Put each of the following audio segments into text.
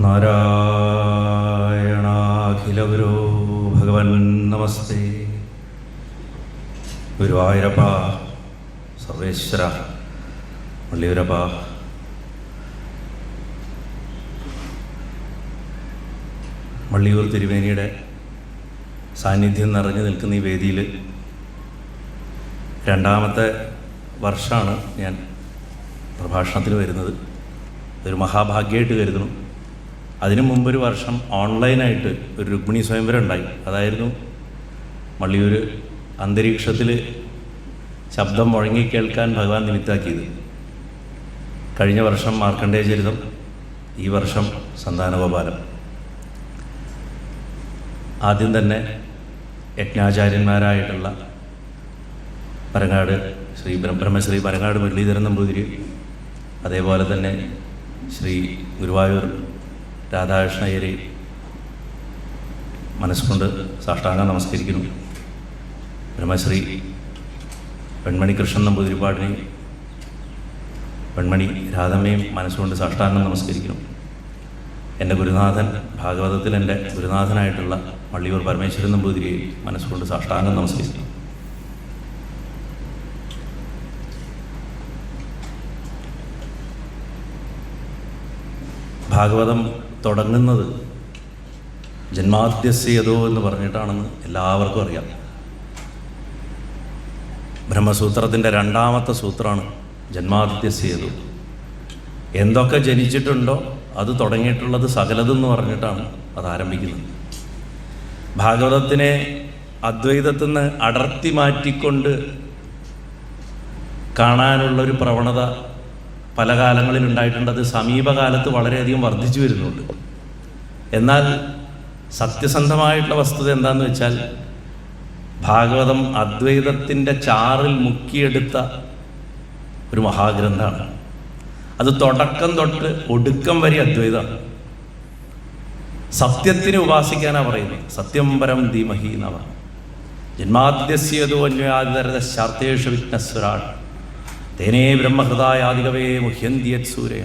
നാരായണാഖിലഗുരോ ഭഗവൻ നമസ്തേ. ഗുരുവായൂരപ്പ, സർവേശ്വര, വള്ളിയൂരപ്പ, വള്ളിയൂർ തിരുമേനിയുടെ സാന്നിധ്യം നിറഞ്ഞു നിൽക്കുന്ന ഈ വേദിയിൽ രണ്ടാമത്തെ വർഷമാണ് ഞാൻ പ്രഭാഷണത്തിന് വരുന്നത്. ഇതൊരു മഹാഭാഗ്യമായിട്ട് കരുതണം. അതിനു മുമ്പൊരു വർഷം ഓൺലൈനായിട്ട് ഒരു രുക്മിണി സ്വയംവരം ഉണ്ടായി. അതായിരുന്നു വള്ളിയൂർ അന്തരീക്ഷത്തിൽ ശബ്ദം മുഴങ്ങി കേൾക്കാൻ ഭഗവാൻ നിമിത്താക്കിയത്. കഴിഞ്ഞ വർഷം മാർക്കണ്ഡേയ ചരിതം, ഈ വർഷം സന്താനഗോപാലം. ആദ്യം തന്നെ യജ്ഞാചാര്യന്മാരായിട്ടുള്ള പരങ്ങാട് ബ്രഹ്മശ്രീ പരങ്ങാട് മുരളീധരൻ നമ്പൂതിരി, അതേപോലെ തന്നെ ശ്രീ ഗുരുവായൂർ രാധാകൃഷ്ണയ്യരെ മനസ്സുകൊണ്ട് സാഷ്ടാംഗം നമസ്കരിക്കുന്നു. ബ്രഹ്മശ്രീ വെൺമണി കൃഷ്ണൻ നമ്പൂതിരിപ്പാടിനെയും വെൺമണി രാധമ്മയും മനസ്സുകൊണ്ട് സാഷ്ടാംഗം നമസ്കരിക്കുന്നു. എൻ്റെ ഗുരുനാഥൻ, ഭാഗവതത്തിൽ എൻ്റെ ഗുരുനാഥനായിട്ടുള്ള വള്ളിയൂർ പരമേശ്വരൻ നമ്പൂതിരിയെ മനസ്സുകൊണ്ട് സാഷ്ടാംഗം നമസ്കരിക്കുന്നു. ഭാഗവതം തുടങ്ങുന്നത് ജന്മാദ്യസ്യതോ എന്ന് പറഞ്ഞിട്ടാണെന്ന് എല്ലാവർക്കും അറിയാം. ബ്രഹ്മസൂത്രത്തിൻ്റെ രണ്ടാമത്തെ സൂത്രമാണ് ജന്മാദ്യസ്യതോ. എന്തൊക്കെ ജനിച്ചിട്ടുണ്ടോ അത് തുടങ്ങിയിട്ടുള്ളത് സകലതെന്ന് പറഞ്ഞിട്ടാണ് അത് ആരംഭിക്കുന്നത്. ഭാഗവതത്തിനെ അദ്വൈതത്തിൽ നിന്ന് അടർത്തി മാറ്റിക്കൊണ്ട് കാണാനുള്ളൊരു പ്രവണത പല കാലങ്ങളിൽ ഉണ്ടായിട്ടുണ്ട്. അത് സമീപകാലത്ത് വളരെയധികം വർദ്ധിച്ചു വരുന്നുണ്ട്. എന്നാൽ സത്യസന്ധമായിട്ടുള്ള വസ്തുത എന്താണെന്ന് വെച്ചാൽ, ഭാഗവതം അദ്വൈതത്തിൻ്റെ ചാറിൽ മുക്കിയെടുത്ത ഒരു മഹാഗ്രന്ഥമാണ്. അത് തുടക്കം തൊട്ട് ഒടുക്കം വരെ അദ്വൈതമാണ്. സത്യത്തിനെ ഉപാസിക്കാനാണ് പറയുന്നത്. സത്യം പരം ധീമഹി എന്നാണ്. ജന്മാദ്യസ്യതോ അന്യാതരത ശാർത്തേഷു വിഘ്നസ്വരാട് തേനേ ബ്രഹ്മഹൃദായാദികവേ മുഹ്യന്തിയത് സൂര്യ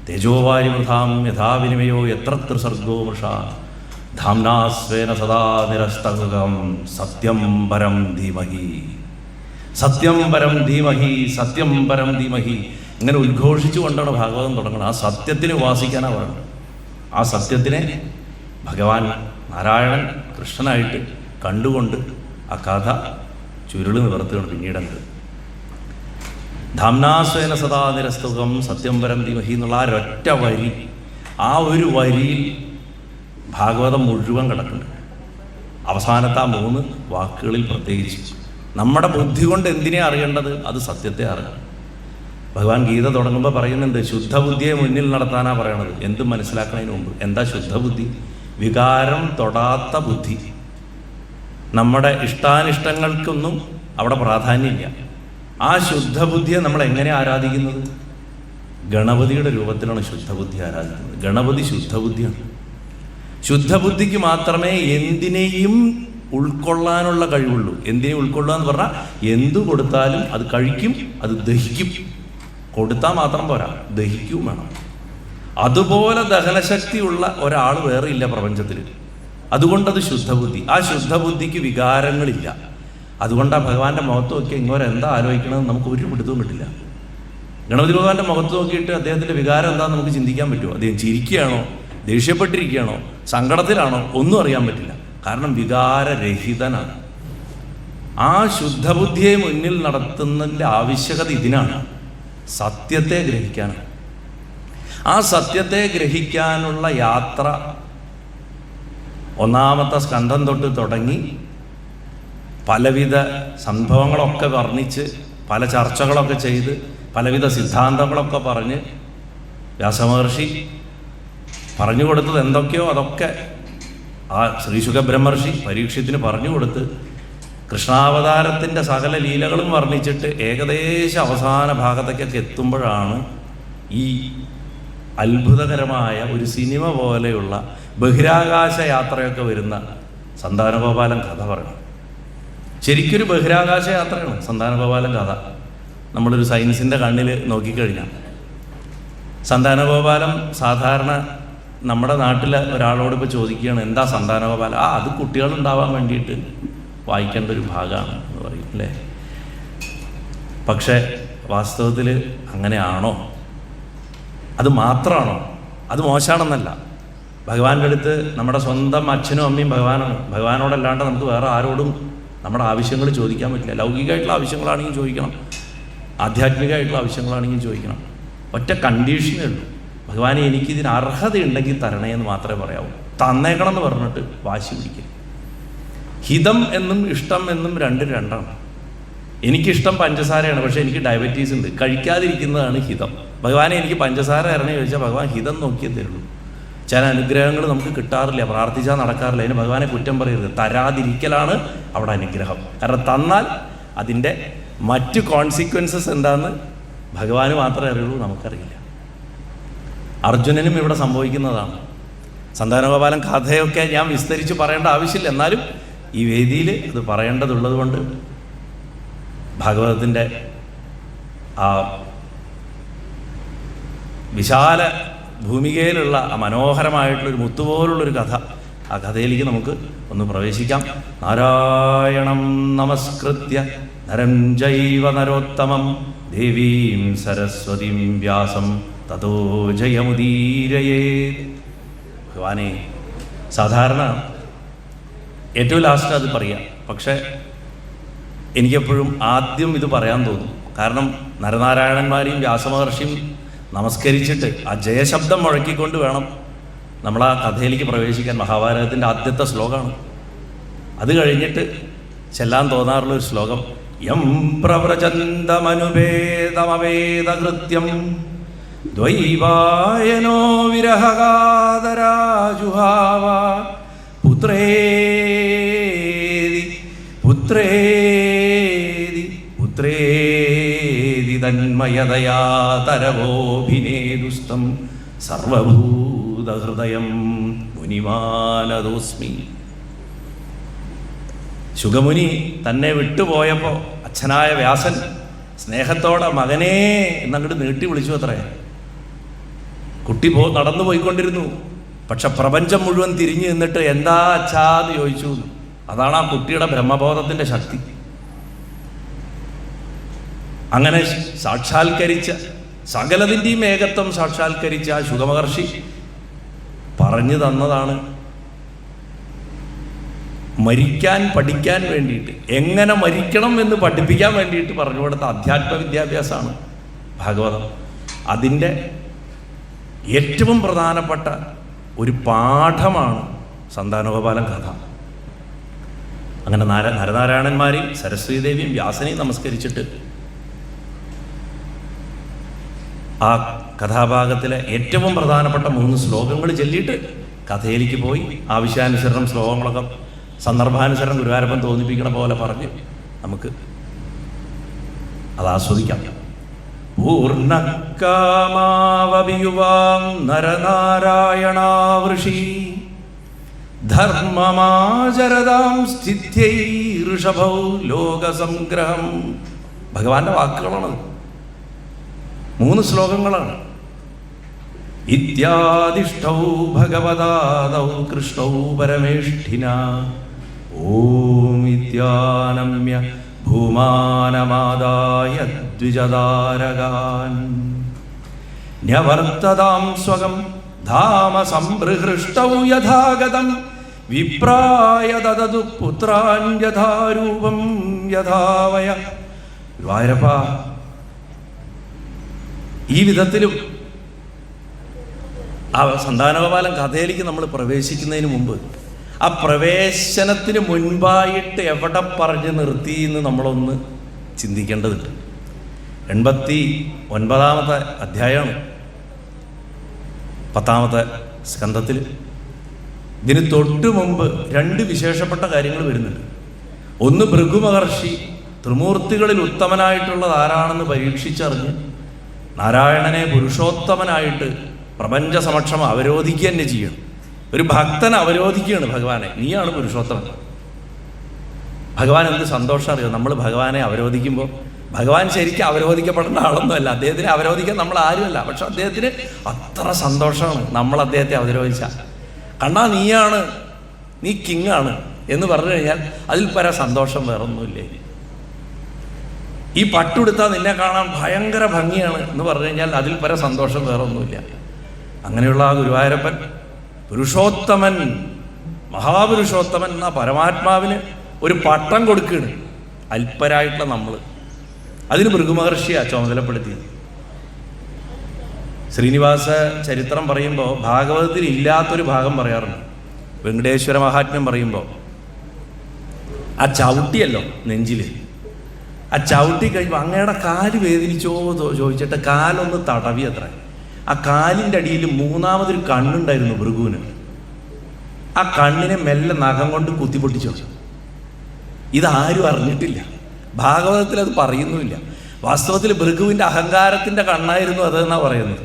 തേജോവാരി വൃഥാം യഥാ വിനിമയോ യത്ര സർഗോ മൃഷാ ധാംനാസ്വേന സദാ നിരസ്തകം സത്യം പരം ധീമഹി, സത്യം പരം ധീമഹി, സത്യം പരം ധീമഹി. ഇങ്ങനെ ഉദ്ഘോഷിച്ചു കൊണ്ടാണ് ഭാഗവതം തുടങ്ങുന്നത്. ആ സത്യത്തിനെ ഉപാസിക്കാനാണ് പറയുന്നത്. ആ സത്യത്തിനെ ഭഗവാൻ നാരായണൻ കൃഷ്ണനായിട്ട് കണ്ടുകൊണ്ട് ആ കഥ ചുരുള് നിവർത്തുകയാണ് പിന്നീടത്. ധാംനാസ്വേന സദാ നിരസ്തുകം സത്യം പരം ധീമഹി എന്നുള്ള ആ ഒരൊറ്റ വരി, ആ ഒരു വരിയിൽ ഭാഗവതം മുഴുവൻ കിടക്കുന്നുണ്ട്. അവസാനത്തെ ആ 3 വാക്കുകളിൽ പ്രത്യേകിച്ച് നമ്മുടെ ബുദ്ധി കൊണ്ട് എന്തിനെ അറിയേണ്ടത്, അത് സത്യത്തെ അറിയണം. ഭഗവാൻ ഗീത തുടങ്ങുമ്പോൾ പറയുന്നുണ്ട്, ശുദ്ധബുദ്ധിയെ മുന്നിൽ നടത്താനാണ് പറയണത്. എന്തും മനസ്സിലാക്കുന്നതിന് മുമ്പ്. എന്താ ശുദ്ധബുദ്ധി? വികാരം തൊടാത്ത ബുദ്ധി. നമ്മുടെ ഇഷ്ടാനിഷ്ടങ്ങൾക്കൊന്നും അവിടെ പ്രാധാന്യമില്ല. ആ ശുദ്ധബുദ്ധിയെ നമ്മൾ എങ്ങനെ ആരാധിക്കുന്നത്? ഗണപതിയുടെ രൂപത്തിലാണ് ശുദ്ധബുദ്ധി ആരാധിക്കുന്നത്. ഗണപതി ശുദ്ധബുദ്ധിയാണ്. ശുദ്ധബുദ്ധിക്ക് മാത്രമേ എന്തിനേയും ഉൾക്കൊള്ളാനുള്ള കഴിവുള്ളൂ. എന്തിനെ ഉൾക്കൊള്ളുക എന്ന് പറഞ്ഞാൽ, എന്തു കൊടുത്താലും അത് കഴിക്കും, അത് ദഹിക്കും. കൊടുത്താൽ മാത്രം പോരാ, ദഹിക്കും വേണം. അതുപോലെ ദഹനശക്തിയുള്ള ഒരാൾ വേറെ ഇല്ല പ്രപഞ്ചത്തിൽ. അതുകൊണ്ടത് ശുദ്ധബുദ്ധി. ആ ശുദ്ധബുദ്ധിക്ക് വികാരങ്ങളില്ല. അതുകൊണ്ടാണ് ഭഗവാന്റെ മുഖത്ത് നോക്കി ഇങ്ങോട്ട് എന്താ ആലോചിക്കണമെന്ന് നമുക്ക് ഒരു പിടുത്തവും കിട്ടില്ല. ഗണപതി ഭഗവാന്റെ മുഖത്ത് നോക്കിയിട്ട് അദ്ദേഹത്തിൻ്റെ വികാരം എന്താണെന്ന് നമുക്ക് ചിന്തിക്കാൻ പറ്റുമോ? അദ്ദേഹം ചിരിക്കുകയാണോ, ദേഷ്യപ്പെട്ടിരിക്കുകയാണോ, സങ്കടത്തിലാണോ, ഒന്നും അറിയാൻ പറ്റില്ല. കാരണം വികാരരഹിതനാണ്. ആ ശുദ്ധബുദ്ധിയെ മുന്നിൽ നടത്തുന്നതിൻ്റെ ആവശ്യകത ഇതിനാണ്, സത്യത്തെ ഗ്രഹിക്കാനാണ്. ആ സത്യത്തെ ഗ്രഹിക്കാനുള്ള യാത്ര ഒന്നാമത്തെ സ്കന്ധം തൊട്ട് തുടങ്ങി പലവിധ സംഭവങ്ങളൊക്കെ വർണ്ണിച്ച്, പല ചർച്ചകളൊക്കെ ചെയ്ത്, പലവിധ സിദ്ധാന്തങ്ങളൊക്കെ പറഞ്ഞ് വ്യാസമഹർഷി പറഞ്ഞു കൊടുത്തത് എന്തൊക്കെയോ അതൊക്കെ ആ ശ്രീശുഖ ബ്രഹ്മർഷി പരീക്ഷത്തിന് പറഞ്ഞു കൊടുത്ത്, കൃഷ്ണാവതാരത്തിൻ്റെ സകല ലീലകളും വർണ്ണിച്ചിട്ട് ഏകദേശം അവസാന ഭാഗത്തേക്കൊക്കെ എത്തുമ്പോഴാണ് ഈ അത്ഭുതകരമായ ഒരു സിനിമ പോലെയുള്ള ബഹിരാകാശ യാത്രയൊക്കെ വരുന്ന സന്താനഗോപാലൻ കഥ പറയണം. ശരിക്കൊരു ബഹിരാകാശ യാത്രയാണ് സന്താനഗോപാലൻ കഥ. നമ്മളൊരു സയൻസിൻ്റെ കണ്ണിൽ നോക്കിക്കഴിഞ്ഞാൽ സന്താനഗോപാലം സാധാരണ നമ്മുടെ നാട്ടിൽ ഒരാളോട് ഇപ്പോൾ ചോദിക്കുകയാണ് എന്താ സന്താനോപാല, അത് കുട്ടികളുണ്ടാവാൻ വേണ്ടിയിട്ട് വായിക്കേണ്ട ഒരു ഭാഗമാണ് എന്ന് പറയും അല്ലേ. പക്ഷേ വാസ്തവത്തിൽ അങ്ങനെയാണോ? അത് മാത്രമാണോ? അത് മോശമാണെന്നല്ല. ഭഗവാന്റെ അടുത്ത് നമ്മുടെ സ്വന്തം അച്ഛനും അമ്മയും ഭഗവാനാണ്. ഭഗവാനോടല്ലാണ്ട് നമുക്ക് വേറെ ആരോടും നമ്മുടെ ആവശ്യങ്ങൾ ചോദിക്കാൻ പറ്റില്ല. ലൗകികമായിട്ടുള്ള ആവശ്യങ്ങളാണെങ്കിൽ ചോദിക്കണം, ആധ്യാത്മികമായിട്ടുള്ള ആവശ്യങ്ങളാണെങ്കിൽ ചോദിക്കണം. ഒറ്റ കണ്ടീഷനേ ഉള്ളൂ, ഭഗവാനെ എനിക്കിതിന് അർഹതയുണ്ടെങ്കിൽ തരണേ എന്ന് മാത്രമേ പറയാവൂ. തന്നേക്കണം എന്ന് പറഞ്ഞിട്ട് വാശി പിടിക്കരുത്. ഹിതം എന്നും ഇഷ്ടം എന്നും രണ്ടാണ്. എനിക്കിഷ്ടം പഞ്ചസാരയാണ്, പക്ഷേ എനിക്ക് ഡയബറ്റീസ് ഉണ്ട്, കഴിക്കാതിരിക്കുന്നതാണ് ഹിതം. ഭഗവാനെ എനിക്ക് പഞ്ചസാര തരണേ ചോദിച്ചാൽ ഭഗവാൻ ഹിതം നോക്കിയേ തരുള്ളൂ. ചില അനുഗ്രഹങ്ങൾ നമുക്ക് കിട്ടാറില്ല, പ്രാർത്ഥിച്ചാൽ നടക്കാറില്ല. അതിന് ഭഗവാനെ കുറ്റം പറയരുത്. തരാതിരിക്കലാണ് അവിടെ അനുഗ്രഹം. കാരണം തന്നാൽ അതിൻ്റെ മറ്റ് കോൺസിക്വൻസസ് എന്താണെന്ന് ഭഗവാന് മാത്രമേ അറിയുള്ളൂ, നമുക്കറിയില്ല. അർജുനനും ഇവിടെ സംഭവിക്കുന്നതാണ്. സന്താനഗോപാലൻ കഥയൊക്കെ ഞാൻ വിസ്തരിച്ച് പറയേണ്ട ആവശ്യമില്ല, എന്നാലും ഈ വേദിയിൽ അത് പറയേണ്ടതുള്ളത് കൊണ്ട് ഭാഗവതത്തിൻ്റെ ആ വിശാല ഭൂമികയിലുള്ള ആ മനോഹരമായിട്ടുള്ളൊരു മുത്തുപോലുള്ളൊരു കഥ, ആ കഥയിലേക്ക് നമുക്ക് ഒന്ന് പ്രവേശിക്കാം. നാരായണം നമസ്കൃത്യ നരം ജൈവ നരോത്തമം ദേവീം സരസ്വതീം വ്യാസം തതോ ജയമുദീരയേ. ഭഗവാനെ, സാധാരണ ഏറ്റവും ലാസ്റ്റ് അത് പറയാം, പക്ഷേ എനിക്കെപ്പോഴും ആദ്യം ഇത് പറയാൻ തോന്നും. കാരണം നരനാരായണന്മാരെയും വ്യാസമഹർഷിയും നമസ്കരിച്ചിട്ട് ആ ജയശബ്ദം മുഴക്കിക്കൊണ്ട് വേണം നമ്മൾ ആ കഥയിലേക്ക് പ്രവേശിക്കാൻ. മഹാഭാരതത്തിൻ്റെ ആദ്യത്തെ ശ്ലോകമാണ്. അത് കഴിഞ്ഞിട്ട് ചെല്ലാൻ തോന്നാറുള്ളൊരു ശ്ലോകം, യം പ്രവ്രജന്തമനുപേതമവേദകൃത്യം ദ്വൈവായനോ വിരഹകാതരാജുഹാവ പുത്രേതി പുത്രേതി പുത്രേതി തന്മയതയാ തരവോഭിനേദുസ്തം സർവഭൂതഹൃദയം മുനിമാനദോസ്മി. ശുഗമുനി തന്നെ വിട്ടുപോയപ്പോൾ അച്ഛനായ വ്യാസൻ സ്നേഹത്തോടെ മകനേ എന്നങ്ങോട്ട് നീട്ടി വിളിച്ചു അത്രേ. കുട്ടി നടന്നു പോയിക്കൊണ്ടിരുന്നു, പക്ഷെ പ്രപഞ്ചം മുഴുവൻ തിരിഞ്ഞു നിന്നിട്ട് എന്താ അച്ഛാന്ന് ചോദിച്ചു. അതാണ് ആ കുട്ടിയുടെ ബ്രഹ്മബോധത്തിൻ്റെ ശക്തി. അങ്ങനെ സാക്ഷാത്കരിച്ച സകലതിൻ്റെയും ഏകത്വം സാക്ഷാത്കരിച്ച ആ ശുഗമഹർഷി പറഞ്ഞു തന്നതാണ് മരിക്കാൻ പഠിക്കാൻ വേണ്ടിയിട്ട്, എങ്ങനെ മരിക്കണം എന്ന് പഠിപ്പിക്കാൻ വേണ്ടിയിട്ട് പറഞ്ഞു കൊടുത്ത അധ്യാത്മ വിദ്യാഭ്യാസമാണ് ഭാഗവതം. അതിൻ്റെ ഏറ്റവും പ്രധാനപ്പെട്ട ഒരു പാഠമാണ് സന്താനഗോപാലൻ കഥ. അങ്ങനെ നരനാരായണന്മാരെയും സരസ്വതീദേവിയും വ്യാസനെയും നമസ്കരിച്ചിട്ട് ആ കഥാഭാഗത്തിലെ ഏറ്റവും പ്രധാനപ്പെട്ട 3 ശ്ലോകങ്ങൾ ചൊല്ലിയിട്ട് കഥയിലേക്ക് പോയി ആവശ്യാനുസരണം ശ്ലോകങ്ങളൊക്കെ സന്ദർഭാനുസരണം ഗുരുവായൂരപ്പൻ തോന്നിപ്പിക്കണ പോലെ പറഞ്ഞ് നമുക്ക് അത് ആസ്വദിക്കാം. പൂർണ്ണകാമാവപിയുവാം നരനാരായണാവൃഷി ധർമ്മമാചരതാം സ്ഥിത്യൈ ഋഷഭൗ ലോകസംഗ്രഹം. ഭഗവാന്റെ വാക്കുകളാണ്, 3 ശ്ലോകങ്ങളാണ്. ഇത്യാദിഷ്ടൗ ഭഗവതാദൗ കൃഷ്ണൗ പരമേഷ്ഠിന ഓം ഇത്യാനമ്യ ഭൂമാനമാദായ ദ്വിജദാരകാൻ ന്യവർത്തതാം സ്വകം ധാമ സംബൃഹൃഷ്ടൗ യഥാഗതം വിപ്രായ ദദതു പുത്രാൻ യഥാരൂപം യഥാവയ. ഗുരുവായൂരപ്പ, ഈ വിധത്തിലും ആ സന്താനഗോപാലൻ കഥയിലേക്ക് നമ്മൾ പ്രവേശിക്കുന്നതിന് മുമ്പ് ആ പ്രവേശനത്തിന് മുൻപായിട്ട് എവിടെ പറഞ്ഞ് നിർത്തി എന്ന് നമ്മളൊന്ന് ചിന്തിക്കേണ്ടതുണ്ട്. 89-ാമത്തെ അധ്യായമാണ് 10-ാമത്തെ സ്കന്ധത്തിൽ. ഇതിന് തൊട്ട് മുമ്പ് 2 വിശേഷപ്പെട്ട കാര്യങ്ങൾ വരുന്നുണ്ട്. ഒന്ന്, ഭൃഗുമഹർഷി ത്രിമൂർത്തികളിൽ ഉത്തമനായിട്ടുള്ളത് ആരാണെന്ന് പരീക്ഷിച്ചറിഞ്ഞ് നാരായണനെ പുരുഷോത്തമനായിട്ട് പ്രപഞ്ച സമക്ഷം അവരോധിക്കുക തന്നെ ചെയ്യണം. ഒരു ഭക്തൻ അവരോധിക്കുകയാണ് ഭഗവാനെ, നീയാണ് പുരുഷോത്തമൻ. ഭഗവാൻ എന്ത് സന്തോഷം അറിയോ, നമ്മൾ ഭഗവാനെ അവരോധിക്കുമ്പോൾ ഭഗവാൻ ശരിക്കും അവരോധിക്കപ്പെടേണ്ട ആളൊന്നുമല്ല. അദ്ദേഹത്തിനെ അവരോധിക്കാൻ നമ്മൾ ആരുമല്ല. പക്ഷെ അദ്ദേഹത്തിന് അത്ര സന്തോഷമാണ് നമ്മൾ അദ്ദേഹത്തെ അവരോധിച്ച. കണ്ണാ നീയാണ്, നീ കിങ്ങാണ് എന്ന് പറഞ്ഞു കഴിഞ്ഞാൽ അതിൽ പര സന്തോഷം വേറൊന്നുമില്ലേ. ഈ പട്ടുടുത്താൽ നിന്നെ കാണാൻ ഭയങ്കര ഭംഗിയാണ് എന്ന് പറഞ്ഞു കഴിഞ്ഞാൽ അതിൽ പര സന്തോഷം വേറൊന്നുമില്ല. അങ്ങനെയുള്ള ആ ഗുരുവായൂരപ്പൻ പുരുഷോത്തമൻ, മഹാപുരുഷോത്തമൻ എന്ന പരമാത്മാവിന് ഒരു പട്ടം കൊടുക്കുകയാണ് അല്പരായിട്ടുള്ള നമ്മൾ. അതിന് ഭൃഗുമഹർഷിയാണ് ചുമതലപ്പെടുത്തിയത്. ശ്രീനിവാസ ചരിത്രം പറയുമ്പോൾ ഭാഗവതത്തിൽ ഇല്ലാത്തൊരു ഭാഗം പറയാറുണ്ട്. വെങ്കടേശ്വര മഹാത്മ്യം പറയുമ്പോൾ ആ ചവിട്ടിയല്ലോ നെഞ്ചിൽ, ആ ചവിട്ടി കഴിയുമ്പോൾ അങ്ങയുടെ കാല് വേദനിച്ചോ ചോദിച്ചിട്ട് കാലൊന്ന് തടവി അത്ര. ആ കാലിൻ്റെ അടിയിൽ മൂന്നാമതൊരു കണ്ണുണ്ടായിരുന്നു ഭൃഗുവിന്. ആ കണ്ണിനെ മെല്ലെ നഖം കൊണ്ട് കുത്തിപ്പൊട്ടിച്ചു. ഇതാരും അറിഞ്ഞിട്ടില്ല, ഭാഗവതത്തിൽ അത് പറയുന്നുമില്ല. വാസ്തവത്തിൽ ഭൃഗുവിൻ്റെ അഹങ്കാരത്തിൻ്റെ കണ്ണായിരുന്നു അതെന്നാണ് പറയുന്നത്.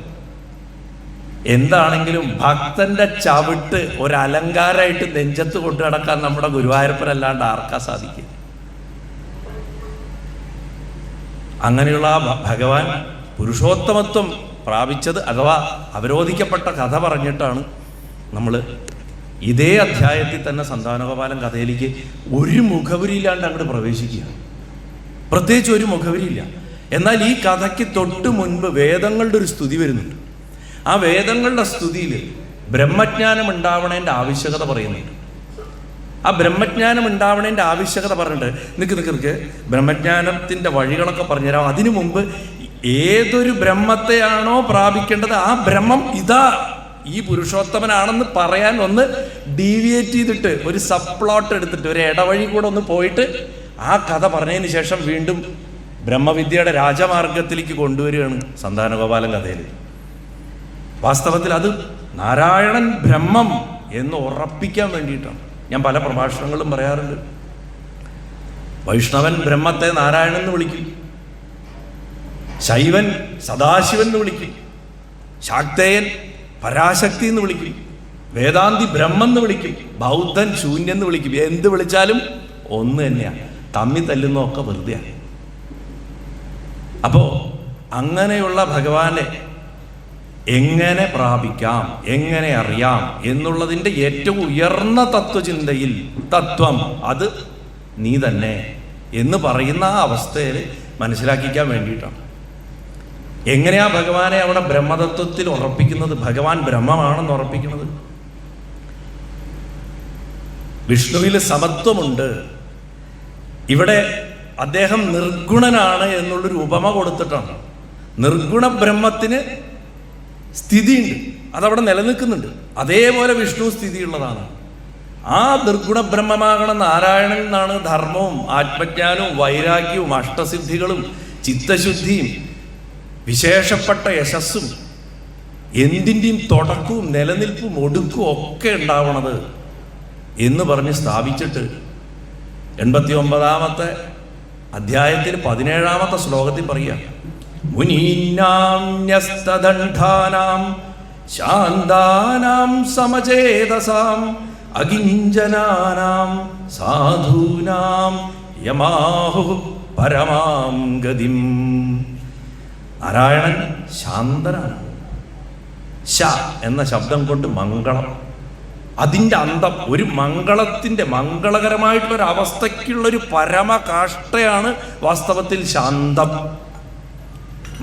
എന്താണെങ്കിലും ഭക്തന്റെ ചവിട്ട് ഒരലങ്കാരമായിട്ട് നെഞ്ചത്ത് കൊണ്ടു നടക്കാൻ നമ്മുടെ ഗുരുവായൂരപ്പനല്ലാണ്ട് ആർക്കാ സാധിക്കും? അങ്ങനെയുള്ള ഭഗവാൻ പുരുഷോത്തമത്വം പ്രാപിച്ചത് അഥവാ അവരോധിക്കപ്പെട്ട കഥ പറഞ്ഞിട്ടാണ് നമ്മൾ ഇതേ അധ്യായത്തിൽ തന്നെ സന്താനഗോപാലൻ കഥയിലേക്ക് ഒരു മുഖവരിയില്ലാണ്ട് അങ്ങോട്ട് പ്രവേശിക്കുക. പ്രത്യേകിച്ച് ഒരു മുഖവരിയില്ല. എന്നാൽ ഈ കഥയ്ക്ക് തൊട്ട് മുൻപ് വേദങ്ങളുടെ ഒരു സ്തുതി വരുന്നുണ്ട്. ആ വേദങ്ങളുടെ സ്തുതിയിൽ ബ്രഹ്മജ്ഞാനം ഉണ്ടാവണേൻ്റെ ആവശ്യകത പറയുന്നുണ്ട്. ആ ബ്രഹ്മജ്ഞാനം ഉണ്ടാവണേൻ്റെ ആവശ്യകത പറഞ്ഞിട്ട് നിൽക്ക് ബ്രഹ്മജ്ഞാനത്തിൻ്റെ വഴികളൊക്കെ പറഞ്ഞുതരാം. അതിനു മുമ്പ് ഏതൊരു ബ്രഹ്മത്തെയാണോ പ്രാപിക്കേണ്ടത് ആ ബ്രഹ്മം ഇതാ ഈ പുരുഷോത്തമനാണെന്ന് പറയാൻ ഒന്ന് ഡീവിയേറ്റ് ചെയ്തിട്ട് ഒരു സബ്പ്ലോട്ട് എടുത്തിട്ട് ഒരു ഇടവഴി കൂടെ ഒന്ന് പോയിട്ട് ആ കഥ പറഞ്ഞതിന് ശേഷം വീണ്ടും ബ്രഹ്മവിദ്യയുടെ രാജമാർഗത്തിലേക്ക് കൊണ്ടുവരികയാണ് സന്താനഗോപാലൻ കഥയിൽ. വാസ്തവത്തിൽ അത് നാരായണൻ ബ്രഹ്മം എന്ന് ഉറപ്പിക്കാൻ വേണ്ടിയിട്ടാണ്. ഞാൻ പല പ്രഭാഷണങ്ങളും പറയാറുണ്ട്. വൈഷ്ണവൻ ബ്രഹ്മത്തെ നാരായണൻ എന്ന് വിളിക്കും, ശൈവൻ സദാശിവൻ എന്ന് വിളിക്കും, ശാക്തേയൻ പരാശക്തി എന്ന് വിളിക്കും, വേദാന്തി ബ്രഹ്മം എന്ന് വിളിക്കും, ബൗദ്ധൻ ശൂന്യം എന്ന് വിളിക്കും. എന്ത് വിളിച്ചാലും ഒന്ന് തന്നെയാണ്, തമ്മിൽ തല്ലുന്നതൊക്കെ വെറുതെയാണ്. അപ്പോൾ അങ്ങനെയുള്ള ഭഗവാനെ എങ്ങനെ പ്രാപിക്കാം, എങ്ങനെ അറിയാം എന്നുള്ളതിൻ്റെ ഏറ്റവും ഉയർന്ന തത്വചിന്തയിൽ തത്വം അത് നീ തന്നെ എന്ന് പറയുന്ന ആ അവസ്ഥയിൽ മനസ്സിലാക്കിക്കാൻ വേണ്ടിയിട്ടാണ്. എങ്ങനെയാ ഭഗവാനെ അവിടെ ബ്രഹ്മതത്വത്തിൽ ഉറപ്പിക്കുന്നത്, ഭഗവാൻ ബ്രഹ്മമാണെന്ന് ഉറപ്പിക്കുന്നത്? വിഷ്ണുവിൽ സമത്വമുണ്ട്. ഇവിടെ അദ്ദേഹം നിർഗുണനാണ് എന്നുള്ളൊരു ഉപമ കൊടുത്തിട്ടാണ്. നിർഗുണ ബ്രഹ്മത്തിന് സ്ഥിതിയുണ്ട്, അതവിടെ നിലനിൽക്കുന്നുണ്ട്. അതേപോലെ വിഷ്ണു സ്ഥിതിയുള്ളതാണ്. ആ നിർഗുണ ബ്രഹ്മമാകണം നാരായണൻ എന്നാണ് ധർമ്മവും ആത്മജ്ഞാനവും വൈരാഗ്യവും അഷ്ടസിദ്ധികളും ചിത്തശുദ്ധിയും വിശേഷപ്പെട്ട യശസ്സും എന്തിൻ്റെയും തുടക്കവും നിലനിൽപ്പും ഒടുക്കും ഒക്കെ ഉണ്ടാവണത് എന്ന് പറഞ്ഞ് സ്ഥാപിച്ചിട്ട് 89-ാമത്തെ അധ്യായത്തിൽ 17-ാമത്തെ ശ്ലോകത്തിൽ പറയുക, മുനീനാം ന്യസ്തദണ്ഡാനാം ശാന്താനാം സമചേതസാം അകിഞ്ചനാനാം സാധൂനാം യമാഹു പരമാം ഗതിം. നാരായണൻ ശാന്തനാണ്. ശ എന്ന ശബ്ദം കൊണ്ട് മംഗളം, അതിൻ്റെ അന്തം, ഒരു മംഗളത്തിൻ്റെ മംഗളകരമായിട്ടുള്ളൊരു അവസ്ഥയ്ക്കുള്ളൊരു പരമകാഷ്ഠയാണ് വാസ്തവത്തിൽ ശാന്തം.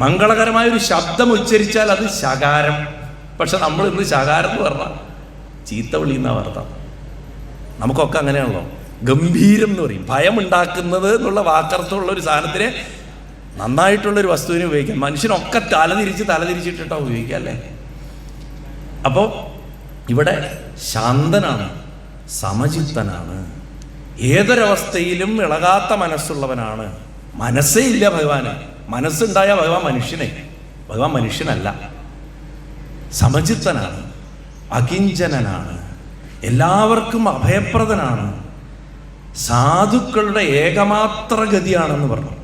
മംഗളകരമായൊരു ശബ്ദം ഉച്ചരിച്ചാൽ അത് ശകാരം. പക്ഷെ നമ്മൾ ഇന്ന് ശകാരം എന്ന് പറഞ്ഞാൽ ചീത്ത വിളിയുന്ന വാർത്ത. നമുക്കൊക്കെ അങ്ങനെയാണല്ലോ. ഗംഭീരം എന്ന് പറയും, ഭയമുണ്ടാക്കുന്നത് എന്നുള്ള വാക്കർത്ഥമുള്ള ഒരു സാധനത്തിനെ നന്നായിട്ടുള്ളൊരു വസ്തുവിനെ ഉപയോഗിക്കാം. മനുഷ്യനൊക്കെ തലതിരിച്ചിട്ടാണ് ഉപയോഗിക്കുക അല്ലേ? അപ്പോൾ ഇവിടെ ശാന്തനാണ്, സമചിത്തനാണ്, ഏതൊരവസ്ഥയിലും ഇളകാത്ത മനസ്സുള്ളവനാണ്. മനസ്സേ ഇല്ല ഭഗവാന്. മനസ്സുണ്ടായ ഭഗവാൻ മനുഷ്യനല്ല. സമചിത്തനാണ്, അകിഞ്ചനാണ്, എല്ലാവർക്കും അഭയപ്രദനാണ്, സാധുക്കളുടെ ഏകമാത്ര ഗതിയാണെന്ന് പറഞ്ഞു.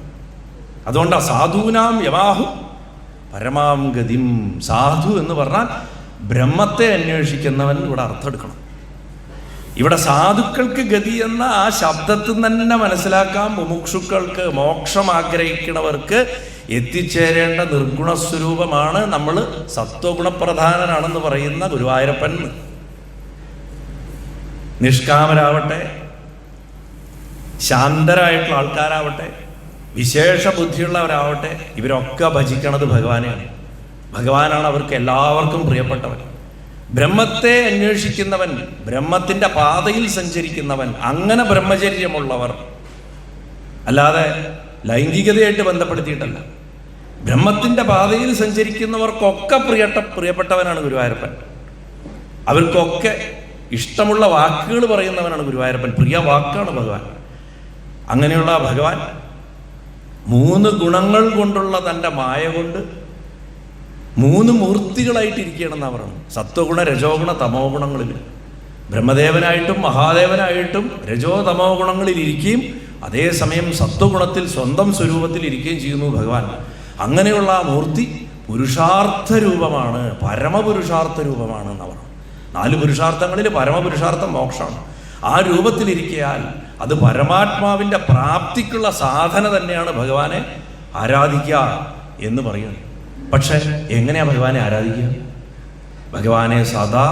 അതുകൊണ്ടാണ് സാധൂനാം യമാഹു പരമാം ഗതിം. സാധു എന്ന് പറഞ്ഞാൽ ബ്രഹ്മത്തെ അന്വേഷിക്കുന്നവൻ ഇവിടെ അർത്ഥം എടുക്കണം. ഇവിടെ സാധുക്കൾക്ക് ഗതി എന്ന ആ ശബ്ദത്തിൽ തന്നെ മനസ്സിലാക്കാം, മുമുക്ഷുക്കൾക്ക്, മോക്ഷം ആഗ്രഹിക്കുന്നവർക്ക് എത്തിച്ചേരേണ്ട നിർഗുണസ്വരൂപമാണ് നമ്മൾ സത്വഗുണപ്രധാനനാണെന്ന് പറയുന്ന ഗുരുവായൂരപ്പൻ. നിഷ്കാമരാവട്ടെ, ശാന്തരായിട്ടുള്ള ആൾക്കാരാവട്ടെ, വിശേഷ ബുദ്ധിയുള്ളവരാവട്ടെ, ഇവരൊക്കെ ഭജിക്കണത് ഭഗവാനെയാണ്. ഭഗവാനാണ് അവർക്ക് എല്ലാവർക്കും പ്രിയപ്പെട്ടവൻ. ബ്രഹ്മത്തെ അന്വേഷിക്കുന്നവൻ, ബ്രഹ്മത്തിൻ്റെ പാതയിൽ സഞ്ചരിക്കുന്നവൻ, അങ്ങനെ ബ്രഹ്മചര്യമുള്ളവർ, അല്ലാതെ ലൈംഗികതയായിട്ട് ബന്ധപ്പെടുത്തിയിട്ടല്ല. ബ്രഹ്മത്തിൻ്റെ പാതയിൽ സഞ്ചരിക്കുന്നവർക്കൊക്കെ പ്രിയപ്പെട്ടവനാണ് ഗുരുവായൂരപ്പൻ. അവർക്കൊക്കെ ഇഷ്ടമുള്ള വാക്കുകൾ പറയുന്നവനാണ് ഗുരുവായൂരപ്പൻ. പ്രിയ വാക്കാണ് ഭഗവാൻ. അങ്ങനെയുള്ള ഭഗവാൻ 3 ഗുണങ്ങൾ കൊണ്ടുള്ള തൻ്റെ മായ കൊണ്ട് 3 മൂർത്തികളായിട്ടിരിക്കുകയാണെന്നാണ് പറയുന്നത്. സത്വഗുണ, രജോഗുണ, തമോ ഗുണങ്ങളിൽ ബ്രഹ്മദേവനായിട്ടും മഹാദേവനായിട്ടും രജോ തമോ ഗുണങ്ങളിൽ ഇരിക്കുകയും അതേസമയം സത്വഗുണത്തിൽ സ്വന്തം സ്വരൂപത്തിൽ ഇരിക്കുകയും ചെയ്യുന്നു ഭഗവാൻ. അങ്ങനെയുള്ള ആ മൂർത്തി പുരുഷാർത്ഥ രൂപമാണ്, പരമപുരുഷാർത്ഥ രൂപമാണ് എന്ന് പറഞ്ഞു. 4 പുരുഷാർത്ഥങ്ങളിൽ പരമപുരുഷാർത്ഥം മോക്ഷമാണ്. ആ രൂപത്തിലിരിക്കയാൽ അത് പരമാത്മാവിൻ്റെ പ്രാപ്തിക്കുള്ള സാധന തന്നെയാണ് ഭഗവാനെ ആരാധിക്കുക എന്ന് പറയുന്നത്. പക്ഷെ എങ്ങനെയാ ഭഗവാനെ ആരാധിക്കുക? ഭഗവാനെ സദാ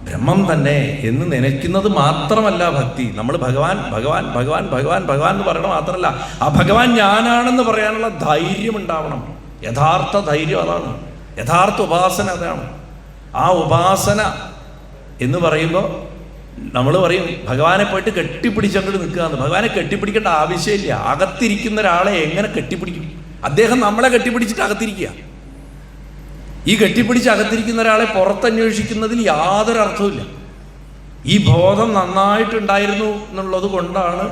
ബ്രഹ്മം തന്നെ എന്ന് നനയ്ക്കുന്നത് മാത്രമല്ല ഭക്തി. നമ്മൾ ഭഗവാൻ ഭഗവാൻ ഭഗവാൻ ഭഗവാൻ ഭഗവാൻ എന്ന് പറയണം മാത്രമല്ല, ആ ഭഗവാൻ ഞാനാണെന്ന് പറയാനുള്ള ധൈര്യം ഉണ്ടാവണം. യഥാർത്ഥ ധൈര്യം അതാണ്, യഥാർത്ഥ ഉപാസന അതാണ്. ആ ഉപാസന എന്ന് പറയുമ്പോൾ നമ്മൾ പറയും ഭഗവാനെ പോയിട്ട് കെട്ടിപ്പിടിച്ചങ്ങോട്ട് നിൽക്കുകയെന്ന്. ഭഗവാനെ കെട്ടിപ്പിടിക്കേണ്ട ആവശ്യമില്ല. അകത്തിരിക്കുന്ന ഒരാളെ എങ്ങനെ കെട്ടിപ്പിടിക്കും? അദ്ദേഹം നമ്മളെ കെട്ടിപ്പിടിച്ചിട്ട് അകത്തിരിക്കുക. ഈ കെട്ടിപ്പിടിച്ച് അകത്തിരിക്കുന്ന ഒരാളെ പുറത്തന്വേഷിക്കുന്നതിൽ യാതൊരു അർത്ഥവുമില്ല. ഈ ബോധം നന്നായിട്ടുണ്ടായിരുന്നു എന്നുള്ളത് കൊണ്ടാണ്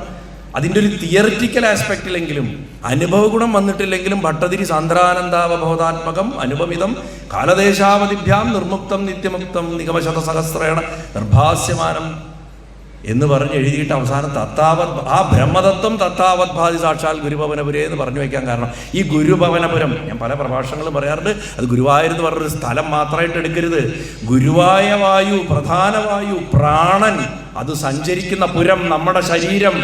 അതിൻ്റെ ഒരു തിയറിറ്റിക്കൽ ആസ്പെക്റ്റിലെങ്കിലും അനുഭവ ഗുണം വന്നിട്ടില്ലെങ്കിലും ഭട്ടതിരി സാന്ദ്രാനന്ദാവബോധാത്മകം അനുപമിതം കാലദേശാവധിഭ്യാം നിർമുക്തം നിത്യമുക്തം നിഗമശത സഹസ്രേണ നിർഭാസ്യമാനം എന്ന് പറഞ്ഞ് എഴുതിയിട്ട് അവസാനം തത്താവത്, ആ ബ്രഹ്മതത്വം തത്താവത് ഭാതി സാക്ഷാൽ ഗുരുഭവനപുരേ എന്ന് പറഞ്ഞു വയ്ക്കാൻ കാരണം ഈ ഗുരുഭവനപുരം, ഞാൻ പല പ്രഭാഷണങ്ങളും പറയാറുണ്ട്, അത് ഗുരുവായൂർ എന്ന് പറഞ്ഞൊരു സ്ഥലം മാത്രമായിട്ട് എടുക്കരുത്. ഗുരുവായ വായു, പ്രധാന വായു, പ്രാണൻ, അത് സഞ്ചരിക്കുന്ന പുരം നമ്മുടെ ശരീരം.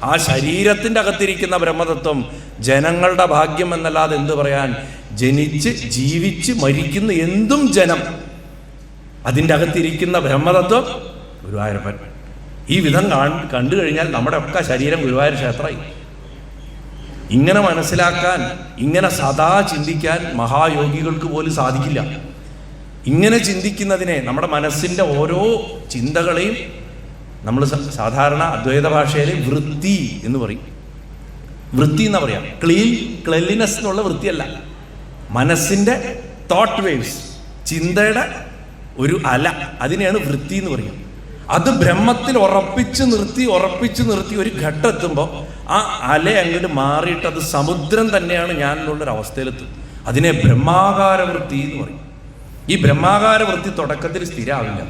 ആ ശരീരത്തിൻ്റെ അകത്തിരിക്കുന്ന ബ്രഹ്മതത്വം ജനങ്ങളുടെ ഭാഗ്യം എന്നല്ലാതെ എന്ത് പറയാൻ? ജനിച്ച് ജീവിച്ച് മരിക്കുന്ന എന്തും ജനം. അതിൻ്റെ അകത്തിരിക്കുന്ന ബ്രഹ്മതത്വം ഗുരുവായൂരപ്പൻ. ഈ വിധം കണ്ടു കഴിഞ്ഞാൽ നമ്മുടെ ഒക്കെ ശരീരം ഗുരുവായൂർ ക്ഷേത്രമായി. ഇങ്ങനെ മനസ്സിലാക്കാൻ, ഇങ്ങനെ സദാ ചിന്തിക്കാൻ മഹായോഗികൾക്ക് പോലും സാധിക്കില്ല. ഇങ്ങനെ ചിന്തിക്കുന്നതിനെ, നമ്മുടെ മനസ്സിൻ്റെ ഓരോ ചിന്തകളെയും നമ്മൾ സാധാരണ അദ്വൈത ഭാഷയിൽ വൃത്തി എന്ന് പറയും. വൃത്തി എന്നാ പറയാം. ക്ലീൻലിനെസ് എന്നുള്ള വൃത്തിയല്ല, മനസ്സിൻ്റെ തോട്ട് വേവ്സ്, ചിന്തയുടെ ഒരു അല, അതിനെയാണ് വൃത്തി എന്ന് പറയും. അത് ബ്രഹ്മത്തിൽ ഉറപ്പിച്ച് നിർത്തി ഒരു ഘട്ടം എത്തുമ്പോൾ ആ അല അങ്ങോട്ട് മാറിയിട്ട് അത് സമുദ്രം തന്നെയാണ് ഞാൻ എന്നുള്ളൊരവസ്ഥയിലെത്തും. അതിനെ ബ്രഹ്മാകാര വൃത്തി എന്ന് പറയും. ഈ ബ്രഹ്മാകാര വൃത്തി തുടക്കത്തിൽ സ്ഥിരമാവില്ല.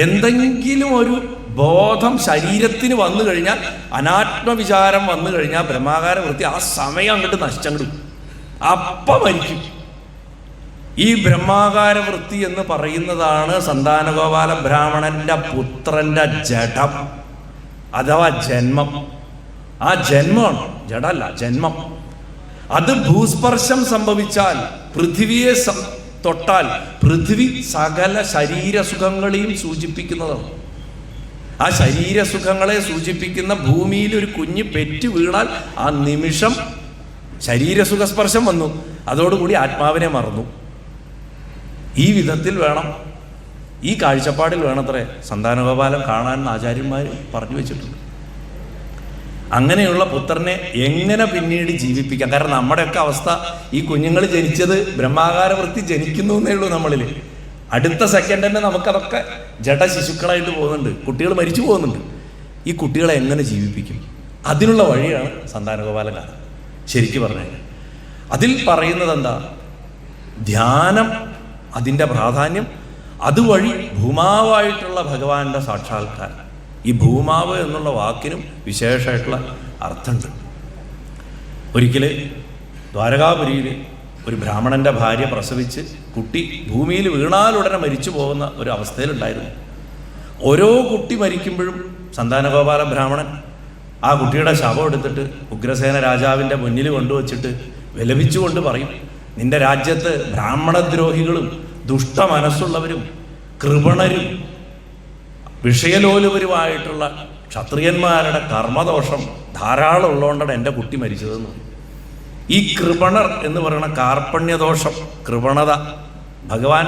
എന്തെങ്കിലും ഒരു ബോധം ശരീരത്തിന് വന്നു കഴിഞ്ഞാൽ, അനാത്മവിചാരം വന്നു കഴിഞ്ഞാൽ ബ്രഹ്മാകാര വൃത്തി ആ സമയം അങ്ങോട്ട് നഷ്ടപ്പെടും, അപ്പം മരിക്കും. ഈ ബ്രഹ്മാകാര വൃത്തി എന്ന് പറയുന്നതാണ് സന്താനഗോപാല ബ്രാഹ്മണന്റെ പുത്രന്റെ ജഡം അഥവാ ജന്മം. ആ ജന്മമാണ്, ജഡമല്ല, ജന്മം. അത് ഭൂസ്പർശം സംഭവിച്ചാൽ, പൃഥ്വിയെ തൊട്ടാൽ, പൃഥ്വി സകല ശരീരസുഖങ്ങളെയും സൂചിപ്പിക്കുന്നതാണ്. ആ ശരീരസുഖങ്ങളെ സൂചിപ്പിക്കുന്ന ഭൂമിയിൽ ഒരു കുഞ്ഞ് പെറ്റു വീണാൽ ആ നിമിഷം ശരീരസുഖസ്പർശം വന്നു, അതോടുകൂടി ആത്മാവിനെ മറന്നു. ഈ വിധത്തിൽ വേണം, ഈ കാഴ്ചപ്പാടിൽ വേണത്രേ സന്താനഗോപാലം കാണാൻ ആചാര്യന്മാർ പറഞ്ഞു വെച്ചിട്ടുണ്ട്. അങ്ങനെയുള്ള പുത്രനെ എങ്ങനെ പിന്നീട് ജീവിപ്പിക്കാം? കാരണം നമ്മുടെയൊക്കെ അവസ്ഥ, ഈ കുഞ്ഞുങ്ങൾ ജനിച്ചത് ബ്രഹ്മാകാര വൃത്തി ജനിക്കുന്നു എന്നേ ഉള്ളൂ നമ്മളിൽ. അടുത്ത സെക്കൻഡ് തന്നെ നമുക്കതൊക്കെ ജഡശിശുക്കളായിട്ട് പോകുന്നുണ്ട്, കുട്ടികൾ മരിച്ചു പോകുന്നുണ്ട്. ഈ കുട്ടികളെ എങ്ങനെ ജീവിപ്പിക്കും? അതിനുള്ള വഴിയാണ് സന്താനഗോപാലൻ കഥ. ശരിക്കും പറഞ്ഞു അതിൽ പറയുന്നത് എന്താ? ധ്യാനം, അതിൻ്റെ പ്രാധാന്യം, അതുവഴി ഭൂമാവായിട്ടുള്ള ഭഗവാന്റെ സാക്ഷാത്കാരം. ഈ ഭൂമാവ് എന്നുള്ള വാക്കിനും വിശേഷമായിട്ടുള്ള അർത്ഥമുണ്ട്. ഒരിക്കൽ ദ്വാരകാപുരിയിൽ ഒരു ബ്രാഹ്മണൻ്റെ ഭാര്യ പ്രസവിച്ച് കുട്ടി ഭൂമിയിൽ വീണാലുടനെ മരിച്ചു പോകുന്ന ഒരു അവസ്ഥയിലുണ്ടായിരുന്നു. ഓരോ കുട്ടി മരിക്കുമ്പോഴും സന്താനഗോപാല ബ്രാഹ്മണൻ ആ കുട്ടിയുടെ ശവം എടുത്തിട്ട് ഉഗ്രസേന രാജാവിൻ്റെ മുന്നിൽ കൊണ്ടുവച്ചിട്ട് വിലപിച്ചുകൊണ്ട് പറയും, നിന്റെ രാജ്യത്ത് ബ്രാഹ്മണദ്രോഹികളും ദുഷ്ടമനസ്സുള്ളവരും കൃപണരും വിഷയലോലുപരുമായിട്ടുള്ള ക്ഷത്രിയന്മാരുടെ കർമ്മദോഷം ധാരാളം ഉള്ളതുകൊണ്ടാണ് എൻ്റെ കുട്ടി മരിച്ചതെന്ന്. ഈ കൃപണർ എന്ന് പറയുന്ന കാർപ്പണ്യദോഷം, കൃപണത, ഭഗവാൻ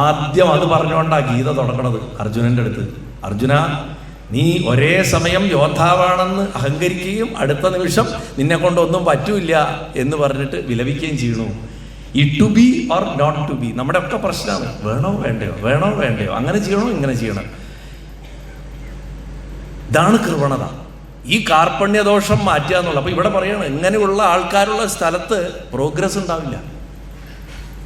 ആദ്യം അത് പറഞ്ഞുകൊണ്ടാണ് ഗീത തുടങ്ങണത് അർജുനൻ്റെ അടുത്ത്. അർജുന, നീ ഒരേ സമയം യോദ്ധാവാണെന്ന് അഹങ്കരിക്കുകയും അടുത്ത നിമിഷം നിന്നെ കൊണ്ടൊന്നും പറ്റൂല എന്ന് പറഞ്ഞിട്ട് വിലപിക്കുകയും ചെയ്യണു. ഈ to be or not to be നമ്മുടെ ഒക്കെ പ്രശ്നമാണ്. വേണോ വേണ്ടയോ, വേണോ വേണ്ടയോ, അങ്ങനെ ചെയ്യണോ ഇങ്ങനെ ചെയ്യണം. ഇതാണ് കൃപണത. ഈ കാർപ്പണ്യദോഷം മാറ്റുക എന്നുള്ളത്. അപ്പോൾ ഇവിടെ പറയണം, ഇങ്ങനെയുള്ള ആൾക്കാരുള്ള സ്ഥലത്ത് പ്രോഗ്രസ് ഉണ്ടാവില്ല,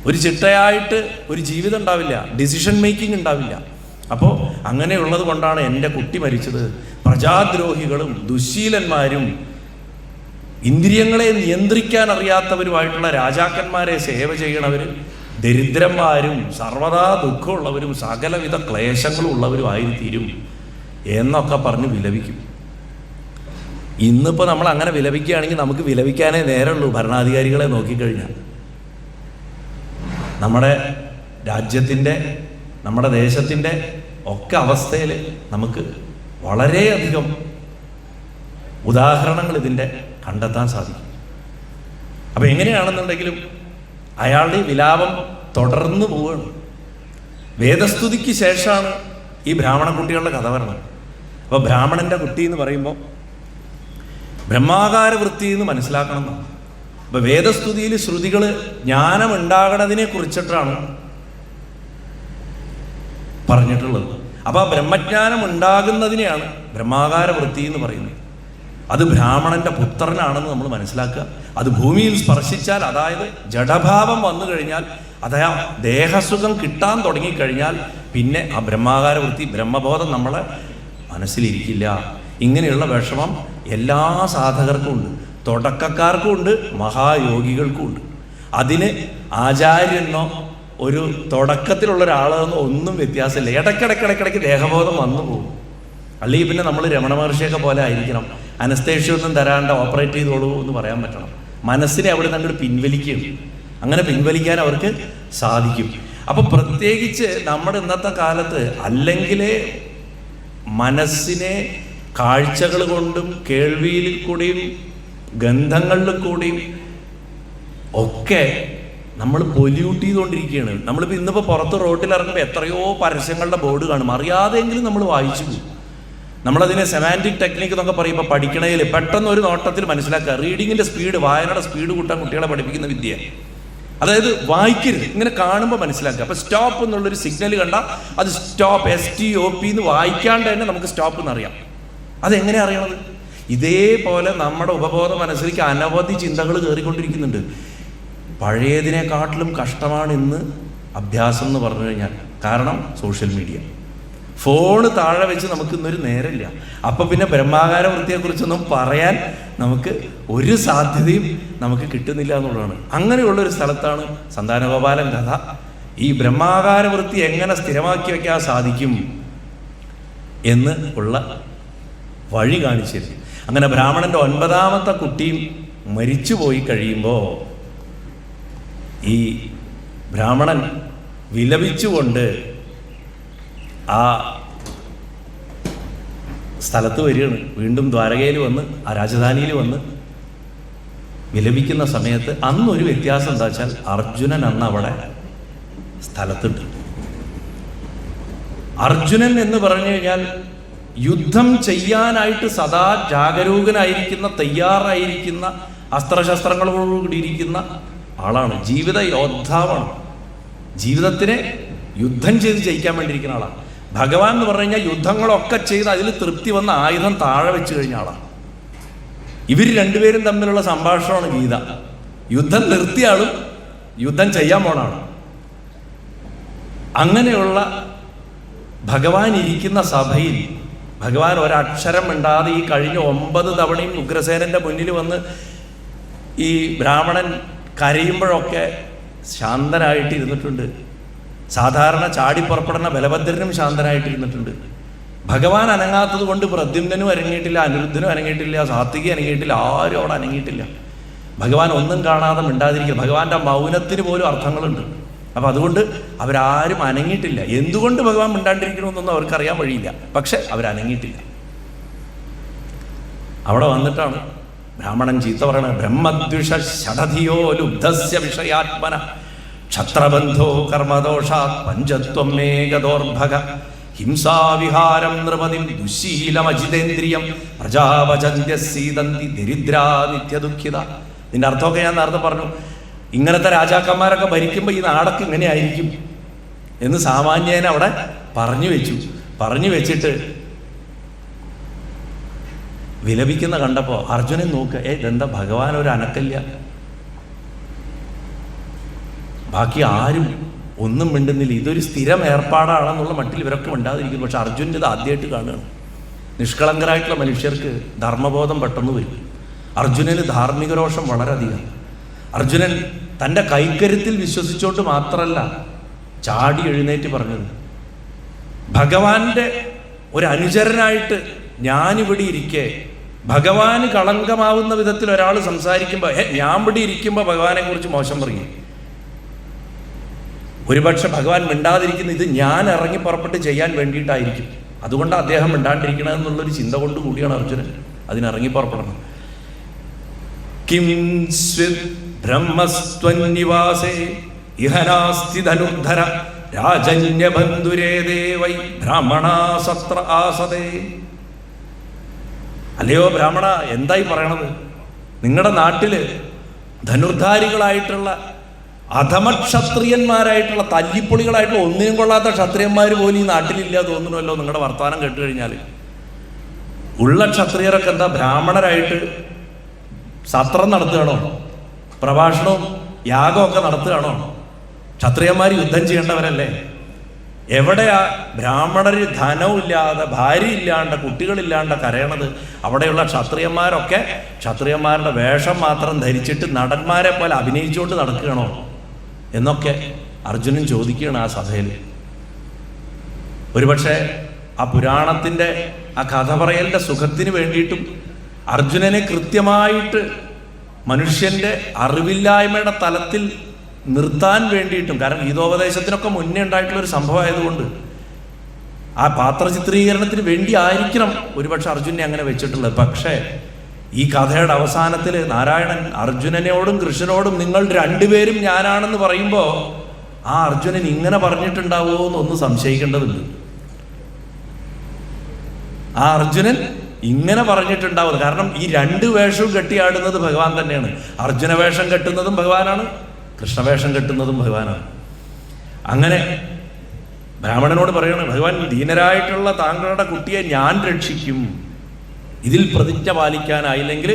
ഒരു ചിട്ടയായിട്ട് ഒരു ജീവിതം ഉണ്ടാവില്ല, ഡിസിഷൻ മേക്കിംഗ് ഉണ്ടാവില്ല. അപ്പോൾ അങ്ങനെയുള്ളത് കൊണ്ടാണ് എൻ്റെ കുട്ടി മരിച്ചത്. പ്രജാദ്രോഹികളും ദുശ്ശീലന്മാരും ഇന്ദ്രിയങ്ങളെ നിയന്ത്രിക്കാൻ അറിയാത്തവരുമായിട്ടുള്ള രാജാക്കന്മാരെ സേവ ചെയ്യണവർ ദരിദ്രന്മാരും സർവദാ ദുഃഖമുള്ളവരും സകലവിധ ക്ലേശങ്ങളും ഉള്ളവരും ആയിത്തീരും എന്നൊക്കെ പറഞ്ഞ് വിലപിക്കും. ഇന്നിപ്പോൾ നമ്മൾ അങ്ങനെ വിലപിക്കുകയാണെങ്കിൽ നമുക്ക് വിലപിക്കാനേ നേരമുള്ളൂ. ഭരണാധികാരികളെ നോക്കിക്കഴിഞ്ഞാൽ നമ്മുടെ രാജ്യത്തിൻ്റെ, നമ്മുടെ ദേശത്തിൻ്റെ ഒക്കെ അവസ്ഥയിൽ നമുക്ക് വളരെയധികം ഉദാഹരണങ്ങൾ ഇതിൻ്റെ കണ്ടെത്താൻ സാധിക്കും. അപ്പം എങ്ങനെയാണെന്നുണ്ടെങ്കിലും അയാളുടെ വിലാപം തുടർന്ന് പോവുകയാണ്. വേദസ്തുതിക്ക് ശേഷമാണ് ഈ ബ്രാഹ്മണ കുട്ടികളുടെ കഥ പറഞ്ഞത്. അപ്പോൾ ബ്രാഹ്മണൻ്റെ കുട്ടി എന്ന് പറയുമ്പോൾ ബ്രഹ്മാകാര വൃത്തി എന്ന് മനസ്സിലാക്കണം എന്നാണ്. അപ്പോൾ വേദസ്തുതിയിൽ ശ്രുതികൾ ജ്ഞാനം ഉണ്ടാകണതിനെ കുറിച്ചിട്ടാണ് പറഞ്ഞിട്ടുള്ളത്. അപ്പോൾ ആ ബ്രഹ്മജ്ഞാനം ഉണ്ടാകുന്നതിനെയാണ് ബ്രഹ്മാകാര വൃത്തി എന്ന് പറയുന്നത്. അത് ബ്രാഹ്മണന്റെ പുത്രനാണെന്ന് നമ്മൾ മനസ്സിലാക്കുക. അത് ഭൂമിയിൽ സ്പർശിച്ചാൽ, അതായത് ജഡഭാവം വന്നു കഴിഞ്ഞാൽ, അതായത് ദേഹസുഖം കിട്ടാൻ തുടങ്ങിക്കഴിഞ്ഞാൽ പിന്നെ ആ ബ്രഹ്മാകാര വൃത്തി, ബ്രഹ്മബോധം നമ്മളെ മനസ്സിലിരിക്കില്ല. ഇങ്ങനെയുള്ള വിഷമം എല്ലാ സാധകർക്കും ഉണ്ട്, തുടക്കക്കാർക്കും ഉണ്ട്, മഹായോഗികൾക്കും ഉണ്ട്. അതിന് ആചാര്യനോ ഒരു തുടക്കത്തിലുള്ള ഒരാളെന്നോ ഒന്നും വ്യത്യാസമില്ല. ഇടയ്ക്കിടയ്ക്ക് ദേഹബോധം വന്നു പോകും. അല്ലെങ്കിൽ പിന്നെ നമ്മൾ രമണ മഹർഷിയൊക്കെ പോലെ ആയിരിക്കണം. അനസ്തേഷ്യൊന്നും തരാണ്ട് ഓപ്പറേറ്റ് ചെയ്തോളൂ എന്ന് പറയാൻ പറ്റണം. മനസ്സിനെ അവിടെ നിന്ന് അങ്ങോട്ട് പിൻവലിക്കുകയും അങ്ങനെ പിൻവലിക്കാൻ അവർക്ക് സാധിക്കും. അപ്പോൾ പ്രത്യേകിച്ച് നമ്മുടെ ഇന്നത്തെ കാലത്ത് അല്ലെങ്കിലേ മനസ്സിനെ കാഴ്ചകൾ കൊണ്ടും കേൾവിയിൽ കൂടിയും ഗന്ധങ്ങളിൽ കൂടിയും ഒക്കെ നമ്മൾ പൊല്യൂട്ട് ചെയ്തുകൊണ്ടിരിക്കുകയാണ്. നമ്മളിപ്പോൾ ഇന്നിപ്പോൾ പുറത്ത് റോട്ടിലിറങ്ങുമ്പോൾ എത്രയോ പരസ്യങ്ങളുടെ ബോർഡ് കാണും, അറിയാതെങ്കിലും നമ്മൾ വായിച്ചു പോകും. നമ്മളതിനെ സെമാൻറ്റിക് ടെക്നിക്ക് എന്നൊക്കെ പറയുമ്പോൾ പഠിക്കണതിൽ പെട്ടെന്ന് ഒരു നോട്ടത്തിൽ മനസ്സിലാക്കുക. റീഡിങ്ങിൻ്റെ സ്പീഡ്, വായനയുടെ സ്പീഡ് കൂട്ടാൻ കുട്ടികളെ പഠിപ്പിക്കുന്ന വിദ്യ. അതായത് വായിക്കരുത്, ഇങ്ങനെ കാണുമ്പോൾ മനസ്സിലാക്കുക. അപ്പോൾ സ്റ്റോപ്പ് എന്നുള്ളൊരു സിഗ്നൽ കണ്ടാൽ അത് സ്റ്റോപ്പ്, STOP എന്ന് വായിക്കാണ്ട് തന്നെ നമുക്ക് സ്റ്റോപ്പ് എന്നറിയാം. അതെങ്ങനെ അറിയണത്? ഇതേപോലെ നമ്മുടെ ഉപബോധ മനസ്സിലേക്ക് അനവധി ചിന്തകൾ കയറിക്കൊണ്ടിരിക്കുന്നുണ്ട്. പഴയതിനെക്കാട്ടിലും കഷ്ടമാണ് ഇന്ന് അഭ്യാസം എന്ന് പറഞ്ഞു കഴിഞ്ഞാൽ. കാരണം സോഷ്യൽ മീഡിയ, ഫോണ് താഴെ വെച്ച് നമുക്ക് ഇന്നൊരു നേരമില്ല. അപ്പം പിന്നെ ബ്രഹ്മാകാര വൃത്തിയെക്കുറിച്ചൊന്നും പറയാൻ നമുക്ക് ഒരു സാധ്യതയും നമുക്ക് കിട്ടുന്നില്ല എന്നുള്ളതാണ്. അങ്ങനെയുള്ളൊരു സ്ഥലത്താണ് സന്താനഗോപാലൻ കഥ. ഈ ബ്രഹ്മാകാര വൃത്തി എങ്ങനെ സ്ഥിരമാക്കി വയ്ക്കാൻ സാധിക്കും എന്ന് ഉള്ള വഴി കാണിച്ചിരുന്നു. അങ്ങനെ ബ്രാഹ്മണൻ്റെ 9ാമത്തെ കുട്ടിയും മരിച്ചു പോയി കഴിയുമ്പോൾ ഈ ബ്രാഹ്മണൻ വിലപിച്ചുകൊണ്ട് ആ സ്ഥലത്ത് വരികയാണ്. വീണ്ടും ദ്വാരകയിൽ വന്ന്, ആ രാജധാനിയിൽ വന്ന് വിലപിക്കുന്ന സമയത്ത് അന്നൊരു വ്യത്യാസം എന്താ വെച്ചാൽ, അർജുനൻ അന്ന് അവിടെ സ്ഥലത്തുണ്ട്. അർജുനൻ എന്ന് പറഞ്ഞു കഴിഞ്ഞാൽ യുദ്ധം ചെയ്യാനായിട്ട് സദാ ജാഗരൂകനായിരിക്കുന്ന, തയ്യാറായിരിക്കുന്ന, അസ്ത്രശസ്ത്രങ്ങളോടുകൂടിയിരിക്കുന്ന ആളാണ്. ജീവിത യോദ്ധാവാണ്. ജീവിതത്തിനെ യുദ്ധം ചെയ്ത് ജയിക്കാൻ വേണ്ടിയിരിക്കുന്ന ആളാണ്. ഭഗവാൻ എന്ന് പറഞ്ഞു കഴിഞ്ഞാൽ യുദ്ധങ്ങളൊക്കെ ചെയ്ത് അതിൽ തൃപ്തി വന്ന ആയുധം താഴെ വെച്ച് കഴിഞ്ഞ ആളാണ്. ഇവർ രണ്ടുപേരും തമ്മിലുള്ള സംഭാഷണമാണ് ഗീത. യുദ്ധം നിർത്തിയ ആളും യുദ്ധം ചെയ്യാൻ പോണാണ്. അങ്ങനെയുള്ള ഭഗവാൻ ഇരിക്കുന്ന സഭയിൽ ഭഗവാൻ ഒരക്ഷരം മിണ്ടാതെ ഈ കഴിഞ്ഞ 9 തവണയും ഉഗ്രസേനൻ്റെ മുന്നിൽ വന്ന് ഈ ബ്രാഹ്മണൻ കരയുമ്പോഴൊക്കെ ശാന്തനായിട്ട് ഇരുന്നിട്ടുണ്ട്. സാധാരണ ചാടിപ്പുറപ്പെടുന്ന ബലഭദ്രനും ശാന്തനായിട്ടിരുന്നിട്ടുണ്ട്. ഭഗവാൻ അനങ്ങാത്തത് കൊണ്ട് പ്രദ്യുമ്നും അനങ്ങിയിട്ടില്ല, അനിരുദ്ധനും അനങ്ങിയിട്ടില്ല, സാത്വികി അനങ്ങിയിട്ടില്ല, ആരും അവിടെ അനങ്ങിയിട്ടില്ല. ഭഗവാൻ ഒന്നും കാണാതെ മിണ്ടാതിരിക്കുക. ഭഗവാന്റെ മൗനത്തിന് പോലും അർത്ഥങ്ങളുണ്ട്. അപ്പം അതുകൊണ്ട് അവരാരും അനങ്ങിയിട്ടില്ല. എന്തുകൊണ്ട് ഭഗവാൻ മിണ്ടാണ്ടിരിക്കണമെന്നൊന്നും അവർക്കറിയാൻ വഴിയില്ല. പക്ഷെ അവരനങ്ങിയിട്ടില്ല. അവിടെ വന്നിട്ടാണ് ബ്രാഹ്മണൻ ചീത്ത പറയണത്. ബ്രഹ്മദ്വിഷ ഷഡധിയോ ലുബ്ധസ്യ വിഷയാത്മന ക്ഷത്രബന്ധോ കർമ്മദോഷാത് പഞ്ചത്വം മേഘദോർഭക ഹിംസാവിഹാരം നൃപതിം ദുശീലമജിതേന്ദ്രിയം പ്രജാവചന്യസീതന്തി ദരിദ്രാ നിത്യദുഃഖിത. ഇതിൻ്റെ അർത്ഥമൊക്കെ ഞാൻ നേരത്തെ പറഞ്ഞു. ഇങ്ങനത്തെ രാജാക്കന്മാരൊക്കെ ഭരിക്കുമ്പോൾ ഈ നാടൊക്കെ ഇങ്ങനെ ആയിരിക്കും എന്ന് സാമാന്യേന അവിടെ പറഞ്ഞു വെച്ചിട്ട് വിലപിക്കുന്ന കണ്ടപ്പോൾ അർജുനൻ നോക്കുക, ഇതെന്താ ഭഗവാൻ ഒരു അനക്കല്ല. ബാക്കി ആരും ഒന്നും മിണ്ടുന്നില്ല. ഇതൊരു സ്ഥിരം ഏർപ്പാടാണെന്നുള്ള മട്ടിൽ ഇവരൊക്കെ മിണ്ടാതിരിക്കുന്നു. പക്ഷെ അർജുനൻ ഇത് ആദ്യമായിട്ട് കാണുകയാണ്. നിഷ്കളങ്കരായിട്ടുള്ള മനുഷ്യർക്ക് ധർമ്മബോധം പെട്ടെന്ന് വരും. അർജുനന് ധാർമ്മിക രോഷം വളരെയധികം. അർജുനൻ തൻ്റെ കൈക്കരുത്തിൽ വിശ്വസിച്ചുകൊണ്ട് മാത്രമല്ല ചാടി എഴുന്നേറ്റ് പറഞ്ഞത്, ഭഗവാന്റെ ഒരു അനുചരനായിട്ട് ഞാനിവിടെ ഇരിക്കെ ഭഗവാന് കളങ്കമാവുന്ന വിധത്തിൽ ഒരാൾ സംസാരിക്കുമ്പോൾ ഞാൻ ഇവിടെ ഇരിക്കുമ്പോൾ ഭഗവാനെ കുറിച്ച് മോശം പറയും. ഒരുപക്ഷെ ഭഗവാൻ മിണ്ടാതിരിക്കുന്ന ഇത് ഞാൻ ഇറങ്ങി പുറപ്പെട്ട് ചെയ്യാൻ വേണ്ടിയിട്ടായിരിക്കും. അതുകൊണ്ട് അദ്ദേഹം മിണ്ടാണ്ടിരിക്കണമെന്നുള്ളൊരു ചിന്ത കൊണ്ട് കൂടിയാണ് അർജുനൻ അതിനിറങ്ങി പുറപ്പെടണം. കിം സ്വിദ് ബ്രഹ്മസ്ത്വന്നിവാസേ ഇഹനാസ്തി ധനുർധര രാജന്യബന്ധുരേ ദേവൈ ബ്രാഹ്മണാസത്ര ആസതേ. അല്ലയോ ബ്രാഹ്മണ, എന്തായി പറയണത്? നിങ്ങളുടെ നാട്ടില് ധനുർധാരികളായിട്ടുള്ള അധമക്ഷത്രിയന്മാരായിട്ടുള്ള തല്ലിപ്പൊളികളായിട്ടുള്ള ഒന്നിനും കൊള്ളാത്ത ക്ഷത്രിയന്മാർ പോലും ഈ നാട്ടിലില്ല തോന്നുന്നുവല്ലോ നിങ്ങളുടെ വർത്തമാനം കേട്ട് കഴിഞ്ഞാൽ. ഉള്ള ക്ഷത്രിയരൊക്കെ എന്താ ബ്രാഹ്മണരായിട്ട് സത്രം നടത്തുകയാണോ? പ്രഭാഷണവും യാഗമൊക്കെ നടത്തുകയാണോ? ക്ഷത്രിയന്മാർ യുദ്ധം ചെയ്യേണ്ടവരല്ലേ? എവിടെയാ ബ്രാഹ്മണർ ധനവും ഇല്ലാതെ ഭാര്യയില്ലാണ്ട് കുട്ടികളില്ലാണ്ട് കരയണത്? അവിടെയുള്ള ക്ഷത്രിയന്മാരൊക്കെ ക്ഷത്രിയന്മാരുടെ വേഷം മാത്രം ധരിച്ചിട്ട് നടന്മാരെ പോലെ അഭിനയിച്ചുകൊണ്ട് നടക്കുകയാണോ എന്നൊക്കെ അർജുനൻ ചോദിക്കുകയാണ് ആ സഭയിൽ. ഒരുപക്ഷെ ആ പുരാണത്തിൻ്റെ ആ കഥ പറയലിൻ്റെ സുഖത്തിന് വേണ്ടിയിട്ടും അർജുനനെ കൃത്യമായിട്ട് മനുഷ്യൻ്റെ അറിവില്ലായ്മയുടെ തലത്തിൽ നിർത്താൻ വേണ്ടിയിട്ടും, കാരണം ഗീതോപദേശത്തിനൊക്കെ മുന്നേ ഉണ്ടായിട്ടുള്ളൊരു സംഭവം ആയതുകൊണ്ട് ആ പാത്രചിത്രീകരണത്തിന് വേണ്ടി ആയിരിക്കണം ഒരുപക്ഷെ അർജുനെ അങ്ങനെ വെച്ചിട്ടുള്ളത്. പക്ഷേ ഈ കഥയുടെ അവസാനത്തിൽ നാരായണൻ അർജുനനോടും കൃഷ്ണനോടും നിങ്ങൾ രണ്ടുപേരും ഞാനാണെന്ന് പറയുമ്പോൾ ആ അർജുനൻ ഇങ്ങനെ പറഞ്ഞിട്ടുണ്ടാവുമോ എന്നൊന്ന് സംശയിക്കേണ്ടതുണ്ട്. ആ അർജുനൻ ഇങ്ങനെ പറഞ്ഞിട്ടുണ്ടാവുന്നത് കാരണം ഈ രണ്ട് വേഷവും കെട്ടിയാടുന്നത് ഭഗവാൻ തന്നെയാണ്. അർജുന വേഷം കെട്ടുന്നതും ഭഗവാനാണ്, കൃഷ്ണവേഷം കെട്ടുന്നതും ഭഗവാനാണ്. അങ്ങനെ ബ്രാഹ്മണനോട് പറയണം, ഭഗവാൻ ദീനരായിട്ടുള്ള താങ്കളുടെ കുട്ടിയെ ഞാൻ രക്ഷിക്കും, ഇതിൽ പ്രതിജ്ഞ പാലിക്കാനായില്ലെങ്കിൽ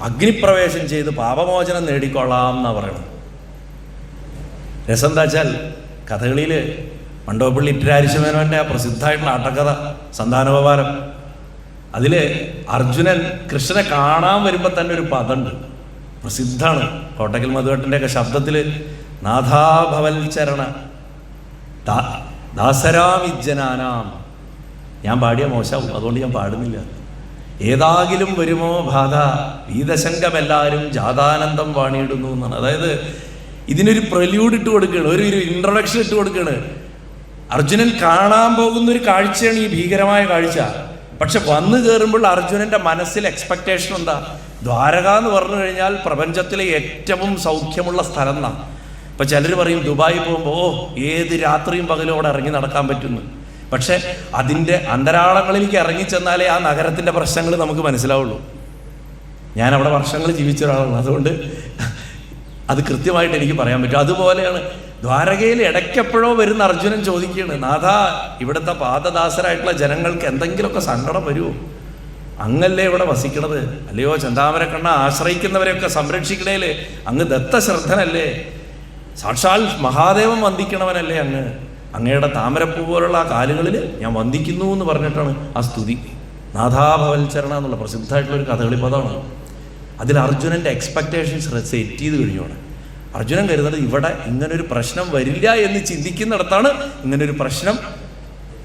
അഗ്നിപ്രവേശം ചെയ്ത് പാപമോചനം നേടിക്കൊള്ളാം എന്നാ പറയണം. രസം എന്താ വെച്ചാൽ കഥകളിയിൽ മണ്ഡോപ്പള്ളി ഇറ്റരാരിശമേനോൻ്റെ ആ പ്രസിദ്ധമായിട്ടുള്ള ആട്ടക്കഥ സന്താനോപകാരം, അതിൽ അർജുനൻ കൃഷ്ണനെ കാണാൻ വരുമ്പോൾ തന്നെ ഒരു പദമുണ്ട്, പ്രസിദ്ധമാണ്. കോട്ടക്കൽ മധുവട്ടൻ്റെയൊക്കെ ശബ്ദത്തിൽ നാഥാഭവൽചരണ ദാസരാമിജ്ജനാനാം. ഞാൻ പാടിയ മോശമാവും, അതുകൊണ്ട് ഞാൻ പാടുന്നില്ല. ഏതാകിലും വരുമോ ബാധ വീതശങ്കമെല്ലാവരും ജാതാനന്ദം വാണിയിടുന്നു എന്നാണ്. അതായത് ഇതിനൊരു പ്രല്യൂഡ് ഇട്ട് കൊടുക്കുകയാണ്, ഒരു ഇൻട്രൊഡക്ഷൻ ഇട്ട് കൊടുക്കുകയാണ്. അർജുനൻ കാണാൻ പോകുന്ന ഒരു കാഴ്ചയാണ് ഈ ഭീകരമായ കാഴ്ച. പക്ഷെ വന്നു കയറുമ്പോൾ അർജുനൻ്റെ മനസ്സിൽ എക്സ്പെക്റ്റേഷൻ എന്താ? ദ്വാരക എന്ന് പറഞ്ഞു കഴിഞ്ഞാൽ പ്രപഞ്ചത്തിലെ ഏറ്റവും സൗഖ്യമുള്ള സ്ഥലം എന്നാണ്. ഇപ്പം ചിലർ പറയും ദുബായി പോകുമ്പോൾ ഏത് രാത്രിയും പകലും അവിടെ ഇറങ്ങി നടക്കാൻ പറ്റുന്നു. പക്ഷെ അതിൻ്റെ അന്തരാളങ്ങളിലേക്ക് ഇറങ്ങിച്ചെന്നാലേ ആ നഗരത്തിൻ്റെ പ്രശ്നങ്ങൾ നമുക്ക് മനസ്സിലാവുള്ളൂ. ഞാൻ അവിടെ വർഷങ്ങൾ ജീവിച്ച ഒരാളാണ്, അതുകൊണ്ട് അത് കൃത്യമായിട്ട് എനിക്ക് പറയാൻ പറ്റും. അതുപോലെയാണ് ദ്വാരകയിൽ ഇടയ്ക്കെപ്പോഴോ വരുന്ന അർജുനൻ ചോദിക്കുകയാണ്, നാഥ ഇവിടുത്തെ പാദദാസരായിട്ടുള്ള ജനങ്ങൾക്ക് എന്തെങ്കിലുമൊക്കെ സങ്കടം വരുമോ? അങ്ങല്ലേ ഇവിടെ വസിക്കണത്, അല്ലയോ ചെന്താമരക്കണ്ണ ആശ്രയിക്കുന്നവരെയൊക്കെ സംരക്ഷിക്കണേല് അങ്ങ് ദത്തശ്രദ്ധനല്ലേ, സാക്ഷാൽ മഹാദേവൻ വന്ദിക്കണവനല്ലേ അങ്ങ്, അങ്ങയുടെ താമരപ്പൂ പോലുള്ള ആ കാലുകളിൽ ഞാൻ വന്ദിക്കുന്നു എന്ന് പറഞ്ഞിട്ടാണ് ആ സ്തുതി. നാഥാഭവൽചരണ എന്നുള്ള പ്രസിദ്ധമായിട്ടുള്ളൊരു കഥകളി പദമാണ്. അതിൽ അർജുനൻ്റെ എക്സ്പെക്റ്റേഷൻസ് സെറ്റ് ചെയ്ത് കഴിഞ്ഞോണ്. അർജുനൻ കരുതുന്നത് ഇവിടെ ഇങ്ങനൊരു പ്രശ്നം വരില്ല എന്ന് ചിന്തിക്കുന്നിടത്താണ് ഇങ്ങനൊരു പ്രശ്നം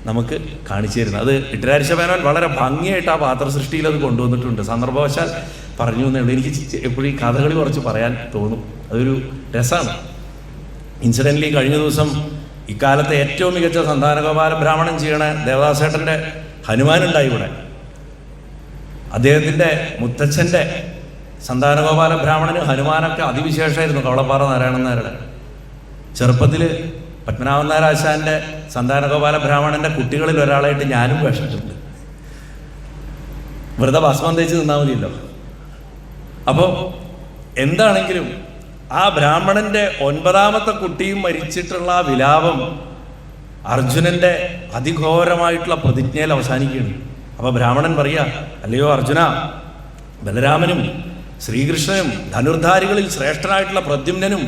നമുക്ക് കാണിച്ചു തരുന്നത്. അത് ഇട്ടരാഴ്ച മേനോൻ വളരെ ഭംഗിയായിട്ട് ആ പാത്രസൃഷ്ടിയിൽ അത് കൊണ്ടുവന്നിട്ടുണ്ട്. സന്ദർഭവശാൽ പറഞ്ഞു എന്നേ ഉള്ളൂ. എനിക്ക് എപ്പോഴും ഈ കഥകളി കുറച്ച് പറയാൻ തോന്നും, അതൊരു രസമാണ്. ഇൻസിഡൻ്റലി കഴിഞ്ഞ ദിവസം ഇക്കാലത്തെ ഏറ്റവും മികച്ച സന്താനഗോപാല ബ്രാഹ്മണൻ ചെയ്യണ ദേവദാസേട്ടൻ്റെ ഹനുമാനുണ്ടായി ഇവിടെ. അദ്ദേഹത്തിൻ്റെ മുത്തച്ഛൻ്റെ സന്താനഗോപാല ബ്രാഹ്മണന് ഹനുമാനൊക്കെ അതിവിശേഷമായിരുന്നു. കവളപ്പാറ നാരായണൻ നായരുടെ ചെറുപ്പത്തിൽ പത്മനാഭൻ നായർ ആശാന്റെ സന്താനഗോപാല ബ്രാഹ്മണന്റെ കുട്ടികളിൽ ഒരാളായിട്ട് ഞാനും വേഷിച്ചിട്ടുണ്ട്. വെറുതെ ഭസ്മം തേച്ച് നിന്നാൽ മതിയല്ലോ. അപ്പോൾ എന്താണെങ്കിലും ആ ബ്രാഹ്മണന്റെ 9ാമത്തെ കുട്ടിയും മരിച്ചിട്ടുള്ള ആ വിലാപം അർജുനന്റെ അതിഘോരമായിട്ടുള്ള പ്രതിജ്ഞയിൽ അവസാനിക്കുകയാണ്. അപ്പൊ ബ്രാഹ്മണൻ പറയാ, അല്ലയോ അർജുന, ബലരാമനും ശ്രീകൃഷ്ണനും ധനുർധാരികളിൽ ശ്രേഷ്ഠനായിട്ടുള്ള പ്രദ്യുമ്നനും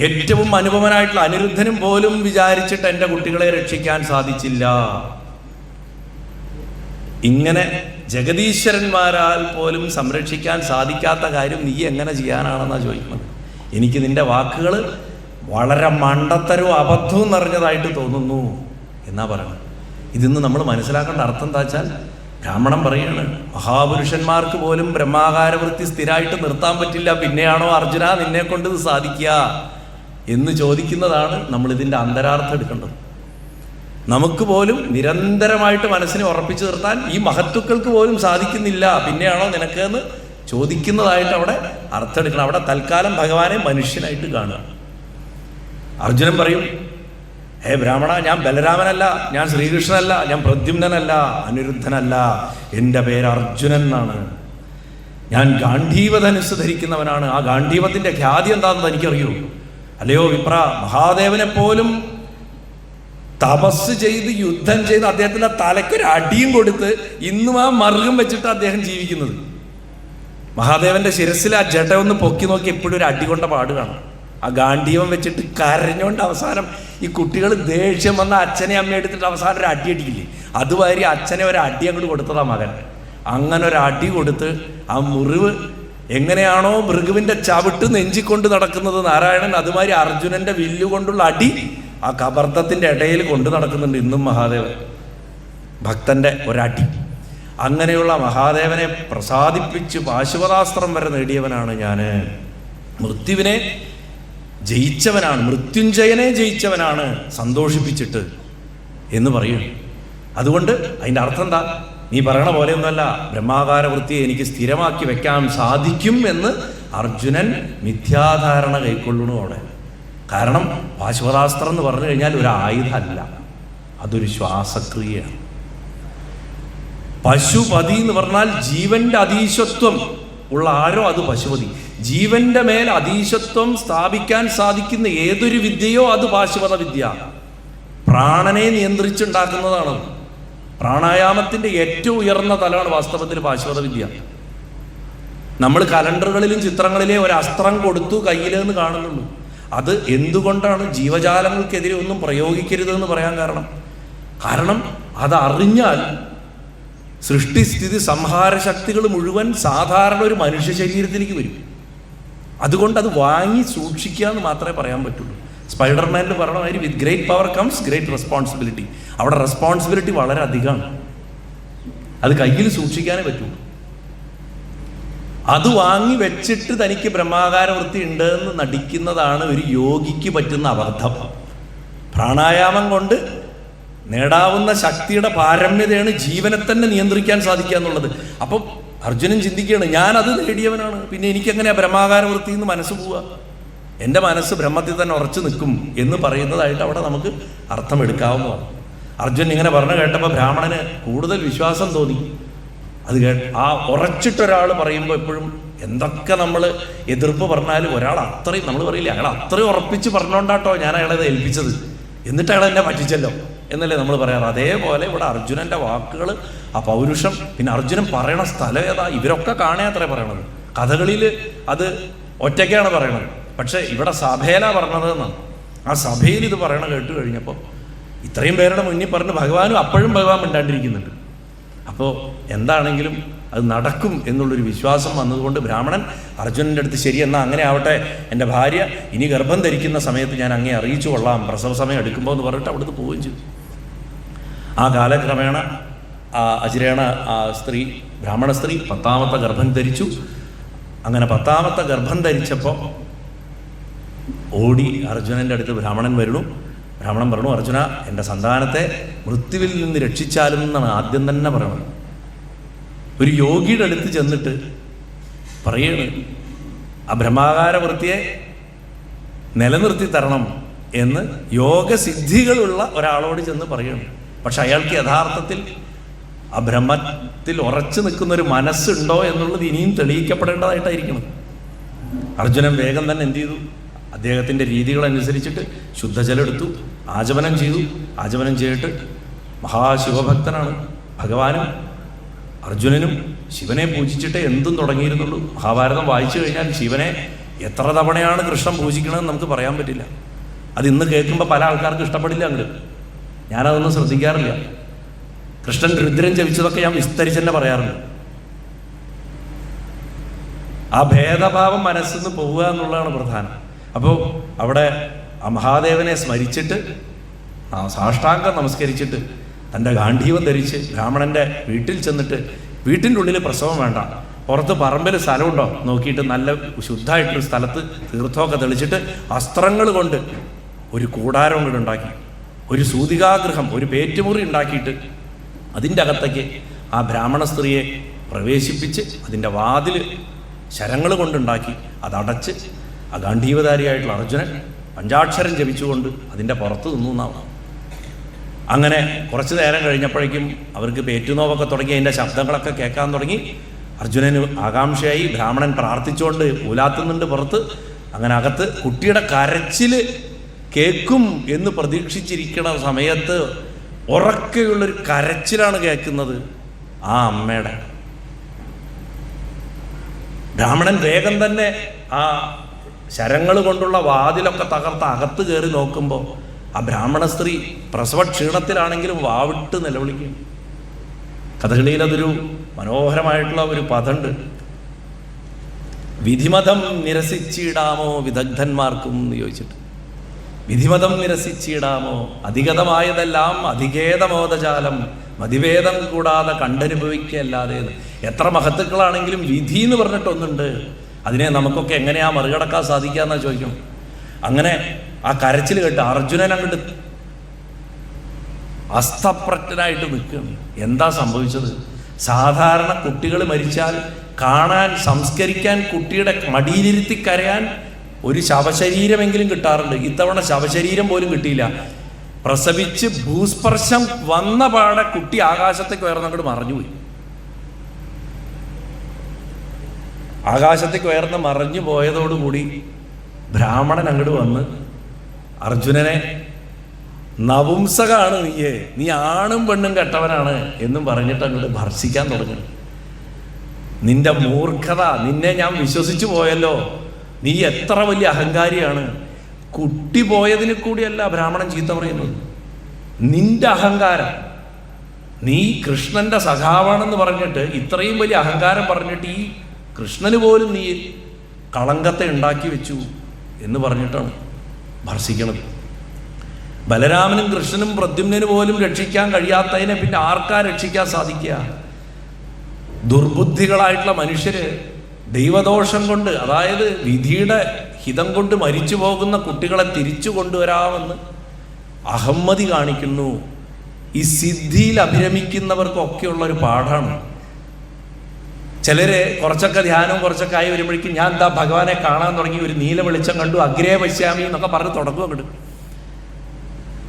ഏറ്റവും അനുപമനായിട്ടുള്ള അനിരുദ്ധനും പോലും വിചാരിച്ചിട്ട് എൻ്റെ കുട്ടികളെ രക്ഷിക്കാൻ സാധിച്ചില്ല. ഇങ്ങനെ ജഗദീശ്വരന്മാരാൽ പോലും സംരക്ഷിക്കാൻ സാധിക്കാത്ത കാര്യം നീ എങ്ങനെ ചെയ്യാനാണെന്നാണ് ചോദിക്കുന്നത്. എനിക്ക് നിന്റെ വാക്കുകൾ വളരെ മണ്ടത്തരവും അബദ്ധവും നിറഞ്ഞതായിട്ട് തോന്നുന്നു എന്നാ പറയണം. ഇതിന്ന് നമ്മൾ മനസ്സിലാക്കേണ്ട അർത്ഥം എന്താ വെച്ചാൽ, ബ്രാഹ്മണൻ പറയാണ്, മഹാപുരുഷന്മാർക്ക് പോലും ബ്രഹ്മാകാരവൃത്തി സ്ഥിരമായിട്ട് നിർത്താൻ പറ്റില്ല, പിന്നെയാണോ അർജുന നിന്നെ കൊണ്ട് ഇത് സാധിക്കുക എന്ന് ചോദിക്കുന്നതാണ് നമ്മൾ ഇതിൻ്റെ അന്തരാർത്ഥം എടുക്കേണ്ടത്. നമുക്ക് പോലും നിരന്തരമായിട്ട് മനസ്സിനെ ഉറപ്പിച്ചു നിർത്താൻ ഈ മഹത്തുക്കൾക്ക് പോലും സാധിക്കുന്നില്ല, പിന്നെയാണോ നിനക്ക് എന്ന് ചോദിക്കുന്നതായിട്ട് അവിടെ അർത്ഥം എടുക്കണം. അവിടെ തൽക്കാലം ഭഗവാനെ മനുഷ്യനായിട്ട് കാണുക. അർജുനൻ പറയും, ഹേ ബ്രാഹ്മണ, ഞാൻ ബലരാമനല്ല, ഞാൻ ശ്രീകൃഷ്ണനല്ല, ഞാൻ പ്രദ്യുമ്നനല്ല, അനിരുദ്ധനല്ല, എൻ്റെ പേര് അർജുനൻ എന്നാണ്. ഞാൻ ഗാന്ധീവധനുസ് ധരിക്കുന്നവനാണ്. ആ ഗാന്ധീവത്തിൻ്റെ ഖ്യാതി എന്താണെന്ന് എനിക്കറിയൂ. അല്ലയോ വിപ്ര, മഹാദേവനെ പോലും തപസ് ചെയ്ത് യുദ്ധം ചെയ്ത് അദ്ദേഹത്തിൻ്റെ തലയ്ക്കൊരു അടിയും കൊടുത്ത് ഇന്നും ആ മറുകം വെച്ചിട്ട് അദ്ദേഹം ജീവിക്കുന്നത്. മഹാദേവന്റെ ശിരസിൽ ആ ജഡ ഒന്ന് പൊക്കി നോക്കി എപ്പോഴും ഒരു അടി കൊണ്ട പാട് കാണാം. ആ ഗാന്ധീവം വെച്ചിട്ട് കരഞ്ഞുകൊണ്ട് അവസാനം ഈ കുട്ടികൾ ദേഷ്യം വന്ന അച്ഛനെ അമ്മയെ എടുത്തിട്ട് അവസാനം ഒരു അടി അടിക്കില്ലേ, അതുമാതിരി അച്ഛനെ ഒരു അടി അങ്ങോട്ട് കൊടുത്തതാ മകൻ. അങ്ങനെ ഒരു അടി കൊടുത്ത് ആ മുറിവ് എങ്ങനെയാണോ ഭൃഗുവിന്റെ ചവിട്ട് നെഞ്ചിക്കൊണ്ട് നടക്കുന്നത് നാരായണൻ, അതുമാതിരി അർജുനന്റെ വില്ലുകൊണ്ടുള്ള അടി ആ കബർത്തത്തിന്റെ ഇടയിൽ കൊണ്ടു നടക്കുന്നുണ്ട് ഇന്നും മഹാദേവൻ. ഭക്തന്റെ ഒരടി. അങ്ങനെയുള്ള മഹാദേവനെ പ്രസാദിപ്പിച്ച് പാശുപതാസ്ത്രം വരെ നേടിയവനാണ് ഞാൻ. മൃത്യുവിനെ ജയിച്ചവനാണ്, മൃത്യുഞ്ജയനെ ജയിച്ചവനാണ് സന്തോഷിപ്പിച്ചിട്ട് എന്ന് പറയുന്നു. അതുകൊണ്ട് അതിൻ്റെ അർത്ഥം എന്താ? നീ പറയണ പോലെയൊന്നുമല്ല, ബ്രഹ്മാകാര വൃത്തിയെ എനിക്ക് സ്ഥിരമാക്കി വെക്കാൻ സാധിക്കും എന്ന് അർജുനൻ മിഥ്യാധാരണ കൈക്കൊള്ളണു അവിടെ. കാരണം പാശുപതാസ്ത്രം എന്ന് പറഞ്ഞു കഴിഞ്ഞാൽ ഒരു ആയുധമല്ല, അതൊരു ശ്വാസക്രിയയാണ്. പശുപതി എന്ന് പറഞ്ഞാൽ ജീവന്റെ അധീശത്വം ഉള്ള ആരോ അത് പശുപതി. ജീവന്റെ മേൽ അധീശത്വം സ്ഥാപിക്കാൻ സാധിക്കുന്ന ഏതൊരു വിദ്യയോ അത് പാശുപത വിദ്യ. പ്രാണനെ നിയന്ത്രിച്ചുണ്ടാക്കുന്നതാണ്. പ്രാണായാമത്തിന്റെ ഏറ്റവും ഉയർന്ന തലമാണ് വാസ്തവത്തിൽ പാശുപത വിദ്യ. നമ്മൾ കലണ്ടറുകളിലും ചിത്രങ്ങളിലെ ഒരു അസ്ത്രം കൊടുത്തു കയ്യിലെന്ന് കാണുന്നുള്ളൂ. അത് എന്തുകൊണ്ടാണ് ജീവജാലങ്ങൾക്കെതിരെ ഒന്നും പ്രയോഗിക്കരുതെന്ന് പറയാൻ കാരണം അത് അറിഞ്ഞാൽ സൃഷ്ടിസ്ഥിതി സംഹാര ശക്തികൾ മുഴുവൻ സാധാരണ ഒരു മനുഷ്യ ശരീരത്തിലേക്ക് വരും. അതുകൊണ്ട് അത് വാങ്ങി സൂക്ഷിക്കുക എന്ന് മാത്രമേ പറയാൻ പറ്റുള്ളൂ. സ്പൈഡർമാനിൽ പറഞ്ഞ മാതിരി with great power comes great responsibility. അവിടെ റെസ്പോൺസിബിലിറ്റി വളരെ അധികമാണ്. അത് കയ്യിൽ സൂക്ഷിക്കാനേ പറ്റുള്ളൂ. അത് വാങ്ങി വെച്ചിട്ട് തനിക്ക് ബ്രഹ്മാകാര വൃത്തി ഉണ്ട് എന്ന് നടിക്കുന്നതാണ് ഒരു യോഗിക്ക് പറ്റുന്ന അബദ്ധം. പ്രാണായാമം കൊണ്ട് നേടാവുന്ന ശക്തിയുടെ പാരമ്യതയാണ് ജീവനെ തന്നെ നിയന്ത്രിക്കാൻ സാധിക്കുക എന്നുള്ളത്. അപ്പം അർജുനൻ ചിന്തിക്കുകയാണ്, ഞാനത് നേടിയവനാണ്, പിന്നെ എനിക്കെങ്ങനെയാ ബ്രഹ്മാകാര വൃത്തി എന്ന് മനസ്സ് പോവുക? എൻ്റെ മനസ്സ് ബ്രഹ്മത്തിൽ തന്നെ ഉറച്ചു നിൽക്കും എന്ന് പറയുന്നതായിട്ട് അവിടെ നമുക്ക് അർത്ഥം എടുക്കാവുന്നതാണ്. അർജുനൻ ഇങ്ങനെ പറഞ്ഞു കേട്ടപ്പോൾ ബ്രാഹ്മണന് കൂടുതൽ വിശ്വാസം തോന്നി. അത് ആ ഉറച്ചിട്ടൊരാൾ പറയുമ്പോൾ എപ്പോഴും എന്തൊക്കെ നമ്മൾ എതിർപ്പ് പറഞ്ഞാലും ഒരാൾ അത്രയും, നമ്മൾ പറയില്ല അയാൾ അത്രയും ഉറപ്പിച്ച് പറഞ്ഞോണ്ടാട്ടോ ഞാൻ അയാളത് ഏൽപ്പിച്ചത്, എന്നിട്ട് അയാൾ എന്നെ പറ്റിച്ചല്ലോ എന്നല്ലേ നമ്മൾ പറയാറ്. അതേപോലെ ഇവിടെ അർജുനന്റെ വാക്കുകൾ, ആ പൗരുഷം, പിന്നെ അർജുനൻ പറയണ സ്ഥലം ഏതാ? ഇവരൊക്കെ കാണാത്രേ പറയണത്. കഥകളിൽ അത് ഒറ്റയ്ക്കാണ് പറയണത്, പക്ഷെ ഇവിടെ സഭയിലാണ് പറഞ്ഞത് എന്നാണ്. ആ സഭയിൽ ഇത് പറയണ കേട്ട് കഴിഞ്ഞപ്പോൾ ഇത്രയും പേരുടെ മുന്നിൽ പറഞ്ഞ് ഭഗവാനും അപ്പോഴും ഭഗവാൻ മിണ്ടാണ്ടിരിക്കുന്നുണ്ട്. അപ്പോൾ എന്താണെങ്കിലും അത് നടക്കും എന്നുള്ളൊരു വിശ്വാസം വന്നതുകൊണ്ട് ബ്രാഹ്മണൻ അർജുനൻ്റെ അടുത്ത്, ശരി എന്നാൽ അങ്ങനെ ആവട്ടെ, എൻ്റെ ഭാര്യ ഇനി ഗർഭം ധരിക്കുന്ന സമയത്ത് ഞാൻ അങ്ങേ അറിയിച്ചു കൊള്ളാം, പ്രസവ സമയം എടുക്കുമ്പോൾ എന്ന് പറഞ്ഞിട്ട് അവിടുന്ന് പോവുകയും ചെയ്തു. ആ കാലക്രമേണ അജിരേണ സ്ത്രീ, ബ്രാഹ്മണ സ്ത്രീ 10ാമത്തെ ഗർഭം ധരിച്ചു. അങ്ങനെ 10ാമത്തെ ഗർഭം ധരിച്ചപ്പോൾ ഓടി അർജുനൻ്റെ അടുത്ത് ബ്രാഹ്മണൻ വരുന്നു. ബ്രാഹ്മണൻ പറഞ്ഞു, അർജുന, എൻ്റെ സന്താനത്തെ മൃത്യുവിൽ നിന്ന് രക്ഷിച്ചാലും എന്നാണ് ആദ്യം തന്നെ പറയണത്. ഒരു യോഗിയുടെ അടുത്ത് ചെന്നിട്ട് പറയാണ്, ആ ബ്രഹ്മാകാര വൃത്തിയെ നിലനിർത്തി തരണം എന്ന് യോഗസിദ്ധികളുള്ള ഒരാളോട് ചെന്ന് പറയണം. പക്ഷെ അയാൾക്ക് യഥാർത്ഥത്തിൽ ആ ബ്രഹ്മത്തിൽ ഉറച്ചു നിൽക്കുന്നൊരു മനസ്സുണ്ടോ എന്നുള്ളത് ഇനിയും തെളിയിക്കപ്പെടേണ്ടതായിട്ടായിരിക്കണം. അർജുനൻ വേഗം തന്നെ എന്ത് ചെയ്തു? അദ്ദേഹത്തിൻ്റെ രീതികളനുസരിച്ചിട്ട് ശുദ്ധജലം എടുത്തു, ആചമനം ചെയ്തു. ആചമനം ചെയ്തിട്ട് മഹാശിവഭക്തനാണ്. ഭഗവാനും അർജുനനും ശിവനെ പൂജിച്ചിട്ടേ എന്തും തുടങ്ങിയിരുന്നുള്ളൂ. മഹാഭാരതം വായിച്ചു കഴിഞ്ഞാൽ ശിവനെ എത്ര തവണയാണ് കൃഷ്ണൻ പൂജിക്കണമെന്ന് നമുക്ക് പറയാൻ പറ്റില്ല. അത് ഇന്ന് കേൾക്കുമ്പോൾ പല ആൾക്കാർക്ക് ഇഷ്ടപ്പെടില്ല. അങ്ങോട്ട് ഞാനതൊന്നും ശ്രദ്ധിക്കാറില്ല. കൃഷ്ണൻ രുദ്രൻ ജപിച്ചതൊക്കെ ഞാൻ വിസ്തരിച്ച് തന്നെ പറയാറുണ്ട്. ആ ഭേദഭാവം മനസ്സിൽ നിന്ന് പോവുക എന്നുള്ളതാണ് പ്രധാനം. അപ്പോൾ അവിടെ ആ മഹാദേവനെ സ്മരിച്ചിട്ട് സാഷ്ടാംഗം നമസ്കരിച്ചിട്ട് തൻ്റെ ഗാന്ധീവം ധരിച്ച് ബ്രാഹ്മണൻ്റെ വീട്ടിൽ ചെന്നിട്ട്, വീട്ടിൻ്റെ ഉള്ളിൽ പ്രസവം വേണ്ട, പുറത്ത് പറമ്പിൽ സ്ഥലമുണ്ടോ നോക്കിയിട്ട് നല്ല ശുദ്ധമായിട്ടൊരു സ്ഥലത്ത് തീർത്ഥമൊക്കെ തെളിച്ചിട്ട് അസ്ത്രങ്ങൾ കൊണ്ട് ഒരു കൂടാരം കൊണ്ട് ഉണ്ടാക്കി, ഒരു സൂതികാഗൃഹം, ഒരു പേറ്റുമുറി ഉണ്ടാക്കിയിട്ട് അതിൻ്റെ അകത്തേക്ക് ആ ബ്രാഹ്മണ സ്ത്രീയെ പ്രവേശിപ്പിച്ച് അതിൻ്റെ വാതിൽ ശരങ്ങൾ കൊണ്ടുണ്ടാക്കി അതടച്ച് ആ ഗാന്ധീവധാരിയായിട്ടുള്ള അർജുനൻ പഞ്ചാക്ഷരം ജപിച്ചുകൊണ്ട് അതിൻ്റെ പുറത്ത് നിന്നു എന്നാണ്. അങ്ങനെ കുറച്ച് നേരം കഴിഞ്ഞപ്പോഴേക്കും അവർക്ക് പേറ്റുനോവൊക്കെ തുടങ്ങി, അതിൻ്റെ ശബ്ദങ്ങളൊക്കെ കേൾക്കാൻ തുടങ്ങി. അർജുനന് ആകാംക്ഷയായി. ബ്രാഹ്മണൻ പ്രാർത്ഥിച്ചുകൊണ്ട് ഊലാത്തുന്നുണ്ട് പുറത്ത്. അങ്ങനെ അകത്ത് കുട്ടിയുടെ കരച്ചിൽ കേൾക്കും എന്ന് പ്രതീക്ഷിച്ചിരിക്കുന്ന സമയത്ത് ഉറക്കെയുള്ളൊരു കരച്ചിലാണ് കേൾക്കുന്നത്, ആ അമ്മയുടെ. ബ്രാഹ്മണൻ വേഗം തന്നെ ആ ശരങ്ങൾ കൊണ്ടുള്ള വാതിലൊക്കെ തകർത്ത് അകത്ത് കയറി നോക്കുമ്പോൾ ആ ബ്രാഹ്മണ സ്ത്രീ പ്രസവ ക്ഷീണത്തിലാണെങ്കിലും വാവിട്ട് നിലവിളിക്കും. കഥകളിയിൽ അതൊരു മനോഹരമായിട്ടുള്ള ഒരു പദമുണ്ട്, വിധിമതം നിരസിച്ചിടാമോ വിദഗ്ധന്മാർക്കും എന്ന് ചോദിച്ചിട്ട്. വിധിമതം നിരസിച്ചിടാമോ, അധികതമായതെല്ലാം അധികേതമോദജാലം, മതിഭേദം കൂടാതെ കണ്ടനുഭവിക്കല്ലാതെ. എത്ര മഹത്തുക്കളാണെങ്കിലും വിധി എന്ന് പറഞ്ഞിട്ടൊന്നുണ്ട്, അതിനെ നമുക്കൊക്കെ എങ്ങനെയാ മറികടക്കാൻ സാധിക്കാന്നാ ചോദിക്കണം. അങ്ങനെ ആ കരച്ചിൽ കേട്ട് അർജുനൻ അങ്ങോട്ട് അസ്തപ്രജ്ഞനായിട്ട് നിൽക്കുകയാണ്. എന്താ സംഭവിച്ചത്? സാധാരണ കുട്ടികൾ മരിച്ചാൽ കാണാൻ, സംസ്കരിക്കാൻ, കുട്ടിയുടെ മടിയിലിരുത്തി കരയാൻ ഒരു ശവശരീരമെങ്കിലും കിട്ടാറുണ്ട്. ഇത്തവണ ശവശരീരം പോലും കിട്ടിയില്ല. പ്രസവിച്ച് ഭൂസ്പർശം വന്ന പാടെ കുട്ടി ആകാശത്തേക്ക് ഉയർന്നങ്ങോട്ട് മറഞ്ഞുപോയി. ആകാശത്തേക്ക് ഉയർന്ന് മറഞ്ഞു പോയതോടുകൂടി ബ്രാഹ്മണൻ അങ്ങോട്ട് വന്ന് അർജുനനെ, നപുംസകാണ് നീയേ, നീ ആണും പെണ്ണും കെട്ടവനാണ് എന്നും പറഞ്ഞിട്ട് അങ്ങോട്ട് ഭർഷിക്കാൻ തുടങ്ങി. നിന്റെ മൂർഖത, നിന്നെ ഞാൻ വിശ്വസിച്ചു പോയല്ലോ, നീ എത്ര വലിയ അഹങ്കാരിയാണ്. കുട്ടി പോയതിന് കൂടിയല്ല ബ്രാഹ്മണൻ ചീത്ത പറയുന്നത്, നിന്റെ അഹങ്കാരം. നീ കൃഷ്ണന്റെ സഖാവാണെന്ന് പറഞ്ഞിട്ട് ഇത്രയും വലിയ അഹങ്കാരം പറഞ്ഞിട്ട് ഈ കൃഷ്ണന് പോലും നീ കളങ്കത്തെ ഉണ്ടാക്കി വെച്ചു എന്ന് പറഞ്ഞിട്ടാണ് ഭർഷിക്കണത്. ബലരാമനും കൃഷ്ണനും പ്രദ്യുമ്നന് പോലും രക്ഷിക്കാൻ കഴിയാത്തതിനെ പിന്നെ ആർക്കാ രക്ഷിക്കാൻ സാധിക്കുക? ദുർബുദ്ധികളായിട്ടുള്ള മനുഷ്യര് ദൈവദോഷം കൊണ്ട്, അതായത് വിധിയുടെ ഹിതം കൊണ്ട് മരിച്ചു പോകുന്ന കുട്ടികളെ തിരിച്ചു കൊണ്ടുവരാമെന്ന് അഹമ്മതി കാണിക്കുന്നു. ഈ സിദ്ധിയിൽ അഭിരമിക്കുന്നവർക്കൊക്കെയുള്ള ഒരു പാഠമാണ്. ചിലര് കുറച്ചൊക്കെ ധ്യാനവും കുറച്ചൊക്കെ ആയി വരുമ്പോഴേക്കും ഞാൻ എന്താ ഭഗവാനെ കാണാൻ തുടങ്ങി, ഒരു നീല വെളിച്ചം കണ്ടു, അഗ്രേ പശ്യാമി എന്നൊക്കെ പറഞ്ഞ് തുടക്കം അങ്ങോട്ട്.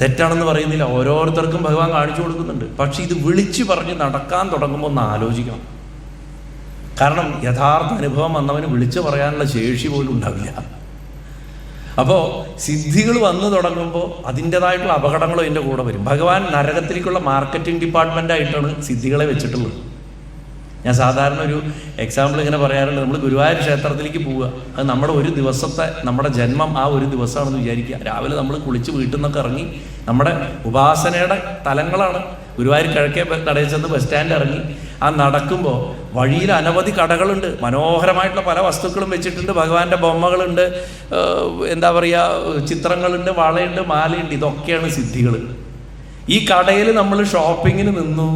തെറ്റാണെന്ന് പറയുന്നില്ല, ഓരോരുത്തർക്കും ഭഗവാൻ കാണിച്ചു കൊടുക്കുന്നുണ്ട്. പക്ഷെ ഇത് വിളിച്ചു പറഞ്ഞ് നടക്കാൻ തുടങ്ങുമ്പോൾ ഒന്ന് ആലോചിക്കണം. കാരണം യഥാർത്ഥ അനുഭവം വന്നവന് വിളിച്ചു പറയാനുള്ള ശേഷി പോലും ഉണ്ടാവില്ല. അപ്പോൾ സിദ്ധികൾ വന്നു തുടങ്ങുമ്പോൾ അതിൻ്റെതായിട്ടുള്ള അപകടങ്ങളും അതിൻ്റെ കൂടെ വരും. ഭഗവാൻ നരകത്തിലേക്കുള്ള മാർക്കറ്റിംഗ് ഡിപ്പാർട്ട്മെൻ്റായിട്ടാണ് സിദ്ധികളെ വെച്ചിട്ടുള്ളത്. ഞാൻ സാധാരണ ഒരു എക്സാമ്പിൾ ഇങ്ങനെ പറയാറുണ്ട്. നമ്മൾ ഗുരുവായൂർ ക്ഷേത്രത്തിലേക്ക് പോവുക, അത് നമ്മുടെ ഒരു ദിവസത്തെ, നമ്മുടെ ജന്മം ആ ഒരു ദിവസമാണെന്ന് വിചാരിക്കുക. രാവിലെ നമ്മൾ കുളിച്ച് വീട്ടിൽ നിന്നൊക്കെ ഇറങ്ങി, നമ്മുടെ ഉപാസനയുടെ തലങ്ങളാണ്. ഗുരുവായൂർ കിഴക്കേ നടയിൽ ചെന്ന് ബസ് സ്റ്റാൻഡ് ഇറങ്ങി ആ നടക്കുമ്പോൾ വഴിയിൽ അനവധി കടകളുണ്ട്. മനോഹരമായിട്ടുള്ള പല വസ്തുക്കളും വെച്ചിട്ടുണ്ട്. ഭഗവാന്റെ ബൊമ്മകളുണ്ട്, എന്താ പറയുക, ചിത്രങ്ങളുണ്ട്, വളയുണ്ട്, മാലയുണ്ട്. ഇതൊക്കെയാണ് സിദ്ധികൾ. ഈ കടയിൽ നമ്മൾ ഷോപ്പിങ്ങിന് നിന്നു,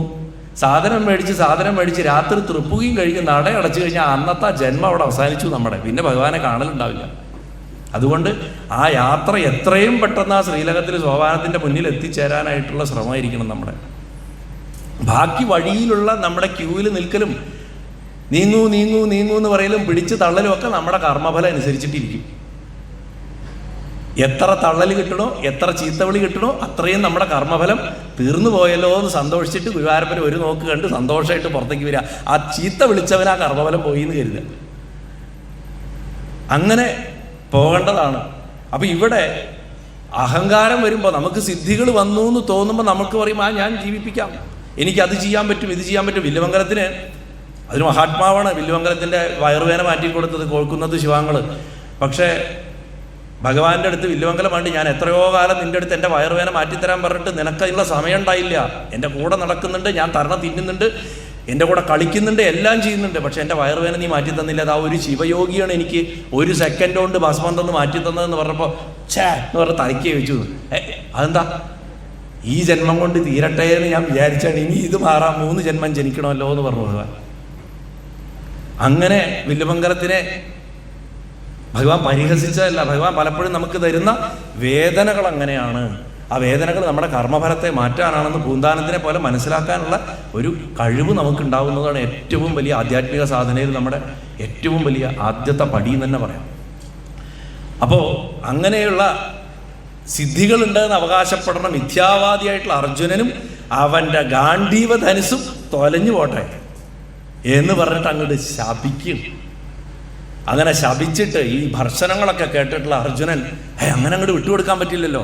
സാധനം മേടിച്ച് രാത്രി തൃപ്പുകയും കഴിഞ്ഞ് നട അടച്ചു കഴിഞ്ഞാൽ അന്നത്തെ ജന്മം അവിടെ അവസാനിച്ചു നമ്മുടെ. പിന്നെ ഭഗവാനെ കാണലുണ്ടാവില്ല. അതുകൊണ്ട് ആ യാത്ര എത്രയും പെട്ടെന്ന് ആ ശ്രീലകത്തിൽ സോപാനത്തിൻ്റെ മുന്നിൽ എത്തിച്ചേരാനായിട്ടുള്ള ശ്രമമായിരിക്കണം നമ്മുടെ. ബാക്കി വഴിയിലുള്ള നമ്മുടെ ക്യൂവിൽ നിൽക്കലും നീങ്ങൂ എന്ന് പറയലും പിടിച്ച് തള്ളലും ഒക്കെ നമ്മുടെ കർമ്മഫലം അനുസരിച്ചിട്ടിരിക്കും. എത്ര തള്ളൽ കിട്ടണോ, എത്ര ചീത്തവിളി കിട്ടണോ, അത്രയും നമ്മുടെ കർമ്മഫലം തീർന്നു പോയല്ലോ എന്ന് സന്തോഷിച്ചിട്ട് ഗുരുവായൂരപ്പൻ ഒരു നോക്ക് കണ്ട് സന്തോഷമായിട്ട് പുറത്തേക്ക് വരിക. ആ ചീത്ത വിളിച്ചവൻ ആ കർമ്മഫലം പോയി എന്ന് കരുതുക. അങ്ങനെ പോകേണ്ടതാണ്. അപ്പം ഇവിടെ അഹങ്കാരം വരുമ്പോൾ, നമുക്ക് സിദ്ധികൾ വന്നു എന്ന് തോന്നുമ്പോൾ നമുക്ക് പറയും ഞാൻ ജീവിപ്പിക്കാം, എനിക്കത് ചെയ്യാൻ പറ്റും, ഇത് ചെയ്യാൻ പറ്റും. വില്ലുമംഗലത്തിന് അതൊരു മഹാത്മാവാണ് വില്ലുമംഗലത്തിൻ്റെ വയറുവേന മാറ്റി കൊടുത്തത്, കോഴിക്കുന്നത് ശിവാങ്ങൾ. പക്ഷേ ഭഗവാന്റെ അടുത്ത് വില്ലുമംഗലം വേണ്ടി ഞാൻ എത്രയോ കാലം നിൻ്റെ അടുത്ത് എൻ്റെ വയറുവേന മാറ്റിത്തരാൻ പറഞ്ഞിട്ട് നിനക്കതിനുള്ള സമയം ഉണ്ടായില്ല. എൻ്റെ കൂടെ നടക്കുന്നുണ്ട്, ഞാൻ തരണ തിന്നുന്നുണ്ട്, എൻ്റെ കൂടെ കളിക്കുന്നുണ്ട്, എല്ലാം ചെയ്യുന്നുണ്ട്, പക്ഷെ എൻ്റെ വയറുവേന നീ മാറ്റി തന്നില്ല. അത് ആ ഒരു ശിവയോഗിയാണ് എനിക്ക് ഒരു സെക്കൻഡ് കൊണ്ട് ഭസ്മം തന്ന് മാറ്റി തന്നതെന്ന് പറഞ്ഞപ്പോൾ ഛേ എന്ന് പറഞ്ഞ് തലയ്ക്ക് വെച്ചു. അതെന്താ, ഈ ജന്മം കൊണ്ട് തീരട്ടെ എന്ന് ഞാൻ വിചാരിച്ചാണ്, ഇനി ഇത് മാറാം, 3 ജന്മം ജനിക്കണമല്ലോ എന്ന് പറഞ്ഞു ഭഗവാൻ. അങ്ങനെ വില്ലുമംഗലത്തിനെ ഭഗവാൻ പരിഹസിച്ചതല്ല, ഭഗവാൻ പലപ്പോഴും നമുക്ക് തരുന്ന വേദനകൾ അങ്ങനെയാണ്. ആ വേദനകൾ നമ്മുടെ കർമ്മഫലത്തെ മാറ്റാനാണെന്ന് പൂന്താനത്തിനെ പോലെ മനസ്സിലാക്കാനുള്ള ഒരു കഴിവ് നമുക്കുണ്ടാവുന്നതാണ് ഏറ്റവും വലിയ ആധ്യാത്മിക സാധനയിൽ നമ്മുടെ ഏറ്റവും വലിയ ആദ്യത്തെ പടി എന്ന് തന്നെ പറയാം. അപ്പോൾ അങ്ങനെയുള്ള സിദ്ധികളുണ്ടെന്ന് അവകാശപ്പെടുന്ന മിഥ്യാവാദിയായിട്ടുള്ള അർജുനനും അവൻ്റെ ഗാണ്ഡീവ ധനുസും തൊലഞ്ഞു പോട്ടെ എന്ന് പറഞ്ഞിട്ട് അങ്ങോട്ട് ശപിക്കും. അങ്ങനെ ശപിച്ചിട്ട് ഈ ഭർസനങ്ങളൊക്കെ കേട്ടിട്ടുള്ള അർജുനൻ അങ്ങനെ അങ്ങോട്ട് വിട്ടുകൊടുക്കാൻ പറ്റില്ലല്ലോ.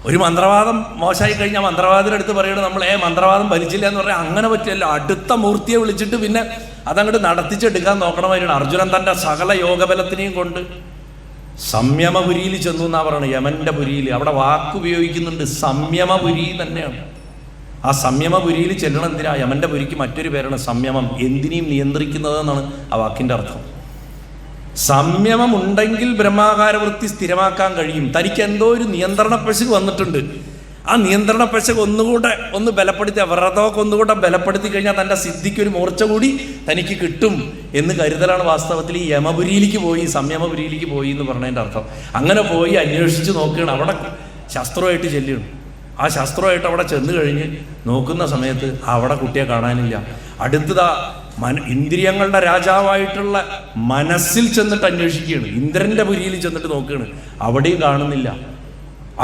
ഒരു മന്ത്രവാദം മോശമായി കഴിഞ്ഞാൽ മന്ത്രവാദിയുടെ അടുത്ത് പറയുന്നത് നമ്മൾ മന്ത്രവാദം ഭരിച്ചില്ല എന്ന് പറഞ്ഞാൽ അങ്ങനെ പറ്റില്ലല്ലോ. അടുത്ത മൂർത്തിയെ വിളിച്ചിട്ട് പിന്നെ അതങ്ങോട്ട് നടത്തിച്ചെടുക്കാൻ നോക്കണമായിരുന്നു. അർജുനൻ തൻ്റെ സകല യോഗബലത്തിനെയും കൊണ്ട് സംയമപുരിയിൽ ചെന്നു എന്നാ പറയുന്നത്, യമൻ്റെ പുരിയിൽ. അവിടെ വാക്കുപയോഗിക്കുന്നുണ്ട്, സംയമപുരി തന്നെയാണ്. ആ സംയമപുരിയിൽ ചെല്ലണം എന്തിനാ? യമൻ്റെ പുരിക്ക് മറ്റൊരു പേരാണ് സംയമം, എന്തിനേയും നിയന്ത്രിക്കുന്നത് എന്നാണ് ആ വാക്കിൻ്റെ അർത്ഥം. സംയമം ഉണ്ടെങ്കിൽ ബ്രഹ്മാകാരവൃത്തി സ്ഥിരമാക്കാൻ കഴിയും. തനിക്ക് എന്തോ ഒരു നിയന്ത്രണ പശുക്ക് വന്നിട്ടുണ്ട്. ആ നിയന്ത്രണ പശുക്ക് ഒന്ന് ബലപ്പെടുത്തി, വ്രതമൊക്കെ ഒന്നുകൂടെ ബലപ്പെടുത്തി കഴിഞ്ഞാൽ തൻ്റെ സിദ്ധിക്കൊരു മൂർച്ച കൂടി തനിക്ക് കിട്ടും എന്ന് കരുതലാണ് വാസ്തവത്തിൽ ഈ യമപുരിയിലേക്ക് പോയി, സംയമപുരിയിലേക്ക് പോയി എന്ന് പറഞ്ഞതിൻ്റെ അർത്ഥം. അങ്ങനെ പോയി അന്വേഷിച്ച് നോക്കുകയാണ്. അവിടെ ശസ്ത്രമായിട്ട് ചെല്ലുകയാണ്. ആ ശസ്ത്രമായിട്ട് അവിടെ ചെന്ന് കഴിഞ്ഞ് നോക്കുന്ന സമയത്ത് അവിടെ കുട്ടിയെ കാണാനില്ല. അടുത്തതാ ഇന്ദ്രിയങ്ങളുടെ രാജാവായിട്ടുള്ള മനസ്സിൽ ചെന്നിട്ട് അന്വേഷിക്കുകയാണ്. ഇന്ദ്രൻ്റെ പുരിയിൽ ചെന്നിട്ട് നോക്കുകയാണ്, അവിടെയും കാണുന്നില്ല.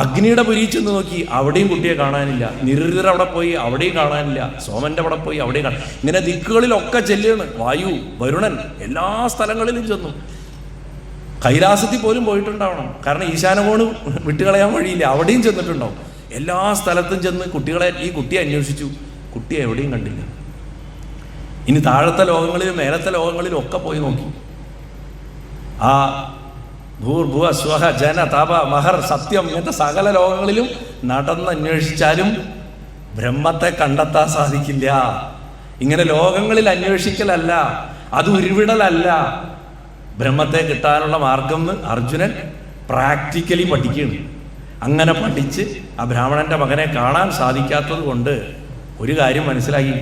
അഗ്നിയുടെ പുരിയിൽ ചെന്ന് നോക്കി, അവിടെയും കുട്ടിയെ കാണാനില്ല. നിരുദ്ധർ അവിടെ പോയി, അവിടെയും കാണാനില്ല. സോമൻ്റെ അവിടെ പോയി, അവിടെയും കാണാൻ. ഇങ്ങനെ ദിക്കുകളിലൊക്കെ ചെല്ലുകയാണ്. വായു, വരുണൻ, എല്ലാ സ്ഥലങ്ങളിലും ചെന്നു. കൈലാസത്തിൽ പോലും പോയിട്ടുണ്ടാവണം, കാരണം ഈശാനകോണ് വിട്ടുകളയാൻ വഴിയില്ല, അവിടെയും ചെന്നിട്ടുണ്ടാവും. എല്ലാ സ്ഥലത്തും ചെന്ന് ഈ കുട്ടിയെ അന്വേഷിച്ചു. കുട്ടിയെ എവിടെയും കണ്ടില്ല. ഇനി താഴത്തെ ലോകങ്ങളിലും മേലത്തെ ലോകങ്ങളിലും ഒക്കെ പോയി നോക്കി. ആ ഭൂർഭുവ സ്വഹ ജന തപ മഹർ സത്യം ഇങ്ങനത്തെ സകല ലോകങ്ങളിലും നടന്നന്വേഷിച്ചാലും ബ്രഹ്മത്തെ കണ്ടെത്താൻ സാധിക്കില്ല. ഇങ്ങനെ ലോകങ്ങളിൽ അന്വേഷിക്കലല്ല, അത് ഉരുവിടലല്ല ബ്രഹ്മത്തെ കിട്ടാനുള്ള മാർഗം എന്ന് അർജുനൻ പ്രാക്ടിക്കലി പഠിക്കുകയാണ്. അങ്ങനെ പഠിച്ച് ആ ബ്രാഹ്മണൻ്റെ മകനെ കാണാൻ സാധിക്കാത്തത് കൊണ്ട് ഒരു കാര്യം മനസ്സിലാക്കി,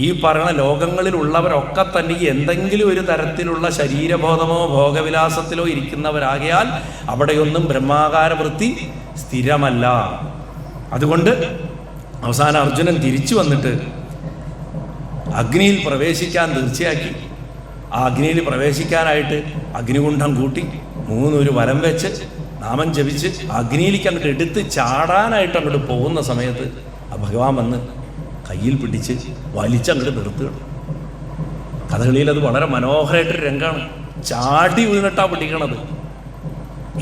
ഈ പറയുന്ന ലോകങ്ങളിലുള്ളവരൊക്കെ തന്നെ എന്തെങ്കിലും ഒരു തരത്തിലുള്ള ശരീരബോധമോ ഭോഗവിലാസത്തിലോ ഇരിക്കുന്നവരാകയാൽ അവിടെയൊന്നും ബ്രഹ്മാകാര വൃത്തി സ്ഥിരമല്ല. അതുകൊണ്ട് അവസാനം അർജുനൻ തിരിച്ചു വന്നിട്ട് അഗ്നിയിൽ പ്രവേശിക്കാൻ തീർച്ചയാക്കി. ആ അഗ്നിയിൽ പ്രവേശിക്കാനായിട്ട് അഗ്നികുണ്ഠം കൂട്ടി 3 വലം വെച്ച് നാമം ജപിച്ച് അഗ്നിയിലേക്ക് അങ്ങോട്ട് എടുത്ത് ചാടാനായിട്ട് അങ്ങോട്ട് പോകുന്ന സമയത്ത് ആ ഭഗവാൻ വന്ന് കയ്യിൽ പിടിച്ച് വലിച്ചങ്ങോട്ട് നിർത്തുകയാണ്. കഥകളിയിൽ അത് വളരെ മനോഹരമായിട്ടൊരു രംഗമാണ്. ചാടി വീണിട്ടാ പിടിക്കണത്.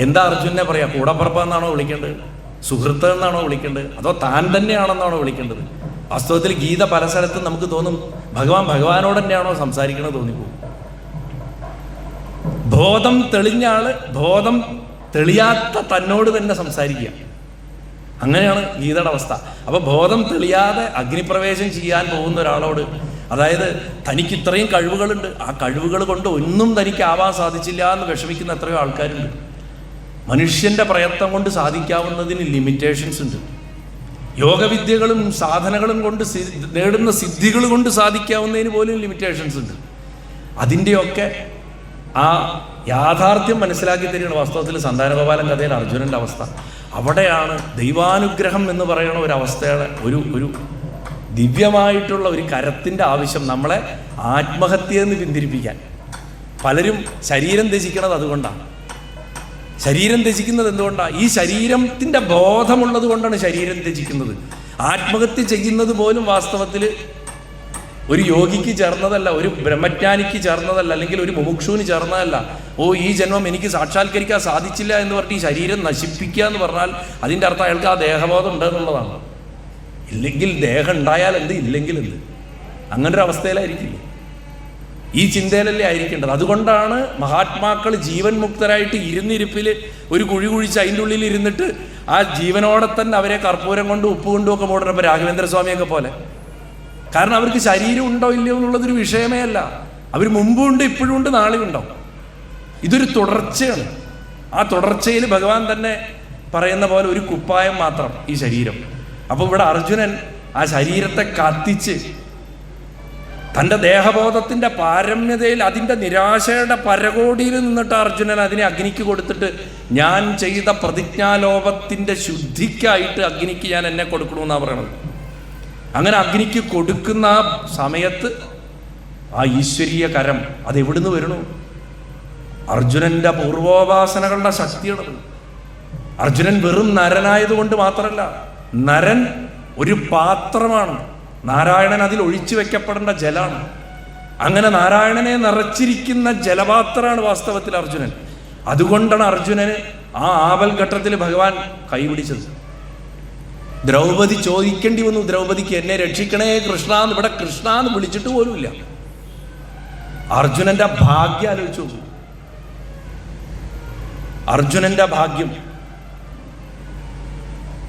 എന്താ അർജുനെ പറയാ? കൂടപ്പുറപ്പെന്നാണോ വിളിക്കേണ്ടത്? സുഹൃത്ത് എന്നാണോ വിളിക്കേണ്ടത്? അതോ താൻ തന്നെയാണെന്നാണോ വിളിക്കേണ്ടത്? വാസ്തവത്തിൽ ഗീത പല സ്ഥലത്തും നമുക്ക് തോന്നും ഭഗവാനോട് തന്നെയാണോ സംസാരിക്കണത് തോന്നിപ്പോകും. ബോധം തെളിഞ്ഞ ആള് ബോധം തെളിയാത്ത തന്നോട് തന്നെ സംസാരിക്കുക, അങ്ങനെയാണ് ഗീതയുടെ അവസ്ഥ. അപ്പോൾ ബോധം തെളിയാതെ അഗ്നിപ്രവേശം ചെയ്യാൻ പോകുന്ന ഒരാളോട്, അതായത് തനിക്ക് ഇത്രയും കഴിവുകളുണ്ട്, ആ കഴിവുകൾ കൊണ്ട് ഒന്നും തനിക്കാവാൻ സാധിച്ചില്ല എന്ന് വിഷമിക്കുന്ന എത്രയോ ആൾക്കാരുണ്ട്. മനുഷ്യൻ്റെ പ്രയത്നം കൊണ്ട് സാധിക്കാവുന്നതിന് ലിമിറ്റേഷൻസ് ഉണ്ട്. യോഗവിദ്യകളും സാധനകളും കൊണ്ട് നേടുന്ന സിദ്ധികൾ കൊണ്ട് സാധിക്കാവുന്നതിന് പോലും ലിമിറ്റേഷൻസ് ഉണ്ട്. അതിൻ്റെയൊക്കെ ആ യാഥാർത്ഥ്യം മനസ്സിലാക്കി തരികയാണ് വാസ്തവത്തിൽ സന്താനഗോപാലൻ കഥയിൽ അർജുനൻ്റെ അവസ്ഥ. അവിടെയാണ് ദൈവാനുഗ്രഹം എന്ന് പറയുന്ന ഒരവസ്ഥയുടെ ഒരു ദിവ്യമായിട്ടുള്ള ഒരു കരത്തിൻ്റെ ആവശ്യം, നമ്മളെ ആത്മഹത്യയിൽ നിന്ന് പിന്തിരിപ്പിക്കാൻ. പലരും ശരീരം ത്യജിക്കണത് അതുകൊണ്ടാണ്. ശരീരം ത്യജിക്കുന്നത് എന്തുകൊണ്ടാണ്? ഈ ശരീരത്തിൻ്റെ ബോധമുള്ളത് കൊണ്ടാണ് ശരീരം ത്യജിക്കുന്നത്. ആത്മഹത്യ ചെയ്യുന്നത് പോലും വാസ്തവത്തിൽ ഒരു യോഗിക്ക് ചേർന്നതല്ല, ഒരു ബ്രഹ്മജ്ഞാനിക്ക് ചേർന്നതല്ല, അല്ലെങ്കിൽ ഒരു മുമുക്ഷുവിന് ചേർന്നതല്ല. ഈ ജന്മം എനിക്ക് സാക്ഷാത്കരിക്കാൻ സാധിച്ചില്ല എന്ന് പറഞ്ഞിട്ട് ഈ ശരീരം നശിപ്പിക്കുക എന്ന് പറഞ്ഞാൽ അതിൻ്റെ അർത്ഥം അയാൾക്ക് ആ ദേഹബോധം ഉണ്ട് എന്നുള്ളതാണ്. ഇല്ലെങ്കിൽ ദേഹം ഉണ്ടായാൽ എന്ത്, ഇല്ലെങ്കിൽ എന്ത്, അങ്ങനൊരു അവസ്ഥയിലായിരിക്കില്ല. ഈ ചിന്തയിലല്ലേ ആയിരിക്കേണ്ടത്. അതുകൊണ്ടാണ് മഹാത്മാക്കൾ ജീവൻ മുക്തരായിട്ട് ഇരുന്നിരിപ്പിൽ ഒരു കുഴി കുഴിച്ച് അതിൻ്റെ ഉള്ളിൽ ഇരുന്നിട്ട് ആ ജീവനോടെ തന്നെ അവരെ കർപ്പൂരം കൊണ്ട് ഉപ്പ് കൊണ്ടും ഒക്കെ പോടുന്നപ്പോൾ രാഘവേന്ദ്ര സ്വാമിയൊക്കെ പോലെ. കാരണം അവർക്ക് ശരീരം ഉണ്ടോ ഇല്ലയോ എന്നുള്ളതൊരു വിഷയമേ അല്ല. അവർ മുമ്പും ഉണ്ട്, ഇപ്പോഴും ഉണ്ട്, നാളെയും ഉണ്ടാവും. ഇതൊരു തുടർച്ചയാണ്. ആ തുടർച്ചയിൽ ഭഗവാൻ തന്നെ പറയുന്ന പോലെ ഒരു കുപ്പായം മാത്രം ഈ ശരീരം. അപ്പോൾ ഇവിടെ അർജുനൻ ആ ശരീരത്തെ കത്തിച്ച് തൻ്റെ ദേഹബോധത്തിൻ്റെ പാരമ്യതയിൽ അതിൻ്റെ നിരാശയുടെ പരകോടിയിൽ നിന്നിട്ട് അർജുനൻ അതിനെ അഗ്നിക്ക് കൊടുത്തിട്ട് ഞാൻ ചെയ്ത പ്രതിജ്ഞാലോപത്തിൻ്റെ ശുദ്ധിക്കായിട്ട് അഗ്നിക്ക് ഞാൻ എന്നെ കൊടുക്കണമെന്നാണ് പറയണത്. അങ്ങനെ അഗ്നിക്ക് കൊടുക്കുന്ന ആ സമയത്ത് ആ ഈശ്വരീയ കരം അതെവിടുന്ന് വരണു? അർജുനൻ്റെ പൂർവോപാസനകളുടെ ശക്തിയാണത്. അർജുനൻ വെറും നരനായതുകൊണ്ട് മാത്രമല്ല, നരൻ ഒരു പാത്രമാണ്, നാരായണൻ അതിൽ ഒഴിച്ചു വെക്കപ്പെടേണ്ട ജലമാണ്. അങ്ങനെ നാരായണനെ നിറച്ചിരിക്കുന്ന ജലപാത്രമാണ് വാസ്തവത്തിൽ അർജുനൻ. അതുകൊണ്ടാണ് അർജുനന് ആ ആപൽ ഘട്ടത്തിൽ ഭഗവാൻ കൈപിടിച്ചത്. ദ്രൗപദി ചോദിക്കേണ്ടി വന്നു, ദ്രൗപദിക്ക് എന്നെ രക്ഷിക്കണേ കൃഷ്ണ എന്ന്. ഇവിടെ കൃഷ്ണ എന്ന് വിളിച്ചിട്ട് പോലുമില്ല. അർജുനന്റെ ഭാഗ്യം ആലോചിച്ചു നോക്കൂ. അർജുനന്റെ ഭാഗ്യം.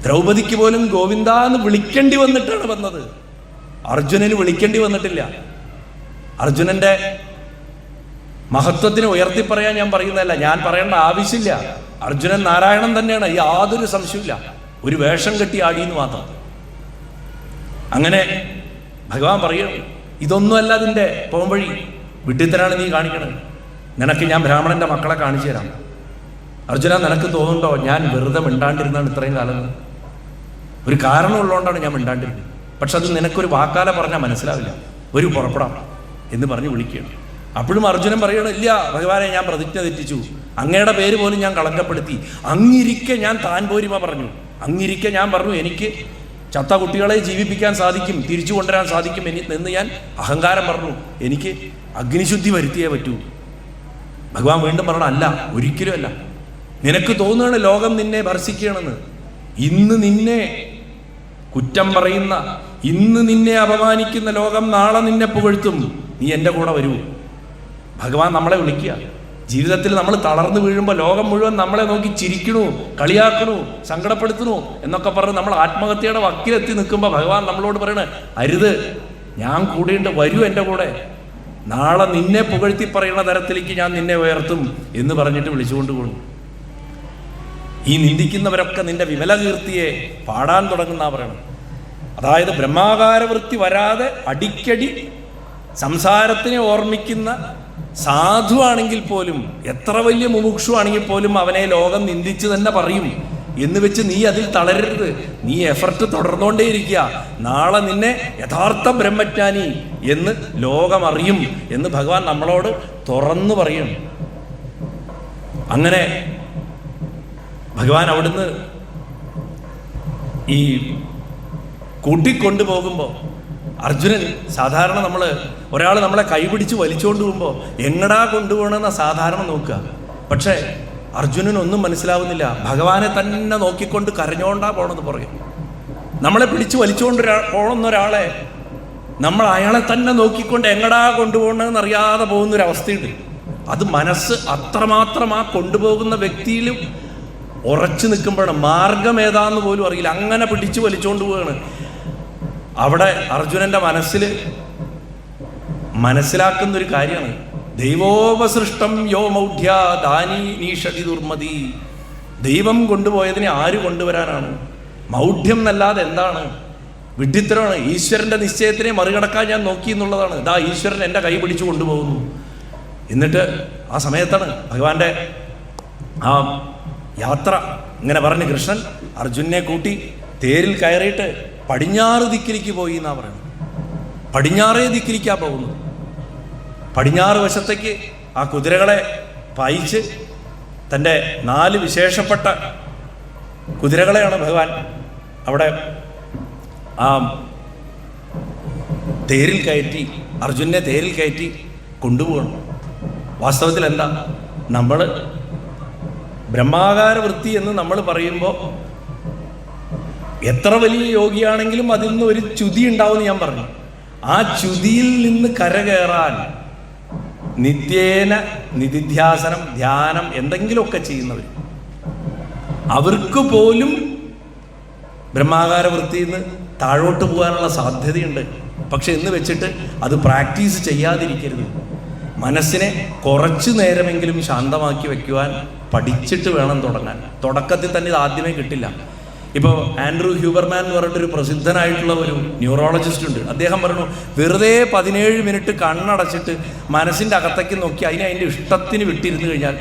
ദ്രൗപദിക്ക് പോലും ഗോവിന്ദ എന്ന് വിളിക്കേണ്ടി വന്നിട്ടാണ് വന്നത്. അർജുനന് വിളിക്കേണ്ടി വന്നിട്ടില്ല. അർജുനന്റെ മഹത്വത്തിന് ഉയർത്തി പറയാൻ ഞാൻ പറയുന്നതല്ല, ഞാൻ പറയേണ്ട ആവശ്യമില്ല. അർജുനൻ നാരായണൻ തന്നെയാണ്, യാതൊരു സംശയമില്ല. ഒരു വേഷം കെട്ടി ആടിയെന്ന് മാത്രം. അങ്ങനെ ഭഗവാൻ പറയണം, ഇതൊന്നുമല്ല അതിൻ്റെ പോംവഴി, വിഡ്ഢിത്തരാണ് നീ കാണിക്കണത്. നിനക്ക് ഞാൻ ബ്രാഹ്മണന്റെ മക്കളെ കാണിച്ചു തരാം. അർജുന, നിനക്ക് തോന്നുന്നുണ്ടോ ഞാൻ വെറുതെ മിണ്ടാണ്ടിരുന്നാണ് ഇത്രയും കാലം? ഒരു കാരണമുള്ളതുകൊണ്ടാണ് ഞാൻ മിണ്ടാണ്ടിരുന്നത്. പക്ഷെ അത് നിനക്കൊരു വാക്കാലെ പറഞ്ഞാൽ മനസ്സിലാവില്ല. ഒരു പുറപ്പെടാം എന്ന് പറഞ്ഞ് വിളിക്കുകയാണ്. അപ്പോഴും അർജുനൻ പറയണം, ഇല്ല ഭഗവാനെ, ഞാൻ പ്രതിജ്ഞ തെറ്റിച്ചു, അങ്ങയുടെ പേര് പോലും ഞാൻ കളങ്കപ്പെടുത്തി. അങ്ങിരിക്കെ ഞാൻ താൻ പോരിമ പറഞ്ഞു. അങ്ങിരിക്കെ ഞാൻ പറഞ്ഞു എനിക്ക് ചത്ത കുട്ടികളെ ജീവിപ്പിക്കാൻ സാധിക്കും, തിരിച്ചു കൊണ്ടുവരാൻ സാധിക്കും എന്ന് ഞാൻ അഹങ്കാരം പറഞ്ഞു. എനിക്ക് അഗ്നിശുദ്ധി വരുത്തിയേ പറ്റൂ. ഭഗവാൻ വീണ്ടും പറഞ്ഞു, അല്ല, ഒരിക്കലും അല്ല. നിനക്ക് തോന്നുകയാണ് ലോകം നിന്നെ ഭർഷിക്കുകയാണെന്ന്. ഇന്ന് നിന്നെ കുറ്റം പറയുന്ന, ഇന്ന് നിന്നെ അപമാനിക്കുന്ന ലോകം നാളെ നിന്നെ പുകഴ്ത്തും. നീ എൻ്റെ കൂടെ വരൂ. ഭഗവാൻ നമ്മളെ വിളിക്കുക. ജീവിതത്തിൽ നമ്മൾ തളർന്നു വീഴുമ്പോൾ ലോകം മുഴുവൻ നമ്മളെ നോക്കി ചിരിക്കണു, കളിയാക്കണു, സങ്കടപ്പെടുത്തണു എന്നൊക്കെ പറഞ്ഞ് നമ്മൾ ആത്മഹത്യയുടെ വക്കിലെത്തി നിൽക്കുമ്പോൾ ഭഗവാൻ നമ്മളോട് പറയണേ, അരുത്, ഞാൻ കൂടെയുണ്ട്, വരൂ എൻ്റെ കൂടെ. നാളെ നിന്നെ പുകഴ്ത്തി പറയുന്ന തരത്തിലേക്ക് ഞാൻ നിന്നെ ഉയർത്തും എന്ന് പറഞ്ഞിട്ട് വിളിച്ചുകൊണ്ട് പോകുന്നു. ഈ നിന്ദിക്കുന്നവരൊക്കെ നിന്റെ വിമല കീർത്തിയെ പാടാൻ തുടങ്ങുന്ന പറയണം. അതായത് ബ്രഹ്മാകാരവൃത്തി വരാതെ അടിക്കടി സംസാരത്തിനെ ഓർമ്മിക്കുന്ന സാധുവാണെങ്കിൽ പോലും, എത്ര വലിയ മുമുക്ഷു ആണെങ്കിൽ പോലും അവനെ ലോകം നിന്ദിച്ച് തന്നെ പറയും എന്ന് വെച്ച് നീ അതിൽ തളരരുത്. നീ എഫർട്ട് തുടർന്നുകൊണ്ടേയിരിക്കുക. നാളെ നിന്നെ യഥാർത്ഥ ബ്രഹ്മജ്ഞാനി എന്ന് ലോകം അറിയും എന്ന് ഭഗവാൻ നമ്മളോട് തുറന്നു പറയും. അങ്ങനെ ഭഗവാൻ അവിടുന്ന് ഈ കൂട്ടിക്കൊണ്ടു പോകുമ്പോൾ അർജുനൻ, സാധാരണ ഒരാൾ നമ്മളെ കൈപിടിച്ച് വലിച്ചുകൊണ്ട് പോകുമ്പോൾ എങ്ങടാ കൊണ്ടുപോകണമെന്ന സാധാരണ നോക്കുക. പക്ഷേ അർജുനനൊന്നും മനസ്സിലാവുന്നില്ല. ഭഗവാനെ തന്നെ നോക്കിക്കൊണ്ട് കരഞ്ഞോണ്ടാ പോണെന്ന് പറയും. നമ്മളെ പിടിച്ച് വലിച്ചുകൊണ്ട് പോകുന്ന ഒരാളെ നമ്മൾ അയാളെ തന്നെ നോക്കിക്കൊണ്ട് എങ്ങടാ കൊണ്ടുപോകണമെന്ന് അറിയാതെ പോകുന്നൊരവസ്ഥയുണ്ട്. അത് മനസ്സ് അത്രമാത്രം ആ കൊണ്ടുപോകുന്ന വ്യക്തിയിലും ഉറച്ചു നിൽക്കുമ്പോഴാണ്. മാർഗം ഏതാന്ന് പോലും അറിയില്ല, അങ്ങനെ പിടിച്ചു വലിച്ചുകൊണ്ട് പോവുകയാണ്. അവിടെ അർജുനന്റെ മനസ്സിൽ മനസ്സിലാക്കുന്നൊരു കാര്യമാണ്, ദൈവോപസൃഷ്ടം യോ മൗഢ്യ ദാനി നീഷതി ദുർമതി. ദൈവം കൊണ്ടുപോയതിനെ ആര് കൊണ്ടുവരാനാണ്? മൗഢ്യം എന്നല്ലാതെ എന്താണ്? വിഡ്ഢിത്തരമാണ്. ഈശ്വരൻ്റെ നിശ്ചയത്തിനെ മറികടക്കാൻ ഞാൻ നോക്കി എന്നുള്ളതാണ്. ഇതാ ഈശ്വരൻ എൻ്റെ കൈ പിടിച്ചു കൊണ്ടുപോകുന്നു. എന്നിട്ട് ആ സമയത്താണ് ഭഗവാന്റെ ആ യാത്ര ഇങ്ങനെ പറഞ്ഞ് കൃഷ്ണൻ അർജുനെ കൂട്ടി തേരിൽ കയറിയിട്ട് പടിഞ്ഞാറ് ദിക്കിലേക്ക് പോയി എന്നാ പറയുന്നത്. പടിഞ്ഞാറേ ദിക്കിലേക്കാ പോകുന്നത്. പടിഞ്ഞാറ് വശത്തേക്ക് ആ കുതിരകളെ പായിച്ച് തൻ്റെ 4 വിശേഷപ്പെട്ട കുതിരകളെയാണ് ഭഗവാൻ അവിടെ ആ തേരിൽ കയറ്റി, അർജുനെ തേരിൽ കയറ്റി കൊണ്ടുപോകണം. വാസ്തവത്തിൽ എന്താ, നമ്മൾ ബ്രഹ്മാകാര വൃത്തി എന്ന് നമ്മൾ പറയുമ്പോൾ എത്ര വലിയ യോഗിയാണെങ്കിലും അതിൽ നിന്ന് ഒരു ച്യുതി ഉണ്ടാവുമെന്ന് ഞാൻ പറഞ്ഞു. ആ ച്യുതിയിൽ നിന്ന് കരകയറാൻ നിത്യേന നിധിധ്യാസനം, ധ്യാനം എന്തെങ്കിലുമൊക്കെ ചെയ്യുന്നവർ, അവർക്ക് പോലും ബ്രഹ്മാകാര വൃത്തിയിൽ നിന്ന് താഴോട്ട് പോകാനുള്ള സാധ്യതയുണ്ട്. പക്ഷെ എന്ന് വെച്ചിട്ട് അത് പ്രാക്ടീസ് ചെയ്യാതിരിക്കരുത്. മനസ്സിനെ കുറച്ചു നേരമെങ്കിലും ശാന്തമാക്കി വയ്ക്കുവാൻ പഠിച്ചിട്ട് വേണം തുടങ്ങാൻ. തുടക്കത്തിൽ തന്നെ ഇത് ആദ്യമേ കിട്ടില്ല. ഇപ്പോൾ ആൻഡ്രൂ ഹ്യൂബർമാൻ എന്ന് പറഞ്ഞിട്ടൊരു പ്രസിദ്ധനായിട്ടുള്ള ഒരു ന്യൂറോളജിസ്റ്റ് ഉണ്ട്. അദ്ദേഹം പറഞ്ഞു, വെറുതെ 17 മിനിറ്റ് കണ്ണടച്ചിട്ട് മനസ്സിൻ്റെ അകത്തേക്ക് നോക്കി അതിൻ്റെ ഇഷ്ടത്തിന് വിട്ടിരുന്നു കഴിഞ്ഞാൽ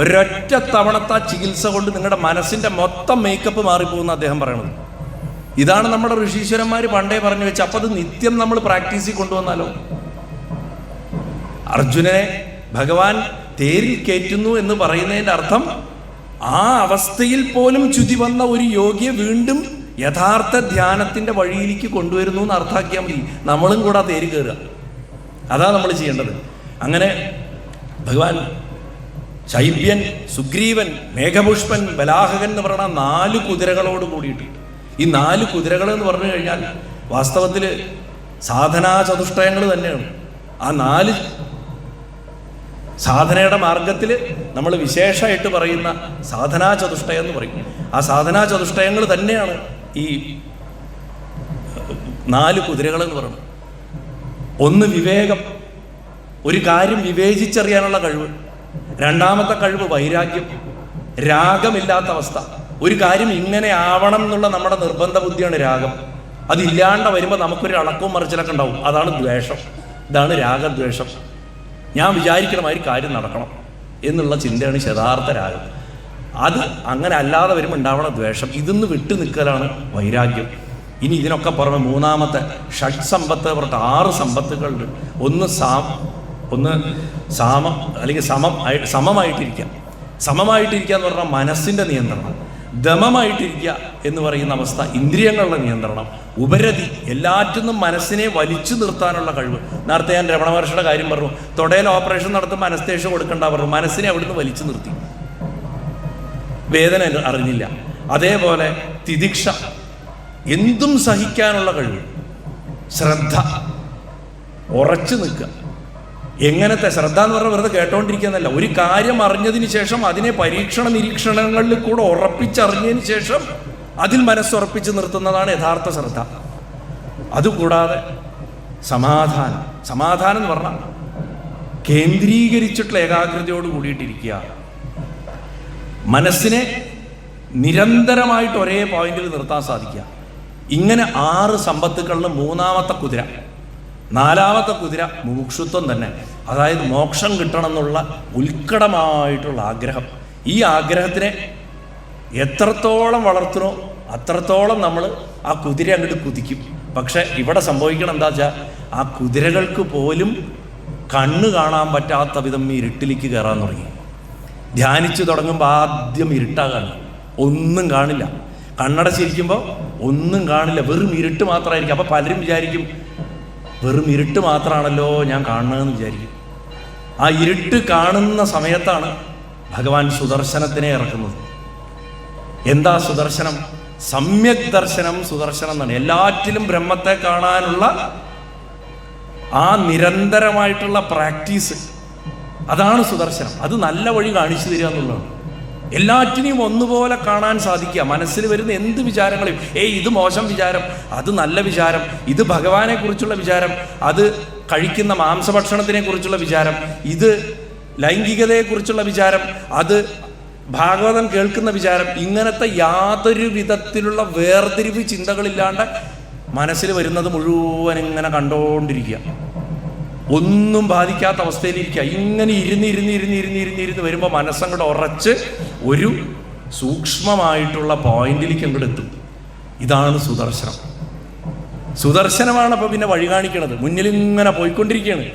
ഒരൊറ്റ തവണത്തെ ചികിത്സ കൊണ്ട് നിങ്ങളുടെ മനസ്സിൻ്റെ മൊത്തം മേക്കപ്പ് മാറിപ്പോകുന്ന അദ്ദേഹം പറയണത്. ഇതാണ് നമ്മുടെ ഋഷീശ്വരന്മാർ പണ്ടേ പറഞ്ഞു വെച്ച്. അപ്പം അത് നിത്യം നമ്മൾ പ്രാക്ടീസിൽ കൊണ്ടുവന്നാലോ? അർജുനനെ ഭഗവാൻ തേരിൽ കയറ്റുന്നു എന്ന് പറയുന്നതിൻ്റെ അർത്ഥം ആ അവസ്ഥയിൽ പോലും ച്യുതി വന്ന ഒരു യോഗിയെ വീണ്ടും യഥാർത്ഥ ധ്യാനത്തിൻ്റെ വഴിയിലേക്ക് കൊണ്ടുവരുന്നു എന്ന് അർത്ഥാക്കിയാൽ മതി. നമ്മളും കൂടെ ആ തേര് കയറുക, അതാ നമ്മൾ ചെയ്യേണ്ടത്. അങ്ങനെ ഭഗവാൻ ശൈബ്യൻ, സുഗ്രീവൻ, മേഘപുഷ്പൻ, ബലാഹകൻ എന്ന് പറയുന്ന 4 കുതിരകളോട് കൂടിയിട്ട്, ഈ 4 കുതിരകൾ എന്ന് പറഞ്ഞു കഴിഞ്ഞാൽ വാസ്തവത്തിൽ സാധനാ ചതുഷ്ടയങ്ങൾ തന്നെയാണ്. ആ 4 സാധനയുടെ മാർഗത്തിൽ നമ്മൾ വിശേഷമായിട്ട് പറയുന്ന സാധനാ ചതുഷ്ടയം എന്ന് പറയും. ആ സാധനാ ചതുഷ്ടയങ്ങൾ തന്നെയാണ് ഈ 4 കുതിരകൾ എന്ന് പറയുന്നത്. ഒന്ന് വിവേകം, ഒരു കാര്യം വിവേചിച്ചറിയാനുള്ള കഴിവ്. രണ്ടാമത്തെ കഴിവ് വൈരാഗ്യം, രാഗമില്ലാത്ത അവസ്ഥ. ഒരു കാര്യം ഇങ്ങനെ ആവണം എന്നുള്ള നമ്മുടെ നിർബന്ധ ബുദ്ധിയാണ് രാഗം. അതില്ലാണ്ട് വരുമ്പോൾ നമുക്കൊരു അളക്കവും മറിച്ചിലൊക്കെ ഉണ്ടാവും. അതാണ് ദ്വേഷം. ഇതാണ് രാഗദ്വേഷം. ഞാൻ വിചാരിക്കണമാതിരി കാര്യം നടക്കണം എന്നുള്ള ചിന്തയാണ് യഥാർത്ഥ രാഗം. അത് അങ്ങനെ അല്ലാതെ വരുമ്പോൾ ഉണ്ടാവണ ദ്വേഷം. ഇതിന്ന് വിട്ടു നിൽക്കലാണ് വൈരാഗ്യം. ഇനി ഇതിനൊക്കെ പുറമെ മൂന്നാമത്തെ ഷഡ് സമ്പത്ത് പറഞ്ഞിട്ട് 6 സമ്പത്തുകളുണ്ട്. ഒന്ന് സാമം അല്ലെങ്കിൽ സമമായിട്ടിരിക്കുക. സമമായിട്ടിരിക്കുക എന്ന് പറഞ്ഞാൽ മനസ്സിൻ്റെ നിയന്ത്രണം. ദമമായിട്ടിരിക്കുക എന്ന് പറയുന്ന അവസ്ഥ ഇന്ദ്രിയങ്ങളുടെ നിയന്ത്രണം. ഉപരതി, എല്ലാറ്റിനും മനസ്സിനെ വലിച്ചു നിർത്താനുള്ള കഴിവ്. നേരത്തെ ഞാൻ രമണ മഹർഷിയുടെ കാര്യം പറഞ്ഞു. തൊടയിൽ ഓപ്പറേഷൻ നടത്തുമ്പോൾ അനസ്തേഷ്യ കൊടുക്കണ്ട പറഞ്ഞു. മനസ്സിനെ അവിടുന്ന് വലിച്ചു നിർത്തി, വേദന അറിഞ്ഞില്ല. അതേപോലെ തിദിക്ഷ, എന്തും സഹിക്കാനുള്ള കഴിവ്. ശ്രദ്ധ, ഉറച്ചു നിൽക്കുക. എങ്ങനത്തെ ശ്രദ്ധ എന്ന് പറഞ്ഞാൽ വെറുതെ കേട്ടോണ്ടിരിക്കുന്നതല്ല. ഒരു കാര്യം അറിഞ്ഞതിന് ശേഷം അതിനെ പരീക്ഷണ നിരീക്ഷണങ്ങളിൽ കൂടെ ഉറപ്പിച്ചറിഞ്ഞതിന് ശേഷം അതിൽ മനസ്സുറപ്പിച്ച് നിർത്തുന്നതാണ് യഥാർത്ഥ ശ്രദ്ധ. അതുകൂടാതെ സമാധാനം. സമാധാനം എന്ന് പറഞ്ഞാൽ കേന്ദ്രീകരിച്ചിട്ടുള്ള ഏകാഗ്രതയോട് കൂടിയിട്ടിരിക്കുക. മനസ്സിനെ നിരന്തരമായിട്ട് ഒരേ പോയിന്റിൽ നിർത്താൻ സാധിക്കുക. ഇങ്ങനെ 6 സമ്പത്തുകളിൽ മൂന്നാമത്തെ കുതിര, 4ാമത്തെ കുതിര മുമുക്ഷുത്വം തന്നെ. അതായത് മോക്ഷം കിട്ടണം എന്നുള്ള ഉത്കടമായിട്ടുള്ള ആഗ്രഹം. ഈ ആഗ്രഹത്തിനെ എത്രത്തോളം വളർത്തണോ അത്രത്തോളം നമ്മൾ ആ കുതിര അങ്ങോട്ട് കുതിക്കും. പക്ഷെ ഇവിടെ സംഭവിക്കണം എന്താ വെച്ചാൽ ആ കുതിരകൾക്ക് പോലും കണ്ണ് കാണാൻ പറ്റാത്ത വിധം ഇരുട്ടിലേക്ക് കയറാൻ തുടങ്ങി. ധ്യാനിച്ചു തുടങ്ങുമ്പോൾ ആദ്യം ഇരുട്ടാകാണ്, ഒന്നും കാണില്ല. കണ്ണടച്ചിരിക്കുമ്പോൾ ഒന്നും കാണില്ല, വെറും ഇരുട്ട് മാത്രമായിരിക്കും. അപ്പോൾ പലരും വിചാരിക്കും വെറും ഇരുട്ട് മാത്രമാണല്ലോ ഞാൻ കാണുന്നതെന്ന് വിചാരിക്കും. ആ ഇരുട്ട് കാണുന്ന സമയത്താണ് ഭഗവാൻ സുദർശനത്തിനെ ഇറക്കുന്നത്. എന്താ സുദർശനം? സമ്യക് ദർശനം സുദർശനം എന്നാണ്. എല്ലാറ്റിലും ബ്രഹ്മത്തെ കാണാനുള്ള ആ നിരന്തരമായിട്ടുള്ള പ്രാക്ടീസ്, അതാണ് സുദർശനം. അത് നല്ല വഴി കാണിച്ചു തരിക എന്നുള്ളതാണ്. എല്ലാറ്റിനെയും ഒന്നുപോലെ കാണാൻ സാധിക്കുക. മനസ്സിൽ വരുന്ന എന്ത് വിചാരങ്ങളെയും, ഇത് മോശം വിചാരം, അത് നല്ല വിചാരം, ഇത് ഭഗവാനെ കുറിച്ചുള്ള വിചാരം, അത് കഴിക്കുന്ന മാംസഭക്ഷണത്തിനെ കുറിച്ചുള്ള വിചാരം, ഇത് ലൈംഗികതയെക്കുറിച്ചുള്ള വിചാരം, അത് ഭാഗവതം കേൾക്കുന്ന വിചാരം ഇങ്ങനത്തെ യാതൊരു വിധത്തിലുള്ള വേർതിരിവ് ചിന്തകളില്ലാണ്ട് മനസ്സിൽ വരുന്നത് മുഴുവൻ ഇങ്ങനെ കണ്ടോണ്ടിരിക്കുക, ഒന്നും ബാധിക്കാത്ത അവസ്ഥയിലിരിക്കുക. ഇങ്ങനെ ഇരുന്ന് വരുമ്പോൾ മനസ്സങ്ങോട്ട് ഉറച്ച് ഒരു സൂക്ഷ്മമായിട്ടുള്ള പോയിന്റിലേക്ക് അങ്ങോട്ട് എത്തും. ഇതാണ് സുദർശനം. സുദർശനമാണ് അപ്പോൾ പിന്നെ വഴി കാണിക്കണത്. മുന്നിൽ ഇങ്ങനെ പോയിക്കൊണ്ടിരിക്കുകയാണ്.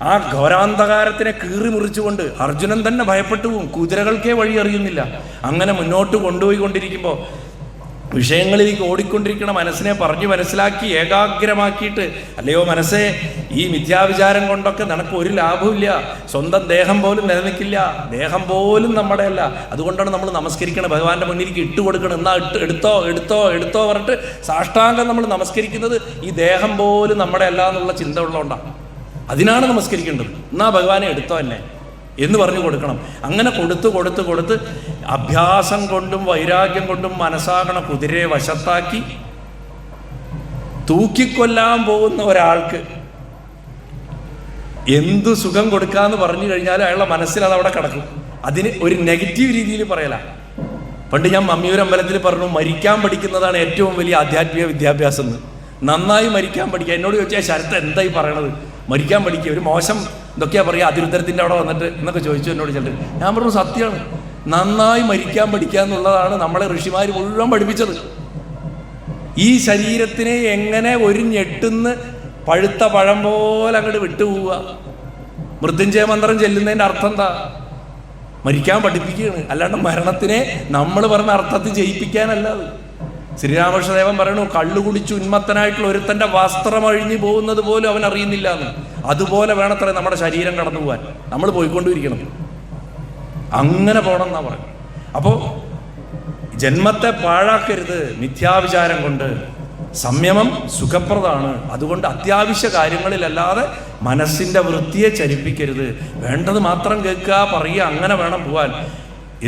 ആ ഘോരാന്ധകാരത്തിനെ കീറി മുറിച്ചുകൊണ്ട് അർജുനൻ തന്നെ ഭയപ്പെട്ടു പോകും. കുതിരകൾക്കേ വഴി അറിയുന്നില്ല. അങ്ങനെ മുന്നോട്ട് കൊണ്ടുപോയിക്കൊണ്ടിരിക്കുമ്പോൾ വിഷയങ്ങളിലേക്ക് ഓടിക്കൊണ്ടിരിക്കണ മനസ്സിനെ പറഞ്ഞു മനസ്സിലാക്കി ഏകാഗ്രമാക്കിയിട്ട്, അല്ലയോ മനസ്സേ, ഈ മിഥ്യാവിചാരം കൊണ്ടൊക്കെ നിനക്ക് ഒരു ലാഭമില്ല. സ്വന്തം ദേഹം പോലും നിലനിൽക്കില്ല. ദേഹം പോലും നമ്മുടെ അല്ല. അതുകൊണ്ടാണ് നമ്മൾ നമസ്കരിക്കണം, ഭഗവാന്റെ മുന്നിലേക്ക് ഇട്ടുകൊടുക്കണം. എന്നാ എടുത്തോ എടുത്തോ എടുത്തോ പറഞ്ഞിട്ട് സാഷ്ടാംഗം നമ്മൾ നമസ്കരിക്കുന്നത് ഈ ദേഹം പോലും നമ്മുടെ അല്ല എന്നുള്ള ചിന്ത ഉള്ളതുകൊണ്ടാണ്. അതിനാണ് നമസ്കരിക്കേണ്ടത്. എന്നാ ഭഗവാനെ എടുത്തോ എന്നെ എന്ന് പറഞ്ഞു കൊടുക്കണം. അങ്ങനെ കൊടുത്ത് അഭ്യാസം കൊണ്ടും വൈരാഗ്യം കൊണ്ടും മനസ്സാകണ കുതിരയെ വശത്താക്കി തൂക്കിക്കൊല്ലാൻ പോകുന്ന ഒരാൾക്ക് എന്തു സുഖം കൊടുക്കാന്ന് പറഞ്ഞു കഴിഞ്ഞാൽ അയാളുടെ മനസ്സിൽ അതവിടെ കിടക്കും. അതിന് ഒരു നെഗറ്റീവ് രീതിയിൽ പറയല. പണ്ട് ഞാൻ മമ്മിയൂർ അമ്പലത്തിൽ പറഞ്ഞു, മരിക്കാൻ പഠിക്കുന്നതാണ് ഏറ്റവും വലിയ ആധ്യാത്മിക വിദ്യാഭ്യാസം എന്ന്. നന്നായി മരിക്കാൻ പഠിക്കുക. എന്നോട് ചോദിച്ചാൽ ശരത്ത് എന്തായി പറയണത്? മരിക്കാൻ പഠിക്കുക, ഒരു മോശം ഇതൊക്കെയാ പറയുക, അതിരുത്തരത്തിൻ്റെ അവിടെ വന്നിട്ട് എന്നൊക്കെ ചോദിച്ചു എന്നോട് ചെല്ലിട്ട്. ഞാൻ പറഞ്ഞു സത്യമാണ്, നന്നായി മരിക്കാൻ പഠിക്കുക എന്നുള്ളതാണ് നമ്മളെ ഋഷിമാർ മുഴുവൻ പഠിപ്പിച്ചത്. ഈ ശരീരത്തിനെ എങ്ങനെ ഒരു ഞെട്ടുന്ന് പഴുത്ത പഴം പോലെ അങ്ങോട്ട് വിട്ടുപോവുക. മൃത്യുഞ്ജയ മന്ത്രം ചെല്ലുന്നതിൻ്റെ അർത്ഥം എന്താ? മരിക്കാൻ പഠിപ്പിക്കുകയാണ്. അല്ലാണ്ട് മരണത്തിനെ നമ്മൾ പറഞ്ഞ അർത്ഥത്തിൽ ജയിപ്പിക്കാനല്ല. അത് ശ്രീരാമകൃഷ്ണദേവൻ പറയണു, കള്ളു കുടിച്ച് ഉന്മത്തനായിട്ടുള്ള ഒരുത്തൻ്റെ വസ്ത്രം അഴിഞ്ഞു പോകുന്നത് പോലും അവൻ അറിയുന്നില്ല എന്ന്. അതുപോലെ വേണത്ര നമ്മുടെ ശരീരം കടന്നു പോകാൻ. നമ്മൾ പോയിക്കൊണ്ടിരിക്കണം, അങ്ങനെ പോകണം എന്നാ പറയുന്നത്. അപ്പോൾ ജന്മത്തെ പാഴാക്കരുത് മിഥ്യാവിചാരം കൊണ്ട്. സംയമം സുഖപ്രദമാണ്. അതുകൊണ്ട് അത്യാവശ്യ കാര്യങ്ങളിലല്ലാതെ മനസ്സിൻ്റെ വൃത്തിയെ ചലിപ്പിക്കരുത്. വേണ്ടത് മാത്രം കേൾക്കുക, പറയുക, അങ്ങനെ വേണം പോകാൻ